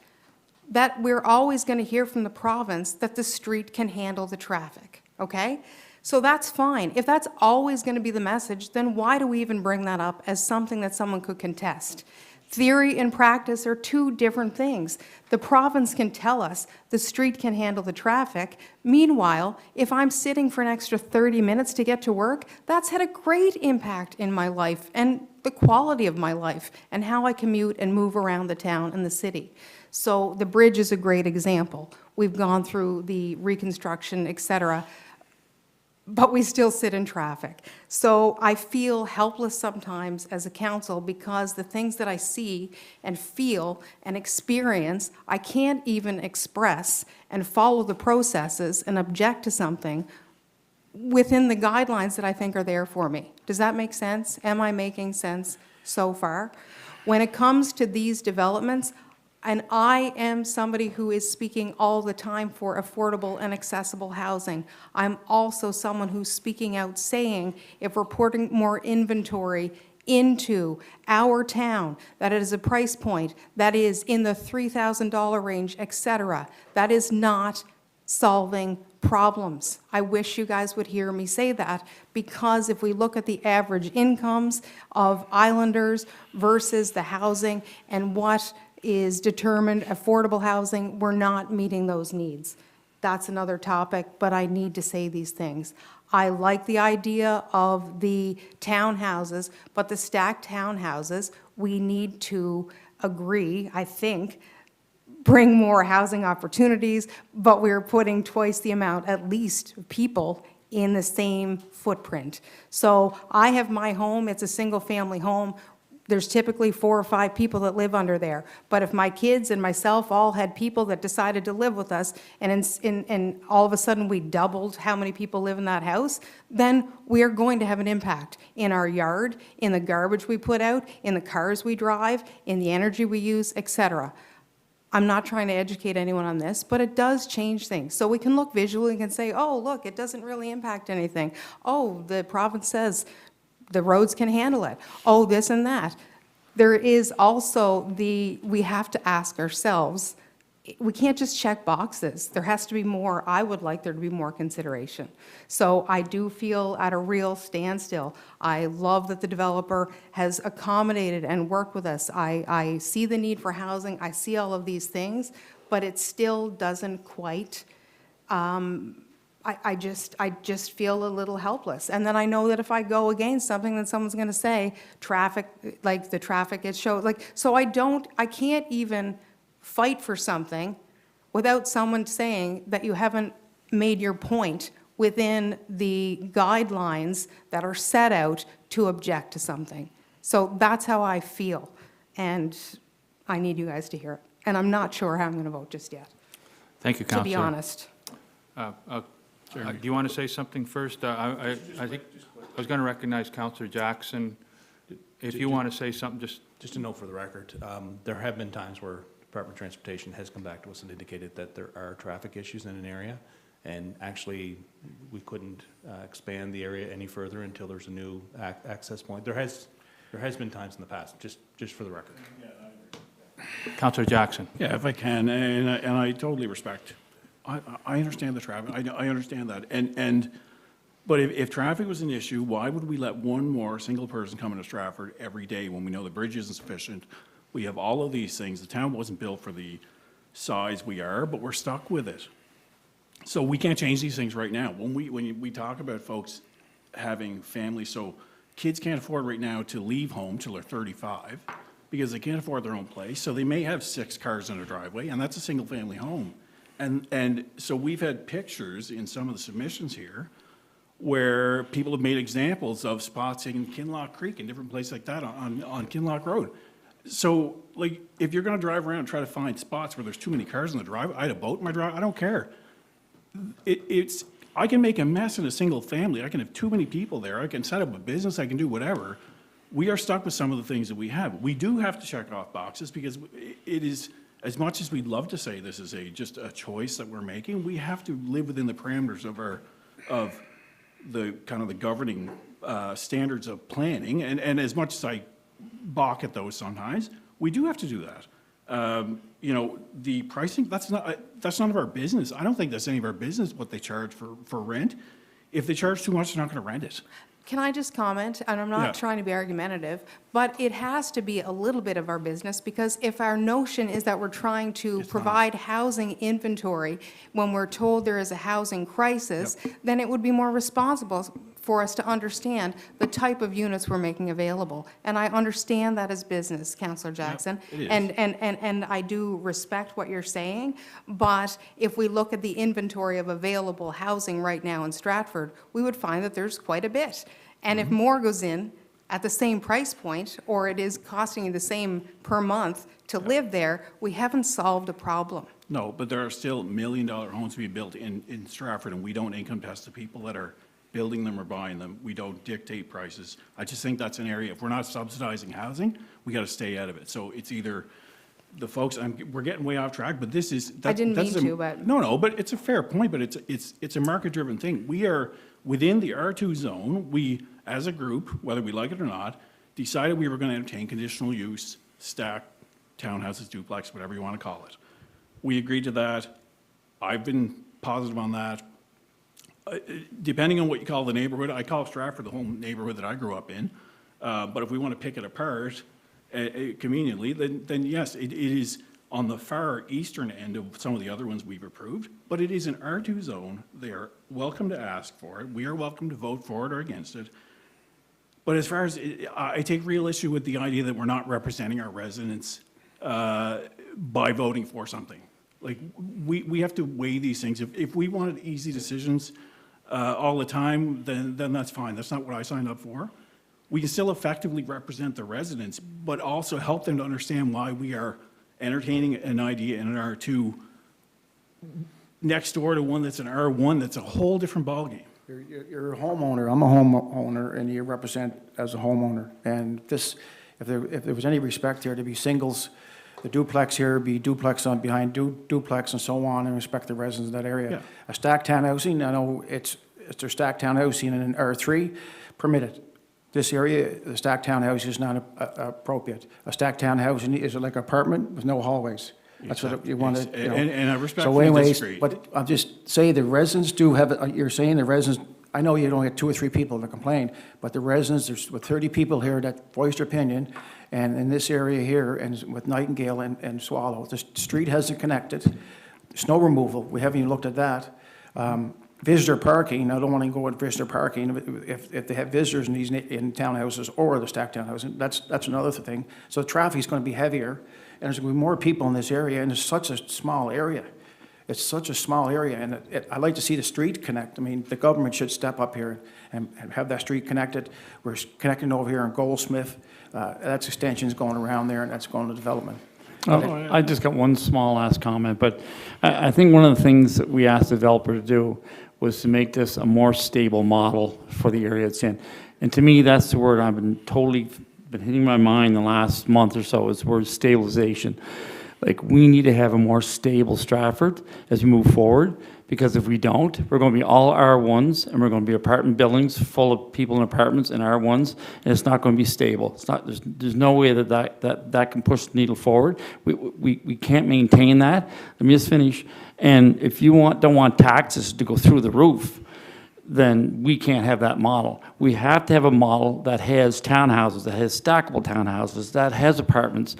that we're always going to hear from the province that the street can handle the traffic, okay? So that's fine. If that's always going to be the message, then why do we even bring that up as something that someone could contest? Theory and practice are two different things. The province can tell us the street can handle the traffic. Meanwhile, if I'm sitting for an extra 30 minutes to get to work, that's had a great impact in my life and the quality of my life and how I commute and move around the town and the city. So the bridge is a great example. We've gone through the reconstruction, et cetera, but we still sit in traffic. So I feel helpless sometimes as a council because the things that I see and feel and experience, I can't even express and follow the processes and object to something within the guidelines that I think are there for me. Does that make sense? Am I making sense so far? When it comes to these developments, and I am somebody who is speaking all the time for affordable and accessible housing. I'm also someone who's speaking out saying if we're putting more inventory into our town, that it is a price point that is in the $3,000 range, et cetera, that is not solving problems. I wish you guys would hear me say that, because if we look at the average incomes of islanders versus the housing and what is determined affordable housing, we're not meeting those needs. That's another topic, but I need to say these things. I like the idea of the townhouses, but the stacked townhouses, we need to agree, I think, bring more housing opportunities, but we're putting twice the amount, at least, of people in the same footprint. So I have my home, it's a single-family home. There's typically 4 or 5 people that live under there. But if my kids and myself all had people that decided to live with us, and all of a sudden we doubled how many people live in that house, then we are going to have an impact in our yard, in the garbage we put out, in the cars we drive, in the energy we use, et cetera. I'm not trying to educate anyone on this, but it does change things. So we can look visually and say, oh, look, it doesn't really impact anything. Oh, the province says the roads can handle it. Oh, this and that. There is also we have to ask ourselves, we can't just check boxes. There has to be more. I would like there to be more consideration. So I do feel at a real standstill. I love that the developer has accommodated and worked with us. I see the need for housing. I see all of these things, but it still doesn't quite, I just feel a little helpless. And then I know that if I go against something, then someone's going to say traffic, like the traffic it shows. Like, so I can't even fight for something without someone saying that you haven't made your point within the guidelines that are set out to object to something. So that's how I feel. And I need you guys to hear it. And I'm not sure how I'm going to vote just yet. Thank you, Councillor. To be honest. Do you want to say something first? I think I was going to recognize Councillor Jackson. If you want to say something, Just a note for the record, there have been times where Department of Transportation has come back to us and indicated that there are traffic issues in an area, and actually we couldn't expand the area any further until there's a new access point. There has been times in the past, just for the record. Councillor Jackson. Yeah, if I can, and I totally respect. I understand the traffic. I understand that, and But if traffic was an issue, why would we let one more single person come into Stratford every day when we know the bridge isn't sufficient? We have all of these things. The town wasn't built for the size we are, but we're stuck with it. So we can't change these things right now. When we talk about folks having families, so kids can't afford right now to leave home till they're 35 because they can't afford their own place. So they may have 6 cars in their driveway, and that's a single-family home. And so we've had pictures in some of the submissions here where people have made examples of spots in Kinloch Creek and different places like that on Kinloch Road. So, like, if you're gonna drive around and try to find spots where there's too many cars in the driveway, I had a boat in my driveway, I don't care. I can make a mess in a single family, I can have too many people there, I can set up a business, I can do whatever. We are stuck with some of the things that we have. We do have to check off boxes because it is, as much as we'd love to say this is just a choice that we're making, we have to live within the parameters of the kind of the governing standards of planning, and as much as I balk at those sometimes, we do have to do that. You know, the pricing, that's none of our business. I don't think that's any of our business what they charge for rent. If they charge too much, they're not going to rent it. Can I just comment? And I'm Yeah. not trying to be argumentative, but it has to be a little bit of our business, because if our notion is that we're trying to provide housing inventory when we're told there is a housing crisis, then it would be more responsible for us to understand the type of units we're making available. And I understand that as business, Councillor Jackson. it is. And I do respect what you're saying, but if we look at the inventory of available housing right now in Stratford, we would find that there's quite a bit. And if more goes in at the same price point, or it is costing you the same per month to live there, we haven't solved a problem. No, but there are still $1 million homes being built in Stratford, and we don't income tax the people that are building them or buying them. We don't dictate prices. I just think that's an area, if we're not subsidizing housing, we got to stay out of it. So it's either the folks, we're getting way off track, but this is. I didn't mean to, but. No, but it's a fair point, but it's a market-driven thing. We are within the R2 zone. We, as a group, whether we like it or not, decided we were going to entertain conditional use, stacked townhouses, duplex, whatever you want to call it. We agreed to that. I've been positive on that. Depending on what you call the neighborhood, I call Stratford the home neighborhood that I grew up in. But if we want to pick it apart conveniently, then yes, it is on the far eastern end of some of the other ones we've approved, but it is an R2 zone. They are welcome to ask for it. We are welcome to vote for it or against it. But as far as, I take real issue with the idea that we're not representing our residents by voting for something. Like, we have to weigh these things. If we wanted easy decisions all the time, then that's fine. That's not what I signed up for. We can still effectively represent the residents, but also help them to understand why we are entertaining an idea in an R2 next door to one that's an R1 that's a whole different ballgame. You're a homeowner, I'm a homeowner, and you represent as a homeowner. And this, if there was any respect here, to be singles, the duplex here be duplex on behind duplex and so on, and respect the residents of that area. Yeah. A stacked town housing, I know it's their stacked town housing in an R3, permitted. This area, the stacked town house is not appropriate. A stacked town housing is like an apartment with no hallways. That's what you want to, you know. And I respectfully So anyways, disagree. but I'll just say the residents do have, you're saying the residents, I know you only have 2 or 3 people that complain, but the residents, there's with 30 people here that voiced their opinion, and in this area here, and with Nightingale and Swallow, the street hasn't connected. Snow removal, we haven't even looked at that. Visitor parking, I don't want to go with visitor parking, if they have visitors in townhouses or the stacked townhouses, that's another thing. So traffic's going to be heavier, and there's going to be more people in this area, and it's such a small area. It's such a small area, and I'd like to see the street connect. I mean, the government should step up here and have that street connected. We're connecting over here in Goldsmith. That's extensions going around there, and that's going to development. I just got one small last comment, but I think one of the things that we asked the developer to do was to make this a more stable model for the area it's in. And to me, that's the word I've been hitting my mind the last month or so, is the word stabilization. Like, we need to have a more stable Stratford as we move forward, because if we don't, we're going to be all R1s, and we're going to be apartment buildings full of people in apartments and R1s, and it's not going to be stable. It's not. There's no way that can push the needle forward. We can't maintain that. Let me just finish. And if you don't want taxes to go through the roof, then we can't have that model. We have to have a model that has townhouses, that has stackable townhouses, that has apartments,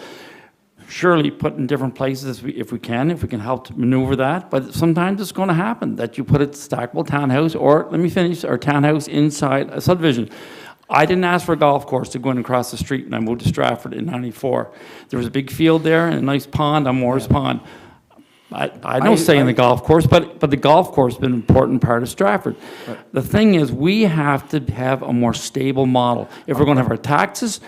surely put in different places if we can help to maneuver that. But sometimes it's going to happen that you put a stackable townhouse, or let me finish, or townhouse inside a subdivision. I didn't ask for a golf course to go in across the street when I moved to Stratford in '94. There was a big field there and a nice pond on Moore's Pond. I don't say in the golf course, but the golf course has been an important part of Stratford. The thing is, we have to have a more stable model. If we're going to have our taxes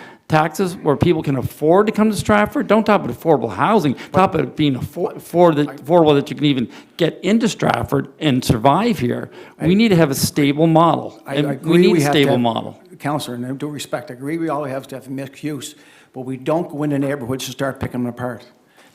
where people can afford to come to Stratford, don't talk about affordable housing, talk about it being affordable that you can even get into Stratford and survive here. We need to have a stable model. I and agree we need we a have to stable have- model. Counselor, and I do respect, I agree we all have to have mixed use, but we don't go into neighborhoods and start picking them apart.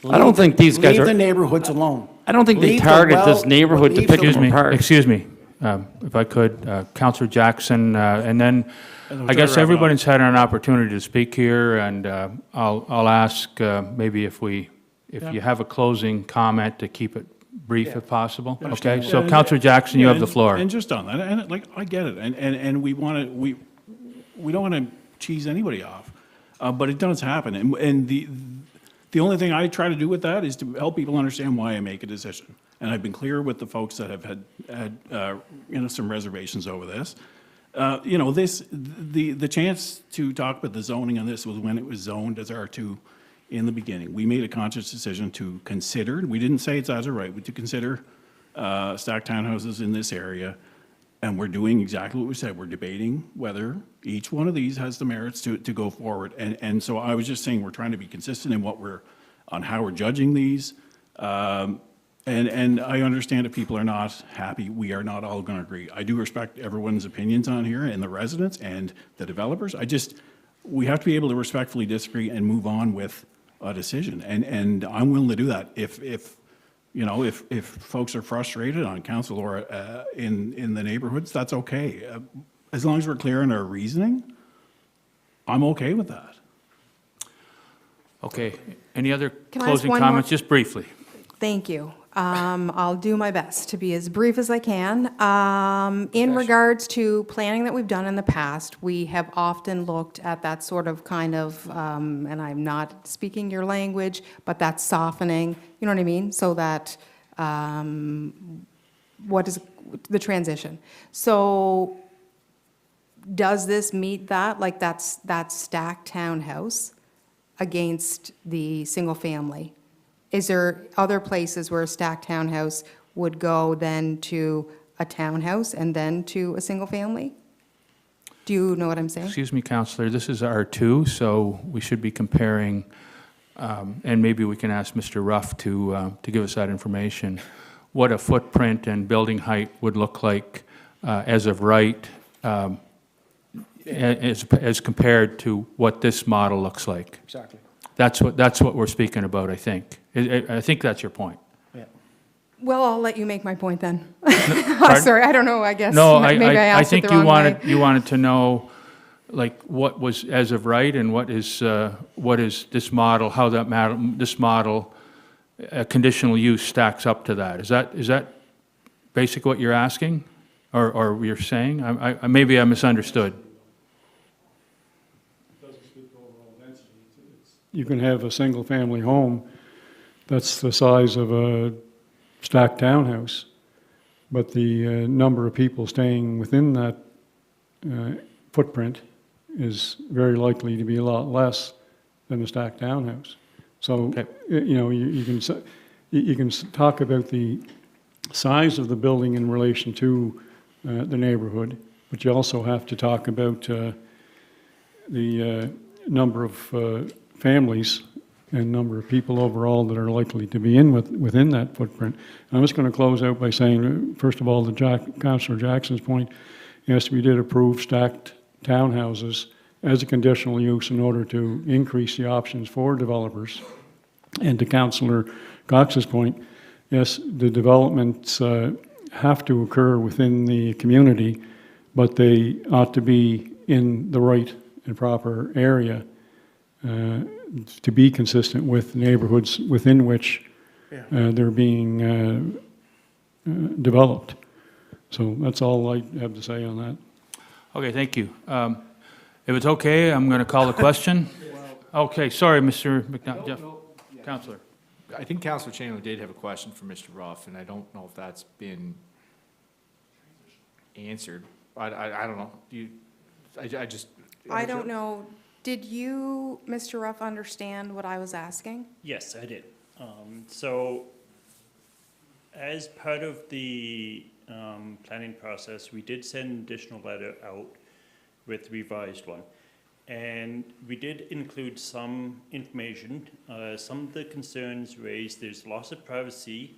I don't think these guys Leave are. the neighborhoods alone. I don't think they Leave the target this well- neighborhood to leave pick the- them apart. Excuse me, if I could, Counselor Jackson, and then I guess everybody's had an opportunity to speak here, and I'll ask maybe if you have a closing comment to keep it brief if possible. Okay, so Yeah, Counselor Jackson, you have the floor. And just on that, and like, I get it, and we don't want to cheese anybody off, but it does happen, and the only thing I try to do with that is to help people understand why I make a decision. And I've been clear with the folks that have had some reservations over this. The chance to talk about the zoning on this was when it was zoned as R2 in the beginning. We made a conscious decision to consider, we didn't say it's as a right, but to consider stacked townhouses in this area. And we're doing exactly what we said. We're debating whether each one of these has the merits to go forward. And so I was just saying, we're trying to be consistent in on how we're judging these. And I understand if people are not happy, we are not all going to agree. I do respect everyone's opinions on here, and the residents and the developers. We have to be able to respectfully disagree and move on with a decision. And I'm willing to do that. If folks are frustrated on council or in the neighborhoods, that's okay. As long as we're clear in our reasoning, I'm okay with that. Okay, any other Can I ask closing one more? comments, just briefly? Thank you. I'll do my best to be as brief as I can. In regards to planning that we've done in the past, we have often looked at that sort of kind of, and I'm not speaking your language, but that softening, you know what I mean? So that, what is the transition? So does this meet that, like that stacked townhouse against the single family? Is there other places where a stacked townhouse would go then to a townhouse and then to a single family? Do you know what I'm saying? Excuse me, Counselor, this is R2, so we should be comparing, and maybe we can ask Mr. Ruff to give us that information, what a footprint and building height would look like as of right, as compared to what this model looks like. Exactly. That's what we're speaking about, I think. I think that's your point. Yeah. Well, I'll let you make my point then. Pardon? Sorry, I don't know, I guess. No, maybe I I asked think it the wrong way. you wanted to know, like, what was as of right and what is this model, how this model, conditional use stacks up to that. Is that basically what you're asking, or you're saying? Maybe I misunderstood. You can have a single-family home that's the size of a stacked townhouse, but the number of people staying within that footprint is very likely to be a lot less than a stacked townhouse. So, Okay. you can talk about the size of the building in relation to the neighborhood, but you also have to talk about the number of families and number of people overall that are likely to be within that footprint. And I'm just going to close out by saying, first of all, to Councillor Jackson's point, yes, we did approve stacked townhouses as a conditional use in order to increase the options for developers. And to Councillor Cox's point, yes, the developments have to occur within the community, but they ought to be in the right and proper area to be consistent with neighborhoods within which they're being developed. So that's all I have to say on that. Okay, thank you. If it's okay, I'm going to call the question. Okay, sorry, Mr. McDonald. Jeff, Counselor. I think Councillor Chainwell did have a question for Mr. Ruff, and I don't know if that's been answered. I don't know. I just. I don't know, did you, Mr. Ruff, understand what I was asking? Yes, I did. So as part of the planning process, we did send an additional letter out with the revised one. And we did include some information. Some of the concerns raised, there's loss of privacy.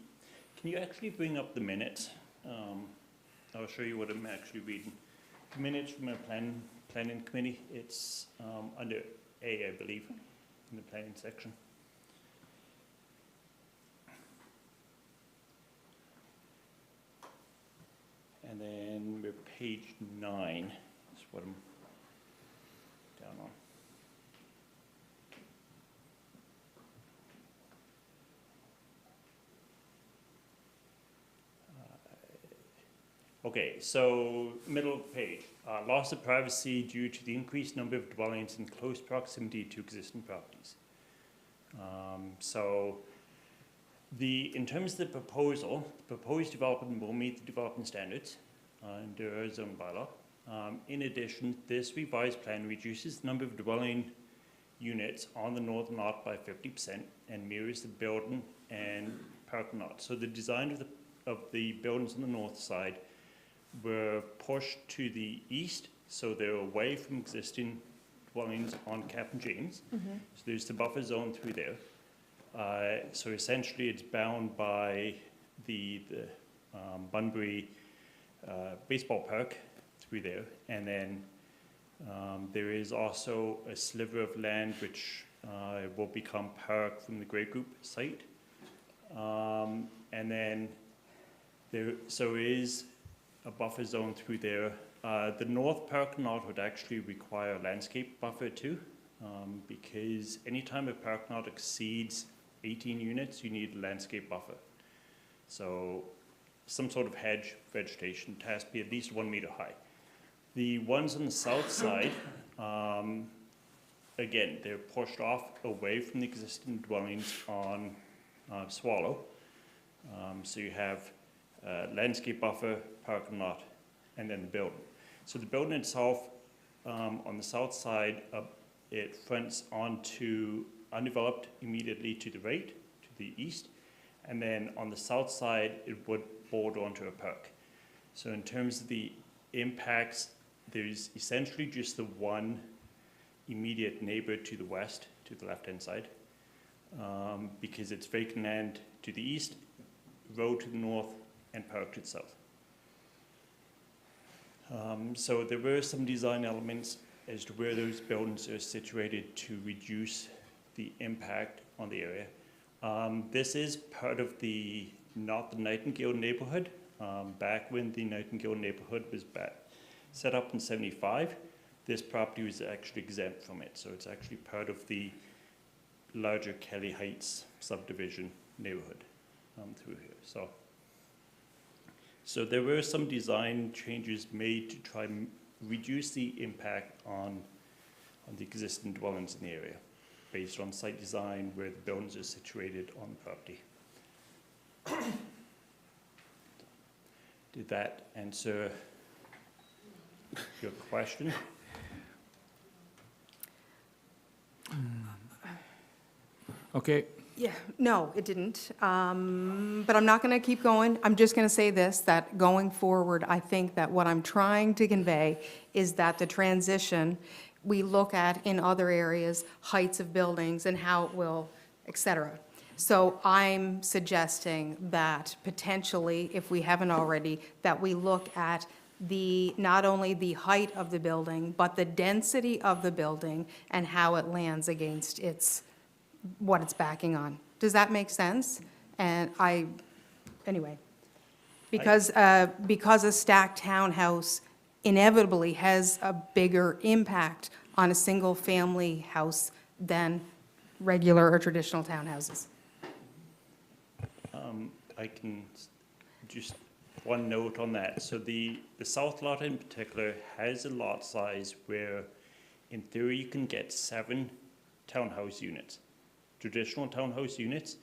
Can you actually bring up the minutes? I'll show you what I'm actually reading. The minutes from our planning committee, it's under A, I believe, in the planning section. And then we're page 9 is what I'm down on. Okay, so middle of the page. Loss of privacy due to the increased number of dwellings in close proximity to existing properties. In terms of the proposal, the proposed development will meet the development standards under our zone bylaw. In addition, this revised plan reduces the number of dwelling units on the northern lot by 50% and mirrors the building and parking lot. So the design of the buildings on the north side were pushed to the east, so they're away from existing dwellings on Captain James. So there's the buffer zone through there. So essentially it's bound by the Bunbury baseball park through there. And then there is also a sliver of land which will become park from the Grey Group site. And then there is a buffer zone through there. The north parking lot would actually require a landscape buffer too, because anytime a parking lot exceeds 18 units, you need a landscape buffer. So some sort of hedge vegetation has to be at least 1 meter high. The ones on the south side, again, they're pushed off away from the existing dwellings on Swallow. So you have landscape buffer, parking lot, and then the building. So the building itself, on the south side, it fronts onto undeveloped immediately to the right, to the east, and then on the south side, it would border onto a park. So in terms of the impacts, there's essentially just the one immediate neighbor to the west, to the left-hand side, because it's vacant land to the east, road to the north, and park to the south. So there were some design elements as to where those buildings are situated to reduce the impact on the area. This is part of not the Nightingale neighborhood. Back when the Nightingale neighborhood was set up in '75, this property was actually exempt from it. So it's actually part of the larger Kelly Heights subdivision neighborhood through here. So there were some design changes made to try and reduce the impact on the existing dwellings in the area, based on site design where the buildings are situated on the property. Did that answer your question? Okay, Yeah, no, it didn't. But I'm not going to keep going. I'm just going to say this, that going forward, I think that what I'm trying to convey is that the transition, we look at in other areas, heights of buildings and how it will, et cetera. So I'm suggesting that potentially, if we haven't already, that we look at not only the height of the building, but the density of the building and how it lands against what it's backing on. Does that make sense? And anyway, because a stacked townhouse inevitably has a bigger impact on a single-family house than regular or traditional townhouses. I can just one note on that. So the south lot in particular has a lot size where, in theory, you can get 7 townhouse units. Traditional townhouse units,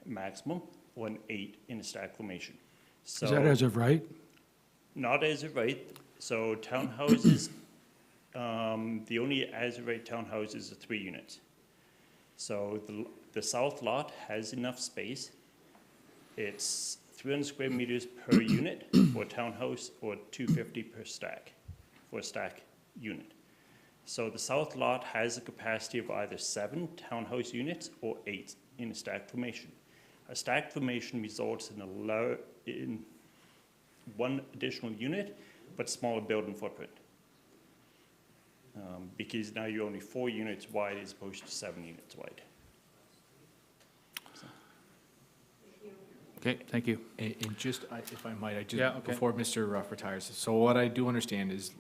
maximum, or an 8 in a stack formation. So Is that as of right? not as of right. So townhouses, the only as of right townhouses are 3 units. So the south lot has enough space. It's 300 square meters per unit for a townhouse, or 250 per stack for a stack unit. So the south lot has a capacity of either 7 townhouse units or 8 in a stack formation. A stack formation results in 1 additional unit, but smaller building footprint. Because now you're only 4 units wide as opposed to 7 units wide. Okay, thank you. And just, if I might, Yeah, okay. before Mr. Ruff retires, so what I do understand is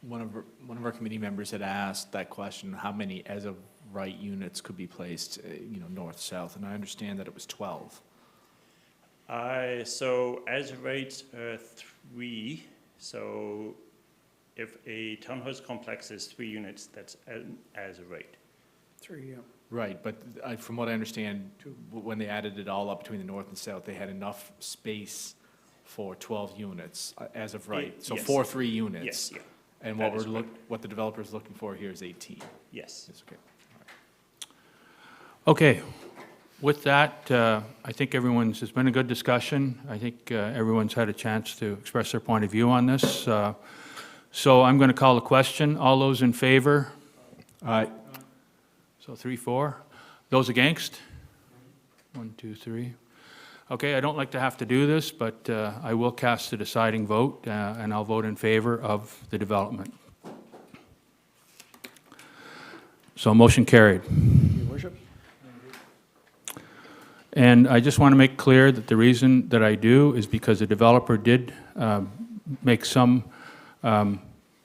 one of our committee members had asked that question, how many as of right units could be placed, north, south, and I understand that it was 12. So as of right, 3. So if a townhouse complex has 3 units, that's as of right. 3, yeah. Right, but from what I understand, when they added it all up between the north and south, they had enough space for 12 units as of right. So Yes. 3 units. Yes, yeah. And That is correct. what the developer is looking for here is 18. Yes. Yes, okay. Okay, with that, I think it's been a good discussion. I think everyone's had a chance to express their point of view on this. So I'm going to call the question. All those in favor? Aye. So 3, 4. Those against? 1, 2, 3. Okay, I don't like to have to do this, but I will cast the deciding vote, and I'll vote in favor of the development. So motion carried. Your worship? And I just want to make clear that the reason that I do is because the developer did make some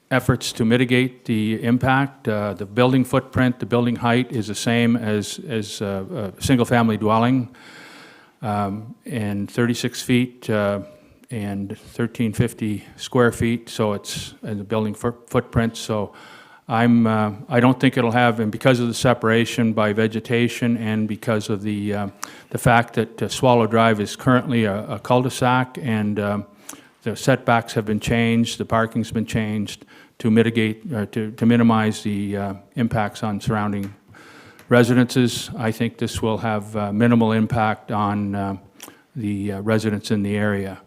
efforts to mitigate the impact. The building footprint, the building height is the same as a single-family dwelling, and 36 feet and 1,350 square feet, so it's in the building footprint. So I don't think it'll have, and because of the separation by vegetation and because of the fact that Swallow Drive is currently a cul-de-sac, and the setbacks have been changed, the parking's been changed to mitigate, or to minimize the impacts on surrounding residences. I think this will have minimal impact on the residents in the area.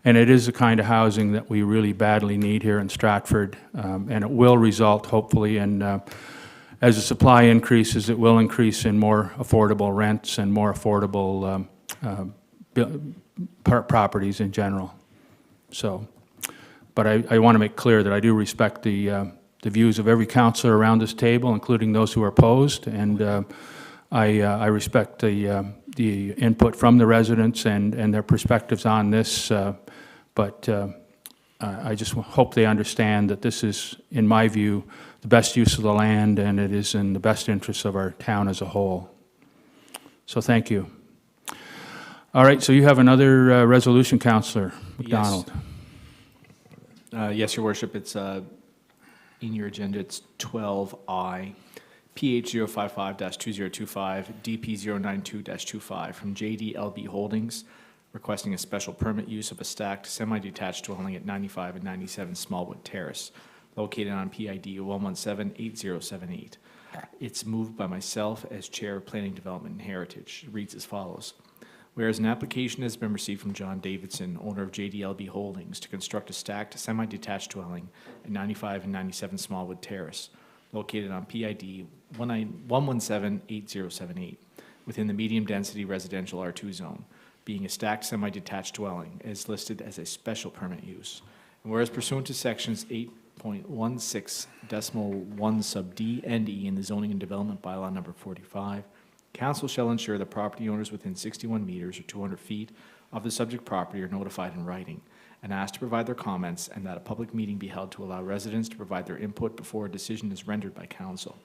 And it is the kind of housing that we really badly need here in Stratford, and it will result, hopefully, in, as the supply increases, it will increase in more affordable rents and more affordable properties in general. So, but I want to make clear that I do respect the views of every councillor around this table, including those who are opposed, and I respect the input from the residents and their perspectives on this, but I just hope they understand that this is, in my view, the best use of the land, and it is in the best interests of our town as a whole. So thank you. All right, so you have another resolution, Councillor McDonald. Yes, Your Worship, it's in your agenda, it's 12I, PH 055-2025, DP 092-25 from JDLB Holdings, requesting a special permit use of a stacked semi-detached dwelling at 95 and 97 Smallwood Terrace, located on PID 117-8078. It's moved by myself as Chair of Planning Development and Heritage. It reads as follows. Whereas an application has been received from John Davidson, owner of JDLB Holdings, to construct a stacked semi-detached dwelling at 95 and 97 Smallwood Terrace, located on PID 117-8078, within the medium-density residential R2 zone, being a stacked semi-detached dwelling, is listed as a special permit use. And whereas pursuant to sections 8.16(1) sub D and E in the Zoning and Development Bylaw number 45, Council shall ensure that property owners within 61 meters or 200 feet of the subject property are notified in writing and asked to provide their comments, and that a public meeting be held to allow residents to provide their input before a decision is rendered by Council.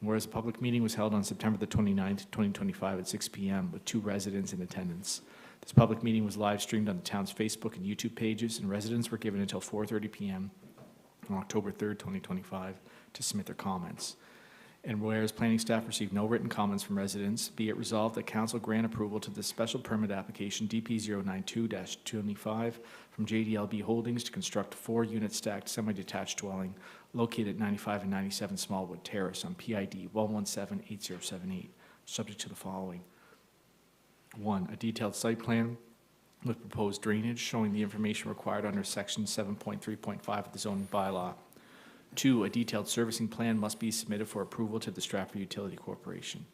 And whereas a public meeting was held on September the 29th, 2025 at 6 p.m. with 2 residents in attendance, This public meeting was live streamed on the town's Facebook and YouTube pages, and residents were given until 4:30 PM on October 3rd, 2025, to submit their comments. And whereas planning staff received no written comments from residents, be it resolved that council grant approval to the special permit application DP 092-25 from JDLB Holdings to construct a 4-unit stacked semi-detached dwelling located at 95 and 97 Smallwood Terrace on PID 1178078, subject to the following. 1, a detailed site plan with proposed drainage showing the information required under section 7.3.5 of the zoning bylaw. 2, a detailed servicing plan must be submitted for approval to the Stratford Utility Corporation.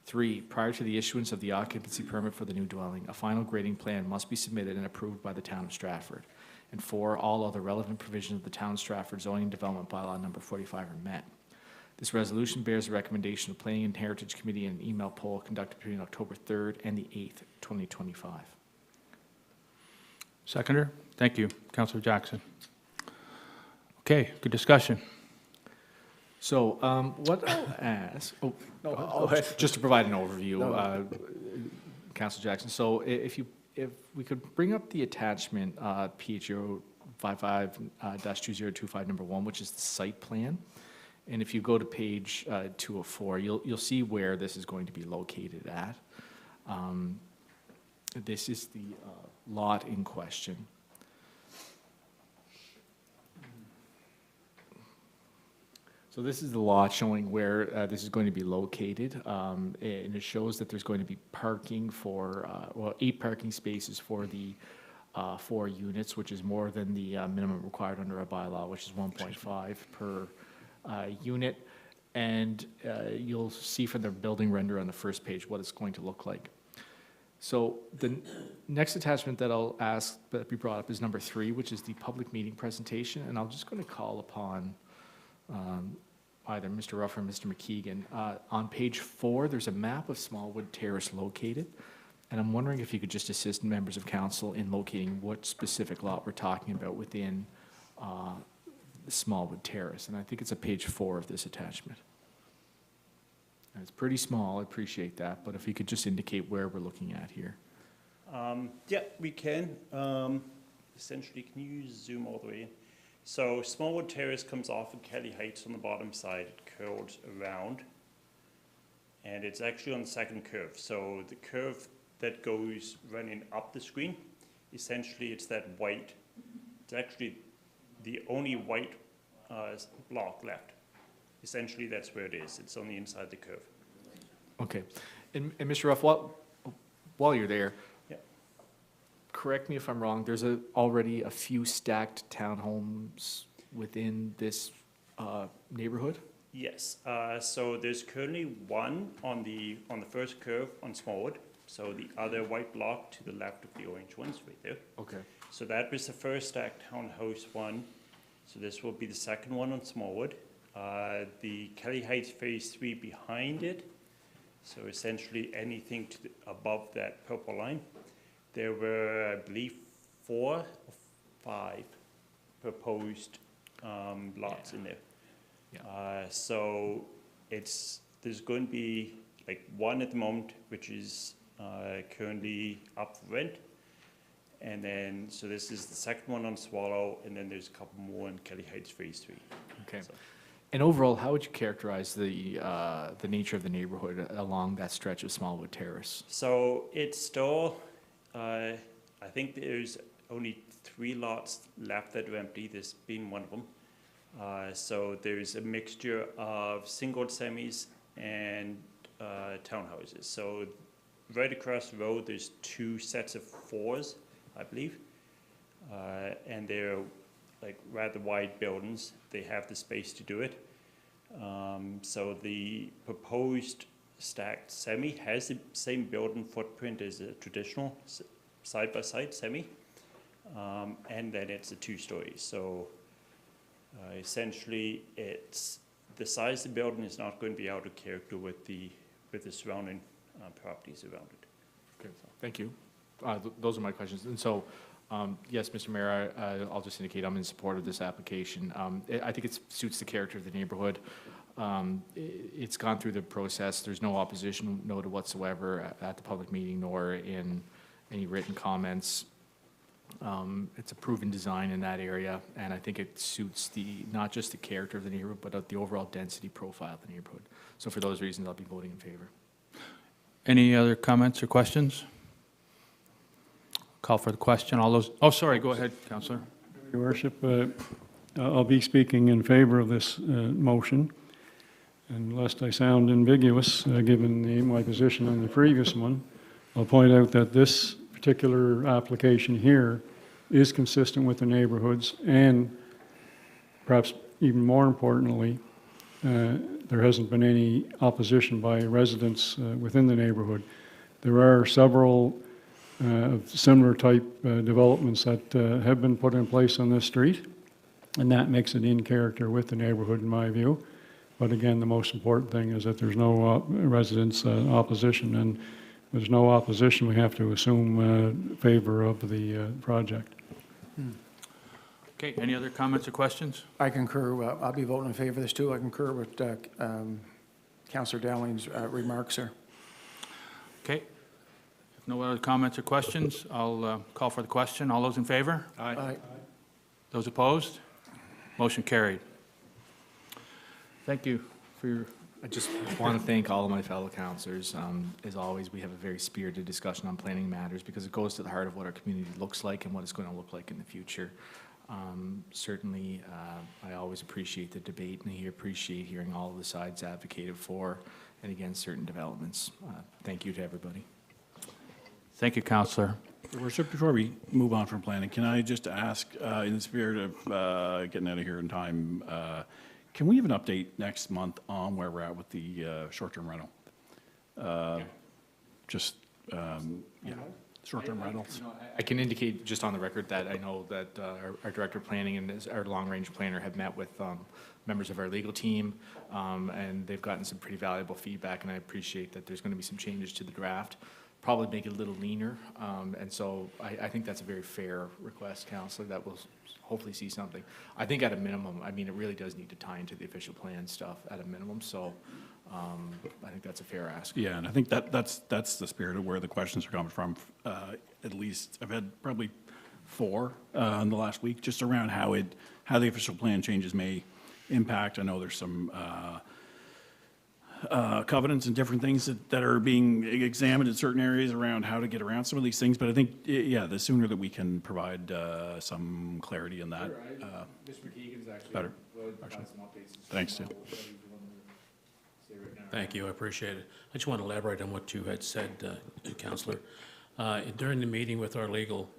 3, prior to the issuance of the occupancy permit for the new dwelling, a final grading plan must be submitted and approved by the town of Stratford. And 4, all other relevant provisions of the town of Stratford zoning and development bylaw number 45 are met. This resolution bears the recommendation of Planning and Heritage Committee in an email poll conducted between October 3rd and the 8th, 2025. Seconder? Thank you, Councillor Jackson. Okay, good discussion. So what I'll ask, just to provide an overview, Councillor Jackson. So if we could bring up the attachment PH 055-2025 number 1, which is the site plan, and if you go to page 204, you'll see where this is going to be located at. This is the lot in question. So this is the lot showing where this is going to be located, and it shows that there's going to be parking for, 8 parking spaces for the 4 units, which is more than the minimum required under our bylaw, which is 1.5 per unit. And you'll see from the building render on the first page what it's going to look like. So the next attachment that I'll ask that be brought up is number 3, which is the public meeting presentation, and I'm just going to call upon either Mr. Ruff or Mr. McKeegan. On page 4, there's a map of Smallwood Terrace located, and I'm wondering if you could just assist members of council in locating what specific lot we're talking about within Smallwood Terrace, and I think it's at page 4 of this attachment. And it's pretty small, I appreciate that, but if you could just indicate where we're looking at here. Yeah, we can. Essentially, can you zoom all the way in? So Smallwood Terrace comes off of Kelly Heights on the bottom side. It curls around, and it's actually on the second curve. So the curve that goes running up the screen, essentially it's that white. It's actually the only white block left. Essentially, that's where it is. It's on the inside of the curve. Okay. And Mr. Ruff, while you're there, correct me if I'm wrong, there's already a few stacked townhomes within this neighborhood? Yes. So there's currently one on the first curve on Smallwood. So the other white block to the left of the orange ones right there. Okay. So that was the first stacked townhouse one. So this will be the second one on Smallwood. The Kelly Heights Phase 3 behind it. So essentially anything above that purple line. There were, I believe, 4 or 5 proposed lots in there. Yeah. So there's going to be like one at the moment, which is currently up for rent. And then, so this is the second one on Swallow, and then there's a couple more in Kelly Heights Phase 3. Okay. So. And overall, how would you characterize the nature of the neighborhood along that stretch of Smallwood Terrace? So it's still, I think there's only 3 lots left that are empty, this being one of them. So there's a mixture of single semis and townhouses. So right across the road, there's 2 sets of 4s, I believe. And they're like rather wide buildings. They have the space to do it. So the proposed stacked semi has the same building footprint as a traditional side-by-side semi. And then it's a 2-story. So essentially it's the size of the building is not going to be out of character with the surrounding properties around it. Okay, so thank you. Those are my questions. And so, yes, Mr. Mayor, I'll just indicate I'm in support of this application. I think it suits the character of the neighborhood. It's gone through the process. There's no opposition noted whatsoever at the public meeting nor in any written comments. It's a proven design in that area, and I think it suits not just the character of the neighborhood, but the overall density profile of the neighborhood. So for those reasons, I'll be voting in favor. Any other comments or questions? Call for the question. All those, oh, sorry, go ahead, Councillor. Your worship, I'll be speaking in favor of this motion. And lest I sound ambiguous, given my position on the previous one, I'll point out that this particular application here is consistent with the neighborhoods, and perhaps even more importantly, there hasn't been any opposition by residents within the neighborhood. There are several similar type developments that have been put in place on this street, and that makes it in character with the neighborhood in my view. But again, the most important thing is that there's no residents opposition, and if there's no opposition, we have to assume favor of the project. Okay, any other comments or questions? I concur. I'll be voting in favor of this too. I concur with Councillor Dowling's remarks, sir. Okay. If no other comments or questions, I'll call for the question. All those in favor? Aye. Those opposed? Motion carried. Thank you for your, I just want to thank all of my fellow councillors. As always, we have a very spirited discussion on planning matters because it goes to the heart of what our community looks like and what it's going to look like in the future. Certainly, I always appreciate the debate, and I appreciate hearing all of the sides advocated for and against certain developments. Thank you to everybody. thank you, Councillor. Your Worship, before we move on from planning, can I just ask, in the spirit of getting out of here in time, can we have an update next month on where we're at with the short-term rental? Just, yeah, short-term rentals. I can indicate just on the record that I know that our Director of Planning and our long-range planner have met with members of our legal team, and they've gotten some pretty valuable feedback, and I appreciate that there's going to be some changes to the draft, probably make it a little leaner, and so I think that's a very fair request, Councillor, that we'll hopefully see something. I think at a minimum, I mean, it really does need to tie into the official plan stuff at a minimum, so I think that's a fair ask. Yeah, and I think that's the spirit of where the questions are coming from. At least I've had probably 4 in the last week, just around how the official plan changes may impact. I know there's some covenants and different things that are being examined in certain areas around how to get around some of these things. But I think, yeah, the sooner that we can provide some clarity in that, Mr. McKeegan's actually better. got some updates. Thanks, Tim. Thank you, I appreciate it. I just want to elaborate on what you had said, Councillor. During the meeting with our legal,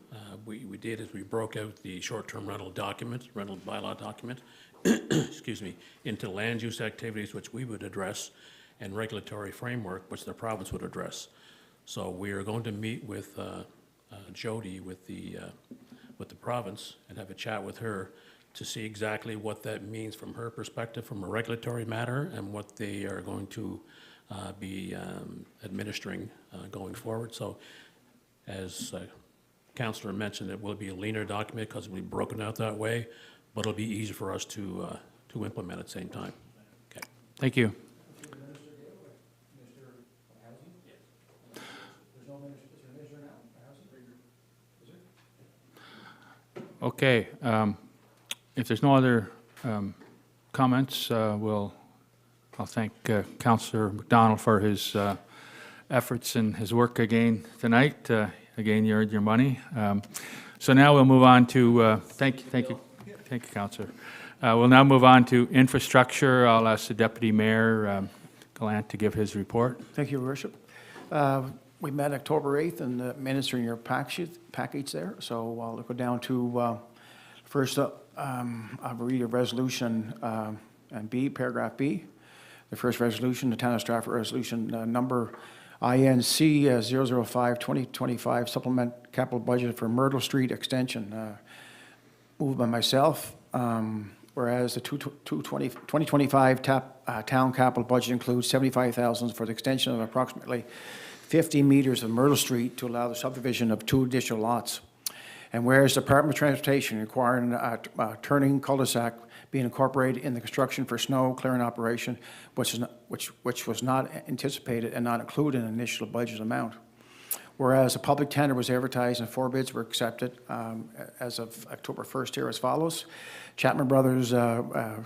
we did is we broke out the short-term rental document, rental bylaw document, excuse me, into land use activities which we would address and regulatory framework which the province would address. So we are going to meet with Jody with the province and have a chat with her to see exactly what that means from her perspective from a regulatory matter and what they are going to be administering going forward. So as Councillor mentioned, it will be a leaner document because it'll be broken out that way, but it'll be easy for us to implement at the same time. Okay. Thank you. Okay, if there's no other comments, I'll thank Councillor McDonald for his efforts and his work again tonight. Again, you earned your money. So now we'll move on to, thank you, Councillor. We'll now move on to infrastructure. I'll ask the Deputy Mayor Gallant to give his report. Thank you, Your Worship. We met October 8th and administering your package there. So I'll go down to first, I'll read a resolution and B, paragraph B. The first resolution, the Town of Stratford resolution number INC 005-2025 supplement capital budget for Myrtle Street extension. Moved by myself. Whereas the 2025 town capital budget includes $75,000 for the extension of approximately 50 meters of Myrtle Street to allow the subdivision of 2 additional lots. And whereas the Department of Transportation requiring a turning cul-de-sac being incorporated in the construction for snow clearing operation, which was not anticipated and not included in the initial budget amount. Whereas a public tender was advertised and 4 bids were accepted as of October 1st here as follows. Chapman Brothers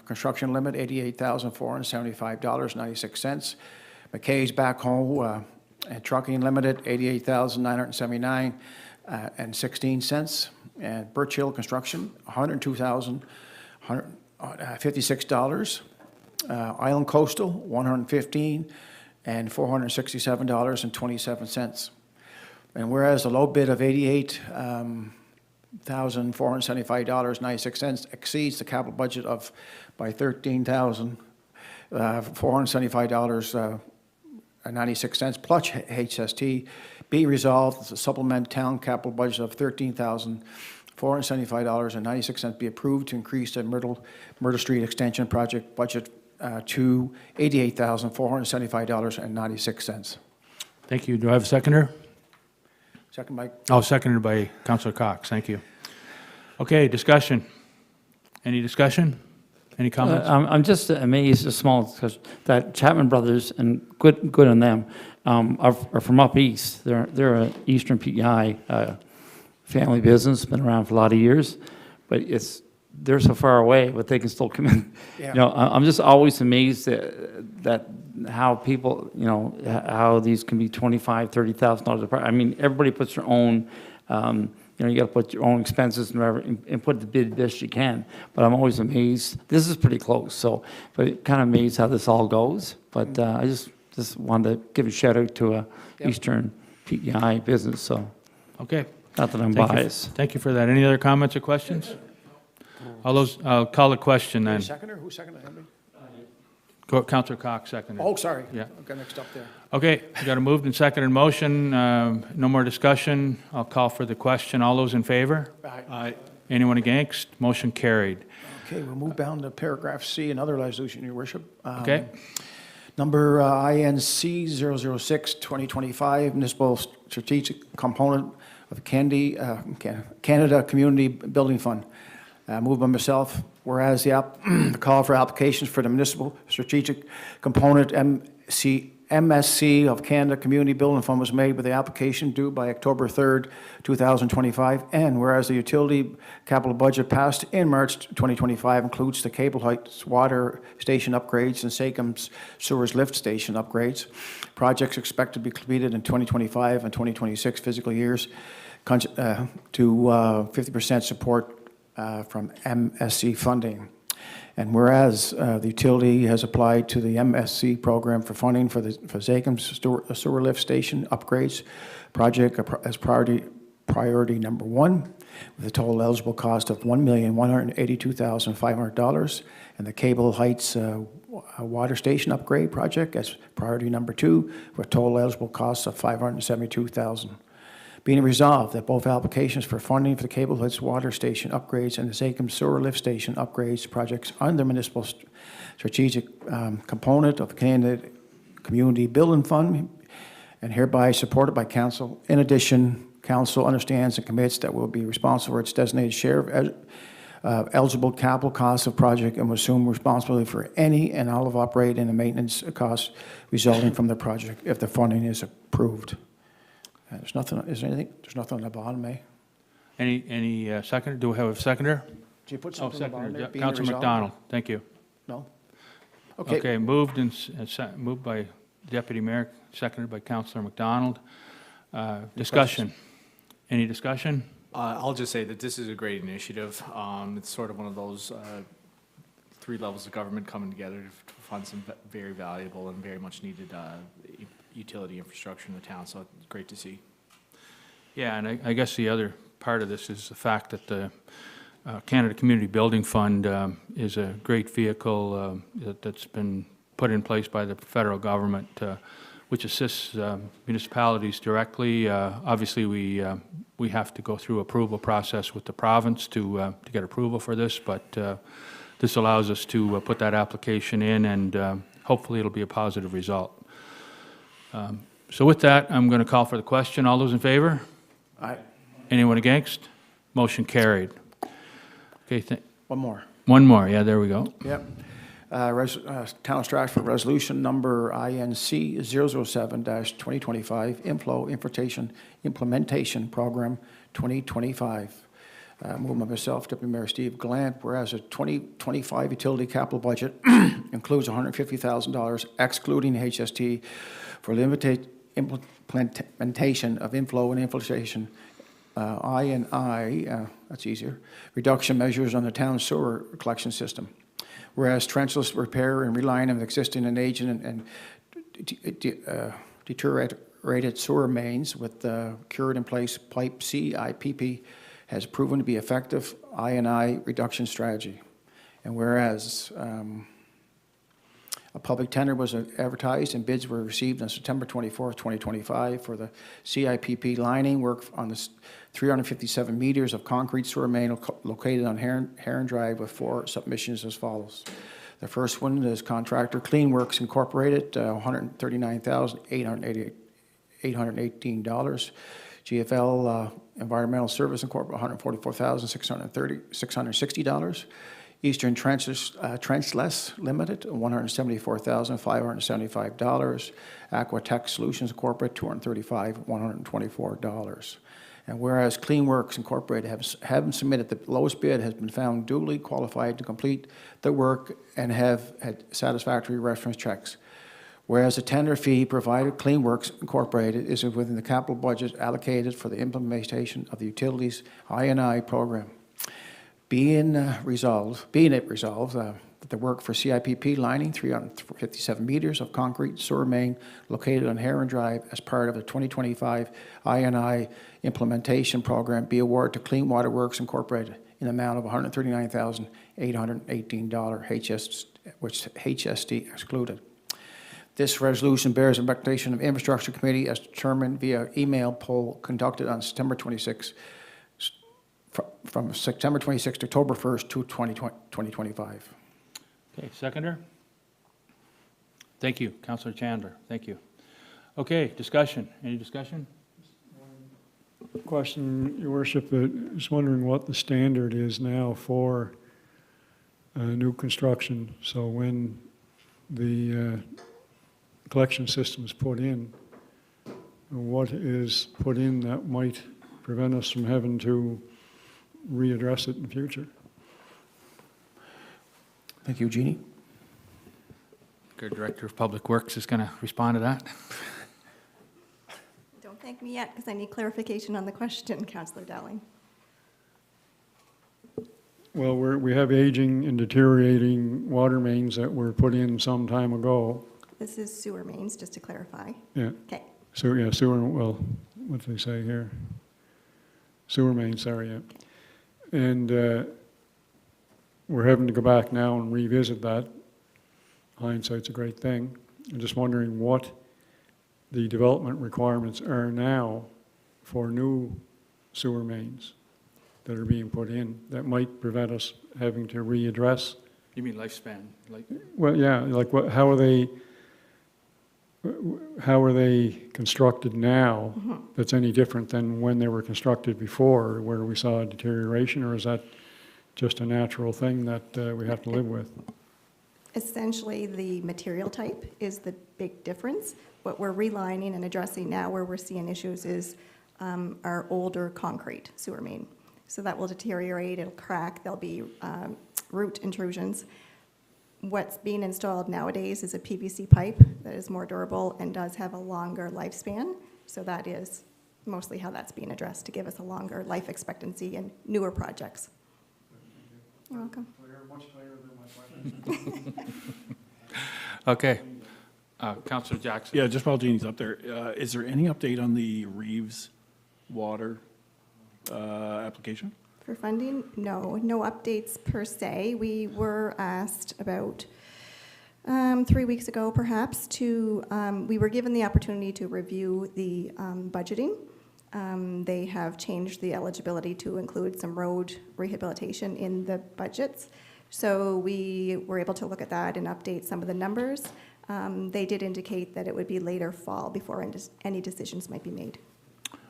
Construction Limit, $88,475.96. McKay's Backhoe and Trucking Limited, $88,979.16. And Birch Hill Construction, $102,156. Island Coastal, $115,000 and $467.27. And whereas the low bid of $88,475.96 exceeds the capital budget by $13,475.96 plus HST, be resolved, the supplement town capital budget of $13,475.96 be approved to increase the Myrtle Street Extension Project budget to $88,475.96. Thank you. Do I have a seconder? Second by Oh, seconded by Councillor Cox. Thank you. Okay, discussion. Any discussion? Any comments? I'm just amazed, because that Chapman Brothers, and good on them, are from up east. They're a Eastern PEI family business, been around for a lot of years, but they're so far away, but they can still come in. Yeah. You know, I'm just always amazed that how people, how these can be $25,000, $30,000 a I mean, everybody puts their own, you got to put your own expenses and whatever, and put the bid best you can. But I'm always amazed. This is pretty close, but kind of amazed how this all goes. But I just wanted to give a shout out to a Eastern PEI business. So, Okay. not that I'm Thank you. biased. Thank you for that. Any other comments or questions? I'll call the question then. Seconder? Who seconded it? Councillor Cox seconded. Oh, sorry. Yeah. I got mixed up there. Okay, we got a moved and seconded motion. No more discussion. I'll call for the question. All those in favor? Aye. Anyone against? Motion carried. Okay, we'll move down to paragraph C, another resolution, Your Worship. Okay. Number INC 006-2025, municipal strategic component of Canada Community Building Fund. Moved by myself, whereas the call for applications for the municipal strategic component MSC of Canada Community Building Fund was made with the application due by October 3rd, 2025, and whereas the utility capital budget passed in March 2025 includes the Cable Heights Water Station upgrades and Sakeham's Sewers Lift Station upgrades. Projects expected to be completed in 2025 and 2026 fiscal years to 50% support from MSC funding. And whereas the utility has applied to the MSC program for funding for Zakeham's sewer lift station upgrades project as priority number 1, with a total eligible cost of $1,182,500, and the Cable Heights water station upgrade project as priority number 2, with total eligible cost of $572,000. Being resolved that both applications for funding for the Cable Heights water station upgrades and the Zakeham's sewer lift station upgrades projects under municipal strategic component of the Canada Community Building Fund and hereby supported by Council. In addition, Council understands and commits that will be responsible for its designated share of eligible capital costs of project and will assume responsibility for any and all of operating and maintenance costs resulting from the project if the funding is approved. There's nothing, is there anything? There's nothing on the bottom, eh? Any seconder? Do we have a seconder? Did you put Oh, something on the bottom there? seconder. Being Councillor resolved? McDonald. Thank you. No? Okay. Okay, moved moved by Deputy Mayor, seconded by Councillor McDonald. Discussion. Any discussion? I'll just say that this is a great initiative. It's sort of one of those 3 levels of government coming together to fund some very valuable and very much needed utility infrastructure in the town, so it's great to see. Yeah, and I guess the other part of this is the fact that the Canada Community Building Fund is a great vehicle that's been put in place by the federal government, which assists municipalities directly. Obviously, we have to go through approval process with the province to get approval for this, but this allows us to put that application in, and hopefully it'll be a positive result. So with that, I'm going to call for the question. All those in favor? Aye. Anyone against? Motion carried. Okay, One more. one more. Yeah, there we go. Yep. Town of Stratford Resolution Number INC 007-2025, Inflow Implementation Program 2025. Moved by myself, Deputy Mayor Steve Gallant, whereas the 2025 utility capital budget includes $150,000 excluding HST for limited implementation of inflow and infiltration, that's easier, reduction measures on the town's sewer collection system. Whereas trenchless repair and relining of existing and aging and deteriorated sewer mains with cured in place pipe CIPP has proven to be effective I&I reduction strategy. And whereas a public tender was advertised and bids were received on September 24th, 2025 for the CIPP lining work on the 357 meters of concrete sewer main located on Heron Drive with 4 submissions as follows. The first one is contractor Clean Works Incorporated, $139,818. GFL Environmental Service Incorporated, $144,660. Eastern Trenchless Limited, $174,575. Aquatech Solutions Incorporated, $235,124. And whereas Clean Works Incorporated have submitted the lowest bid, has been found duly qualified to complete the work and have had satisfactory reference checks. Whereas the tender fee provided Clean Works Incorporated is within the capital budget allocated for the implementation of the utilities I&I program. Being it resolved that the work for CIPP lining 357 meters of concrete sewer main located on Heron Drive as part of the 2025 I&I implementation program be awarded to Clean Water Works Incorporated in the amount of $139,818, which HST excluded. This resolution bears a recommendation of Infrastructure Committee as determined via email poll conducted on September 26, from September 26 to October 1st, 2025. Okay, seconder? Thank you, Councillor Chandler, thank you. Okay, discussion, any discussion? Question, Your Worship, just wondering what the standard is now for new construction. So when the collection system is put in, what is put in that might prevent us from having to readdress it in the future? Thank you, Jeannie. Good Director of Public Works is going to respond to that. Don't thank me yet, because I need clarification on the question, Councillor Dowling. Well, we have aging and deteriorating water mains that were put in some time ago. This is sewer mains, just to clarify. Yeah. Okay. So, yeah, sewer, well, what do they say here? Sewer mains, sorry, yeah. And we're having to go back now and revisit that. Hindsight's a great thing. I'm just wondering what the development requirements are now for new sewer mains that are being put in that might prevent us having to readdress. You mean lifespan? Like? Well, yeah, like what? How are they constructed now that's any different than when they were constructed before, where we saw a deterioration, or is that just a natural thing that we have to live with? Essentially, the material type is the big difference. What we're relining and addressing now, where we're seeing issues, is our older concrete sewer main. So that will deteriorate, it'll crack, there'll be root intrusions. What's being installed nowadays is a PVC pipe that is more durable and does have a longer lifespan. So that is mostly how that's being addressed, to give us a longer life expectancy in newer projects. You're welcome. Much clearer than my question. Okay. Councillor Jackson. Yeah, just while Jeannie's up there, is there any update on the Reeves water application? For funding, no updates per se. We were asked about 3 weeks ago, perhaps, we were given the opportunity to review the budgeting. They have changed the eligibility to include some road rehabilitation in the budgets. So we were able to look at that and update some of the numbers. They did indicate that it would be later fall before any decisions might be made.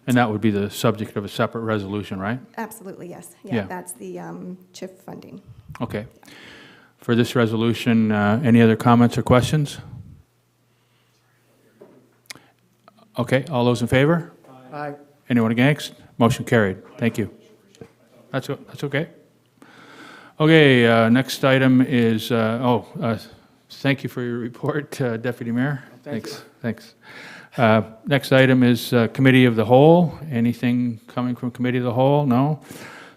And that would be the subject of a separate resolution, right? Absolutely, yes. Yeah. That's the CHIF funding. Okay. For this resolution, any other comments or questions? Okay, all those in favor? Aye. Anyone against? Motion carried. Thank you. That's okay. Okay, next item is, thank you for your report, Deputy Mayor. Thanks. Next item is Committee of the Whole. Anything coming from Committee of the Whole? No?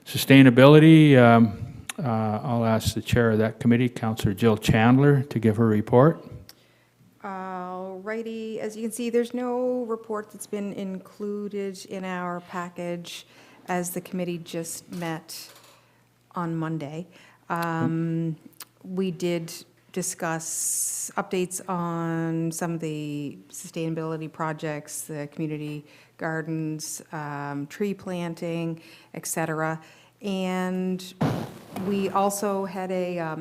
Sustainability, I'll ask the chair of that committee, Councillor Jill Chandler, to give her report. Alrighty, as you can see, there's no report that's been included in our package as the committee just met on Monday. We did discuss updates on some of the sustainability projects, the community gardens, tree planting, etc. And we also had a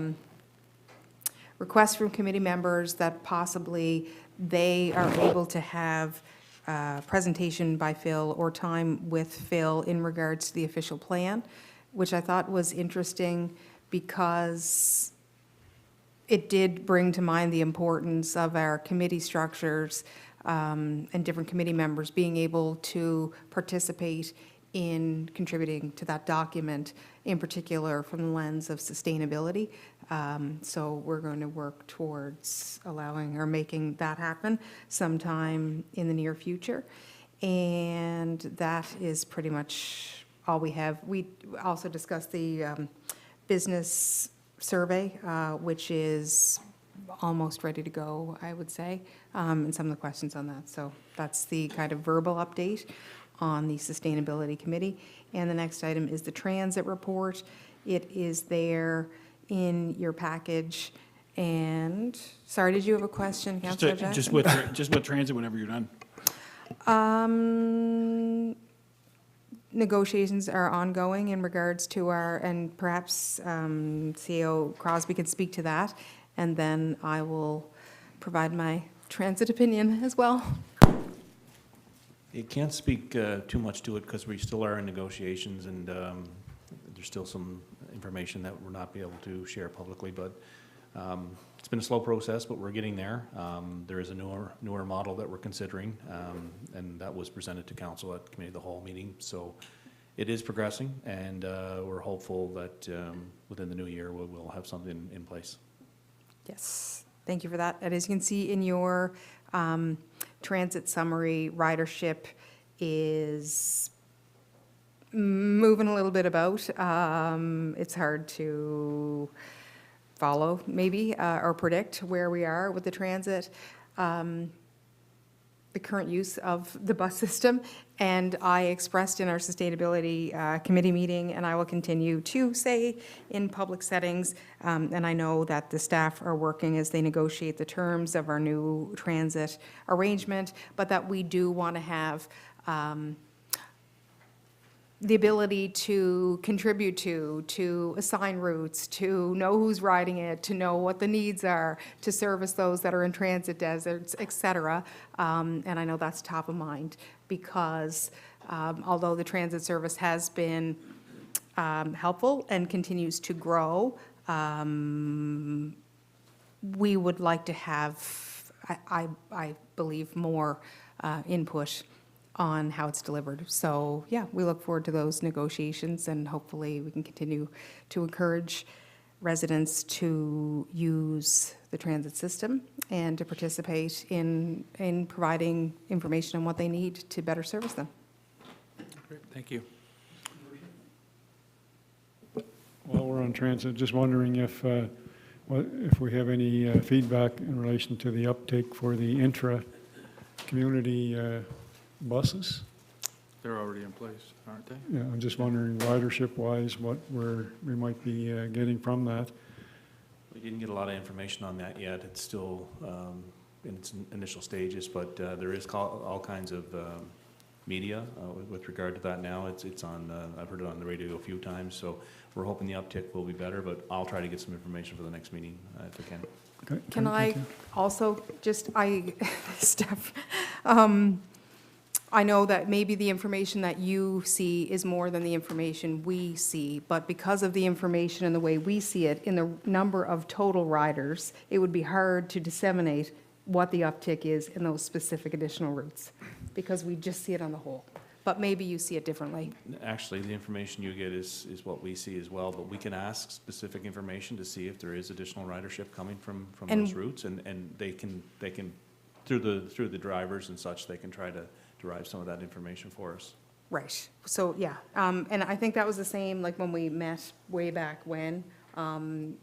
request from committee members that possibly they are able to have a presentation by Phil or time with Phil in regards to the official plan, which I thought was interesting because it did bring to mind the importance of our committee structures and different committee members being able to participate in contributing to that document, in particular from the lens of sustainability. So we're going to work towards allowing or making that happen sometime in the near future. And that is pretty much all we have. We also discussed the business survey, which is almost ready to go, I would say, and some of the questions on that. So that's the kind of verbal update on the Sustainability Committee. And the next item is the transit report. It is there in your package. And, sorry, did you have a question, Councillor Jackson? Just with transit whenever you're done. Negotiations are ongoing in regards to our, and perhaps CEO Crosby can speak to that, and then I will provide my transit opinion as well. It can't speak too much to it because we still are in negotiations and there's still some information that we'll not be able to share publicly, but it's been a slow process, but we're getting there. There is a newer model that we're considering, and that was presented to council at Committee of the Whole meeting. So it is progressing, and we're hopeful that within the new year we'll have something in place. Yes, thank you for that. And as you can see in your transit summary, ridership is moving a little bit about. It's hard to follow, maybe, or predict where we are with the transit, the current use of the bus system. And I expressed in our sustainability committee meeting, and I will continue to say in public settings, and I know that the staff are working as they negotiate the terms of our new transit arrangement, but that we do want to have the ability to contribute to assign routes, to know who's riding it, to know what the needs are, to service those that are in transit deserts, et cetera. And I know that's top of mind because although the transit service has been helpful and continues to grow, we would like to have, I believe, more input on how it's delivered. So yeah, we look forward to those negotiations, and hopefully we can continue to encourage residents to use the transit system and to participate in providing information on what they need to better service them. Great, thank you. While we're on transit, just wondering if we have any feedback in relation to the uptake for the intra-community buses? They're already in place, aren't they? Yeah, I'm just wondering ridership-wise, what we might be getting from that. We didn't get a lot of information on that yet. It's still in its initial stages, but there is all kinds of media with regard to that now. It's on, I've heard it on the radio a few times, so we're hoping the uptick will be better, but I'll try to get some information for the next meeting if I can. Okay, Can thank I you. also just, Steph, I know that maybe the information that you see is more than the information we see, but because of the information and the way we see it in the number of total riders, it would be hard to disseminate what the uptick is in those specific additional routes, because we just see it on the whole. But maybe you see it differently. Actually, the information you get is what we see as well, but we can ask specific information to see if there is additional ridership coming from And- those routes, and they can, through the drivers and such, they can try to derive some of that information for us. Right, so, yeah, and I think that was the same, like, when we met way back when, and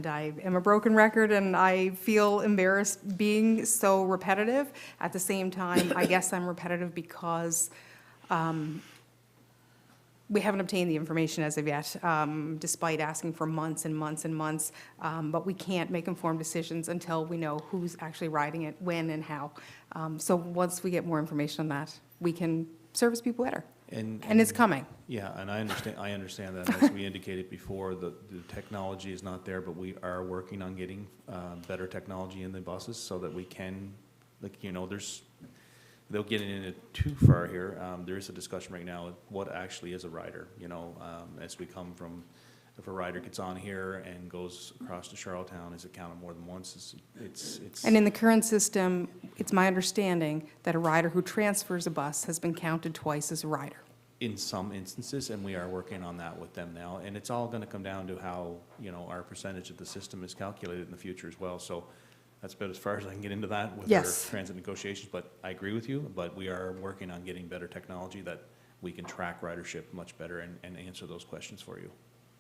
I am a broken record, and I feel embarrassed being so repetitive. At the same time, I guess I'm repetitive because we haven't obtained the information as of yet, despite asking for months and months and months, but we can't make informed decisions until we know who's actually riding it, when, and how. So once we get more information on that, we can service people better. And it's coming. Yeah, and I understand that, and as we indicated before, the technology is not there, but we are working on getting better technology in the buses so that we can, like, you know, without getting into too far here, there is a discussion right now of what actually is a rider, you know, as we come from, if a rider gets on here and goes across to Charlottetown, is it counted more than once? It's And in the current system, it's my understanding that a rider who transfers a bus has been counted twice as a rider. in some instances, and we are working on that with them now, and it's all gonna come down to how, you know, our percentage of the system is calculated in the future as well, so that's about as far as I can get into that with our Yes. transit negotiations, but I agree with you, but we are working on getting better technology that we can track ridership much better and answer those questions for you.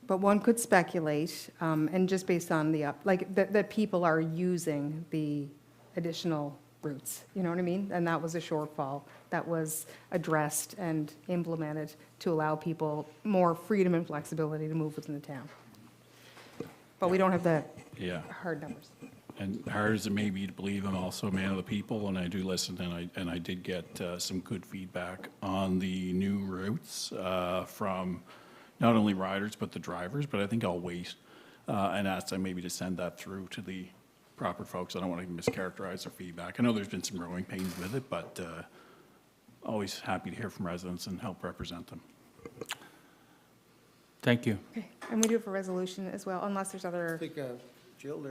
But one could speculate, and just based on that people are using the additional routes, you know what I mean? And that was a shortfall that was addressed and implemented to allow people more freedom and flexibility to move within the town. But we don't have the Yeah. hard numbers. And hard as it may be to believe, I'm also a man of the people, and I do listen, and I did get some good feedback on the new routes from not only riders, but the drivers, but I think I'll wait and ask them maybe to send that through to the proper folks. I don't want to mischaracterize their feedback. I know there's been some growing pains with it, but always happy to hear from residents and help represent them. Thank you. Okay, and we do have a resolution as well, unless there's I other, think, Jill,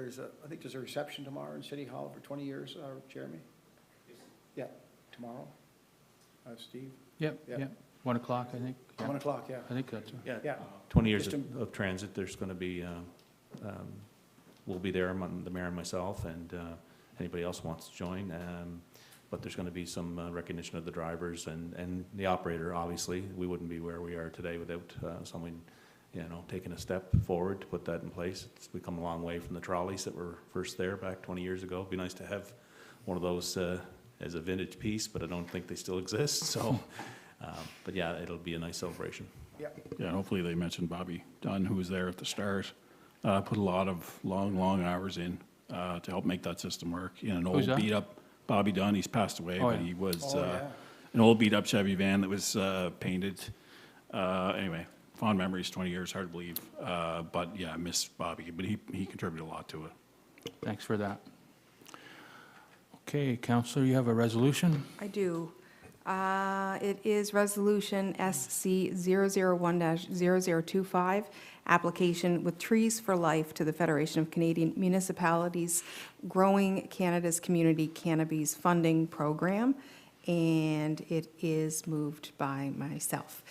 I think there's a reception tomorrow in City Hall for 20 years, Jeremy? Yeah, tomorrow. Steve? Yep, Yeah. yep. 1 o'clock, I think. Yeah. 1 o'clock, yeah. I think that's right. Yeah. 20 years Just of transit, there's gonna be, we'll be there, the mayor and myself, and anybody else wants to join. But there's gonna be some recognition of the drivers and the operator, obviously. We wouldn't be where we are today without someone, you know, taking a step forward to put that in place. We've come a long way from the trolleys that were first there back 20 years ago. It'd be nice to have one of those as a vintage piece, but I don't think they still exist, so. But yeah, it'll be a nice celebration. Yeah. Yeah, hopefully they mentioned Bobby Dunn, who was there at the start, put a lot of long hours in to help make that system work. In an old Who's that? beat-up, Bobby Dunn, he's passed away, Oh, but yeah. he was Oh, yeah. an old beat-up Chevy van that was painted. Anyway, fond memories, 20 years, hard to believe. But yeah, I miss Bobby, but he contributed a lot to it. Thanks for that. Okay, Counselor, you have a resolution? I do. It is Resolution SC 001-0025, application with Trees for Life to the Federation of Canadian Municipalities Growing Canada's Community Cannabis Funding Program, and it is moved by myself.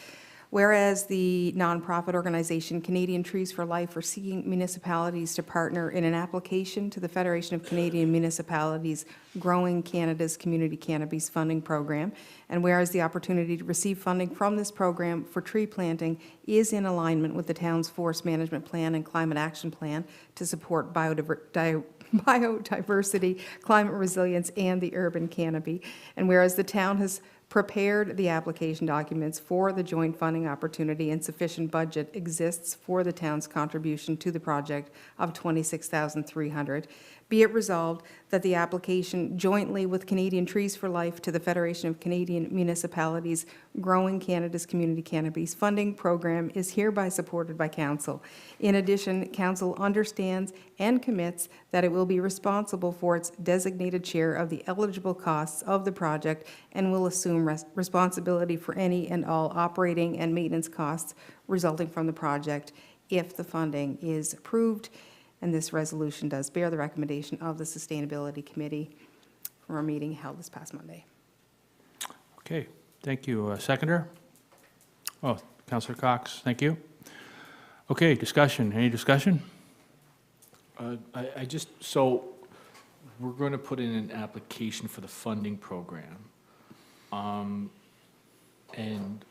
Whereas the nonprofit organization Canadian Trees for Life are seeking municipalities to partner in an application to the Federation of Canadian Municipalities Growing Canada's Community Cannabis Funding Program, and whereas the opportunity to receive funding from this program for tree planting is in alignment with the town's forest management plan and climate action plan to support biodiversity, climate resilience, and the urban canopy, and whereas the town has prepared the application documents for the joint funding opportunity and sufficient budget exists for the town's contribution to the project of $26,300. Be it resolved that the application jointly with Canadian Trees for Life to the Federation of Canadian Municipalities Growing Canada's Community Cannabis Funding Program is hereby supported by Council. In addition, Council understands and commits that it will be responsible for its designated share of the eligible costs of the project and will assume responsibility for any and all operating and maintenance costs resulting from the project if the funding is approved. And this resolution does bear the recommendation of the Sustainability Committee from our meeting held this past Monday. Okay, thank you. Seconder? Oh, Councillor Cox, thank you. Okay, discussion. Any discussion? So we're going to put in an application for the funding program. And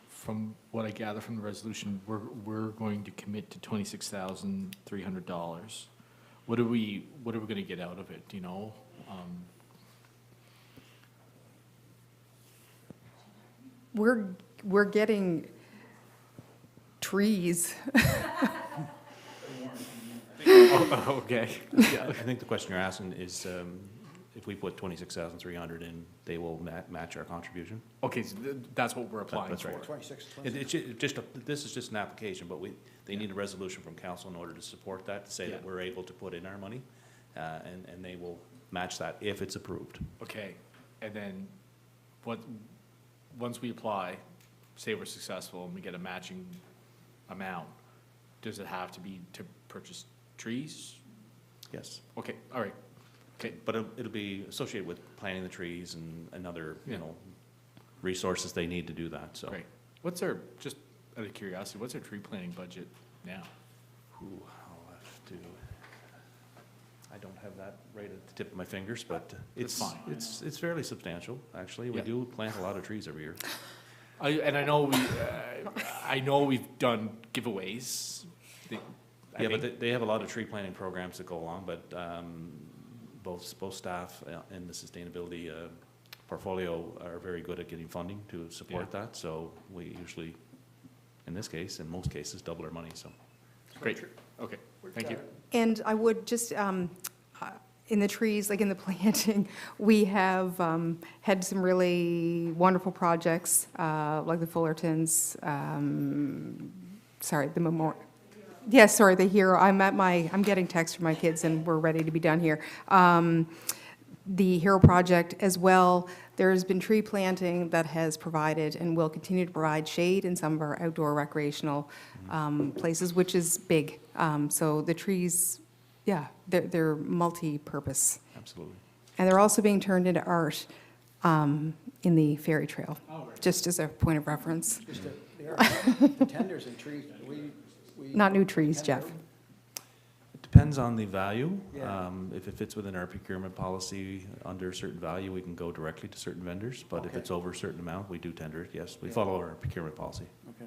from what I gather from the resolution, we're going to commit to $26,300. What are we going to get out of it, do you know? We're getting trees. Oh, okay. Yeah, I think the question you're asking is, if we put 26,300 in, they will match our contribution? Okay, so that's what we're applying That's for. right. This is just an application, but they need a resolution from council in order to support that, to say that we're able to put in our money, and they will match that if it's approved. Okay, and then once we apply, say we're successful and we get a matching amount, does it have to be to purchase trees? Yes. Okay, all right. Okay. But it'll be associated with planting the trees and other, resources they need to do that, so. Great. Just out of curiosity, what's our tree planting budget now? I'll have to, I don't have that right at the tip of my fingers, but That's fine. it's fairly substantial, actually. We Yeah. do plant a lot of trees every year. I know we've done giveaways. But they have a lot of tree planting programs that go along, but both staff and the sustainability portfolio are very good at getting funding to support that. So we usually, in this case, in most cases, double our money, so. Great, okay, thank you. And I would just, in the trees, like in the planting, we have had some really wonderful projects, like the Fullertons, the memorial. Yes, sorry, the Hero. I'm getting texts from my kids and we're ready to be done here. The Hero Project as well, there's been tree planting that has provided and will continue to provide shade in some of our outdoor recreational places, which is big. So the trees, they're multi-purpose. Absolutely. And they're also being turned into art in the ferry trail, just as a point of reference. Just the tenders and trees, Not new trees, Jeff. It depends on the value. Yeah. If it fits within our procurement policy, under a certain value, we can go directly to certain vendors. But if Okay. it's over a certain amount, we do tender it, yes. We follow our procurement policy. Okay.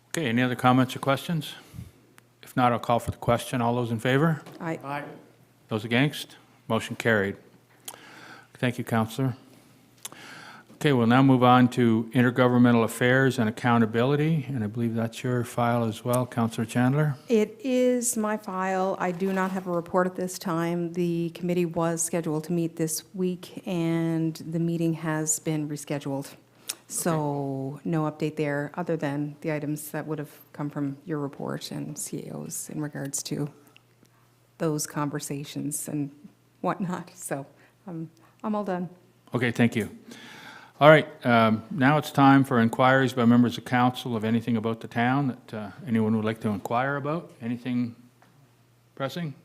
Okay, any other comments or questions? If not, I'll call for the question. All those in favor? Aye. Those against? Motion carried. Thank you, Councillor. Okay, we'll now move on to intergovernmental affairs and accountability, and I believe that's your file as well, Councillor Chandler. It is my file. I do not have a report at this time. The committee was scheduled to meet this week, and the meeting has been rescheduled. So no update there, other than the items that would have come from your report and CAOs in regards to those conversations and whatnot. So I'm all done. Okay, thank you. All right, now it's time for inquiries by members of council of anything about the town that anyone would like to inquire about. Anything pressing?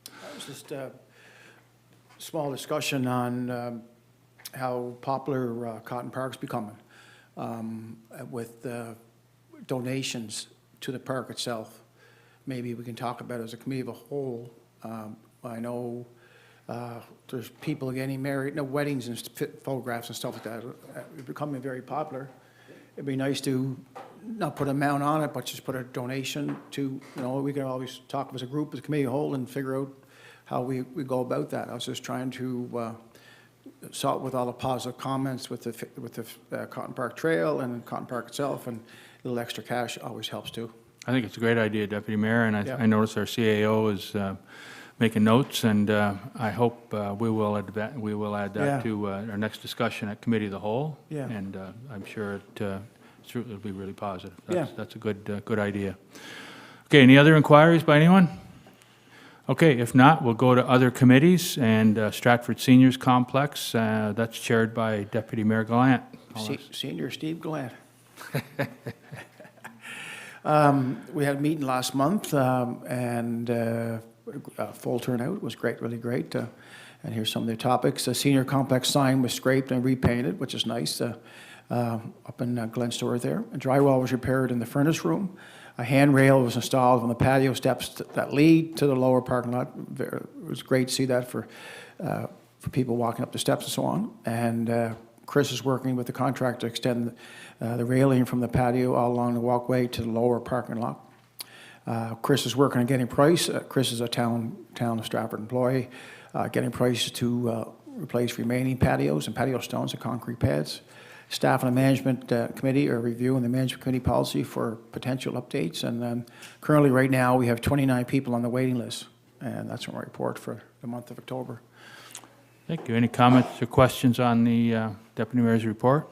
That was just a small discussion on how popular Cotton Park's becoming with donations to the park itself. Maybe we can talk about it as a committee of a whole. I know there's people getting married, weddings and photographs and stuff like that. It's becoming very popular. It'd be nice to not put an amount on it, but just put a donation to, we can always talk as a group, as a committee of whole, and figure out how we go about that. I was just trying to sort with all the positive comments with the Cotton Park Trail and Cotton Park itself, and a little extra cash always helps too. I think it's a great idea, Deputy Mayor, and I noticed our CAO is making notes, and I hope we will add that Yeah. to our next discussion at Committee of the Whole. Yeah. And I'm sure it'll be really positive. Yeah. That's a good idea. Okay, any other inquiries by anyone? Okay, if not, we'll go to other committees, and Stratford Seniors Complex, that's chaired by Deputy Mayor Gallant. Senior Steve Gallant. We had a meeting last month, and a full turnout. It was great, really great. And here's some of the topics. The senior complex sign was scraped and repainted, which is nice, up in Glen Stewart there. A drywall was repaired in the furnace room. A handrail was installed on the patio steps that lead to the lower parking lot. It was great to see that for people walking up the steps and so on. And Chris is working with the contractor to extend the railing from the patio all along the walkway to the lower parking lot. Chris is working on getting price. Chris is a town of Stratford employee, getting price to replace remaining patios and patio stones and concrete pads. Staff and the management committee are reviewing the management committee policy for potential updates. And then currently, right now, we have 29 people on the waiting list, and that's my report for the month of October. Thank you. Any comments or questions on the Deputy Mayor's report?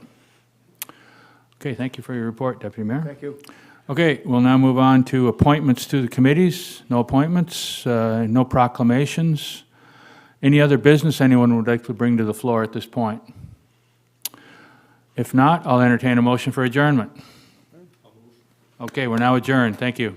Okay, thank you for your report, Deputy Mayor. Thank you. Okay, we'll now move on to appointments to the committees. No appointments, no proclamations. Any other business anyone would like to bring to the floor at this point? If not, I'll entertain a motion for adjournment. Okay, we're now adjourned. Thank you.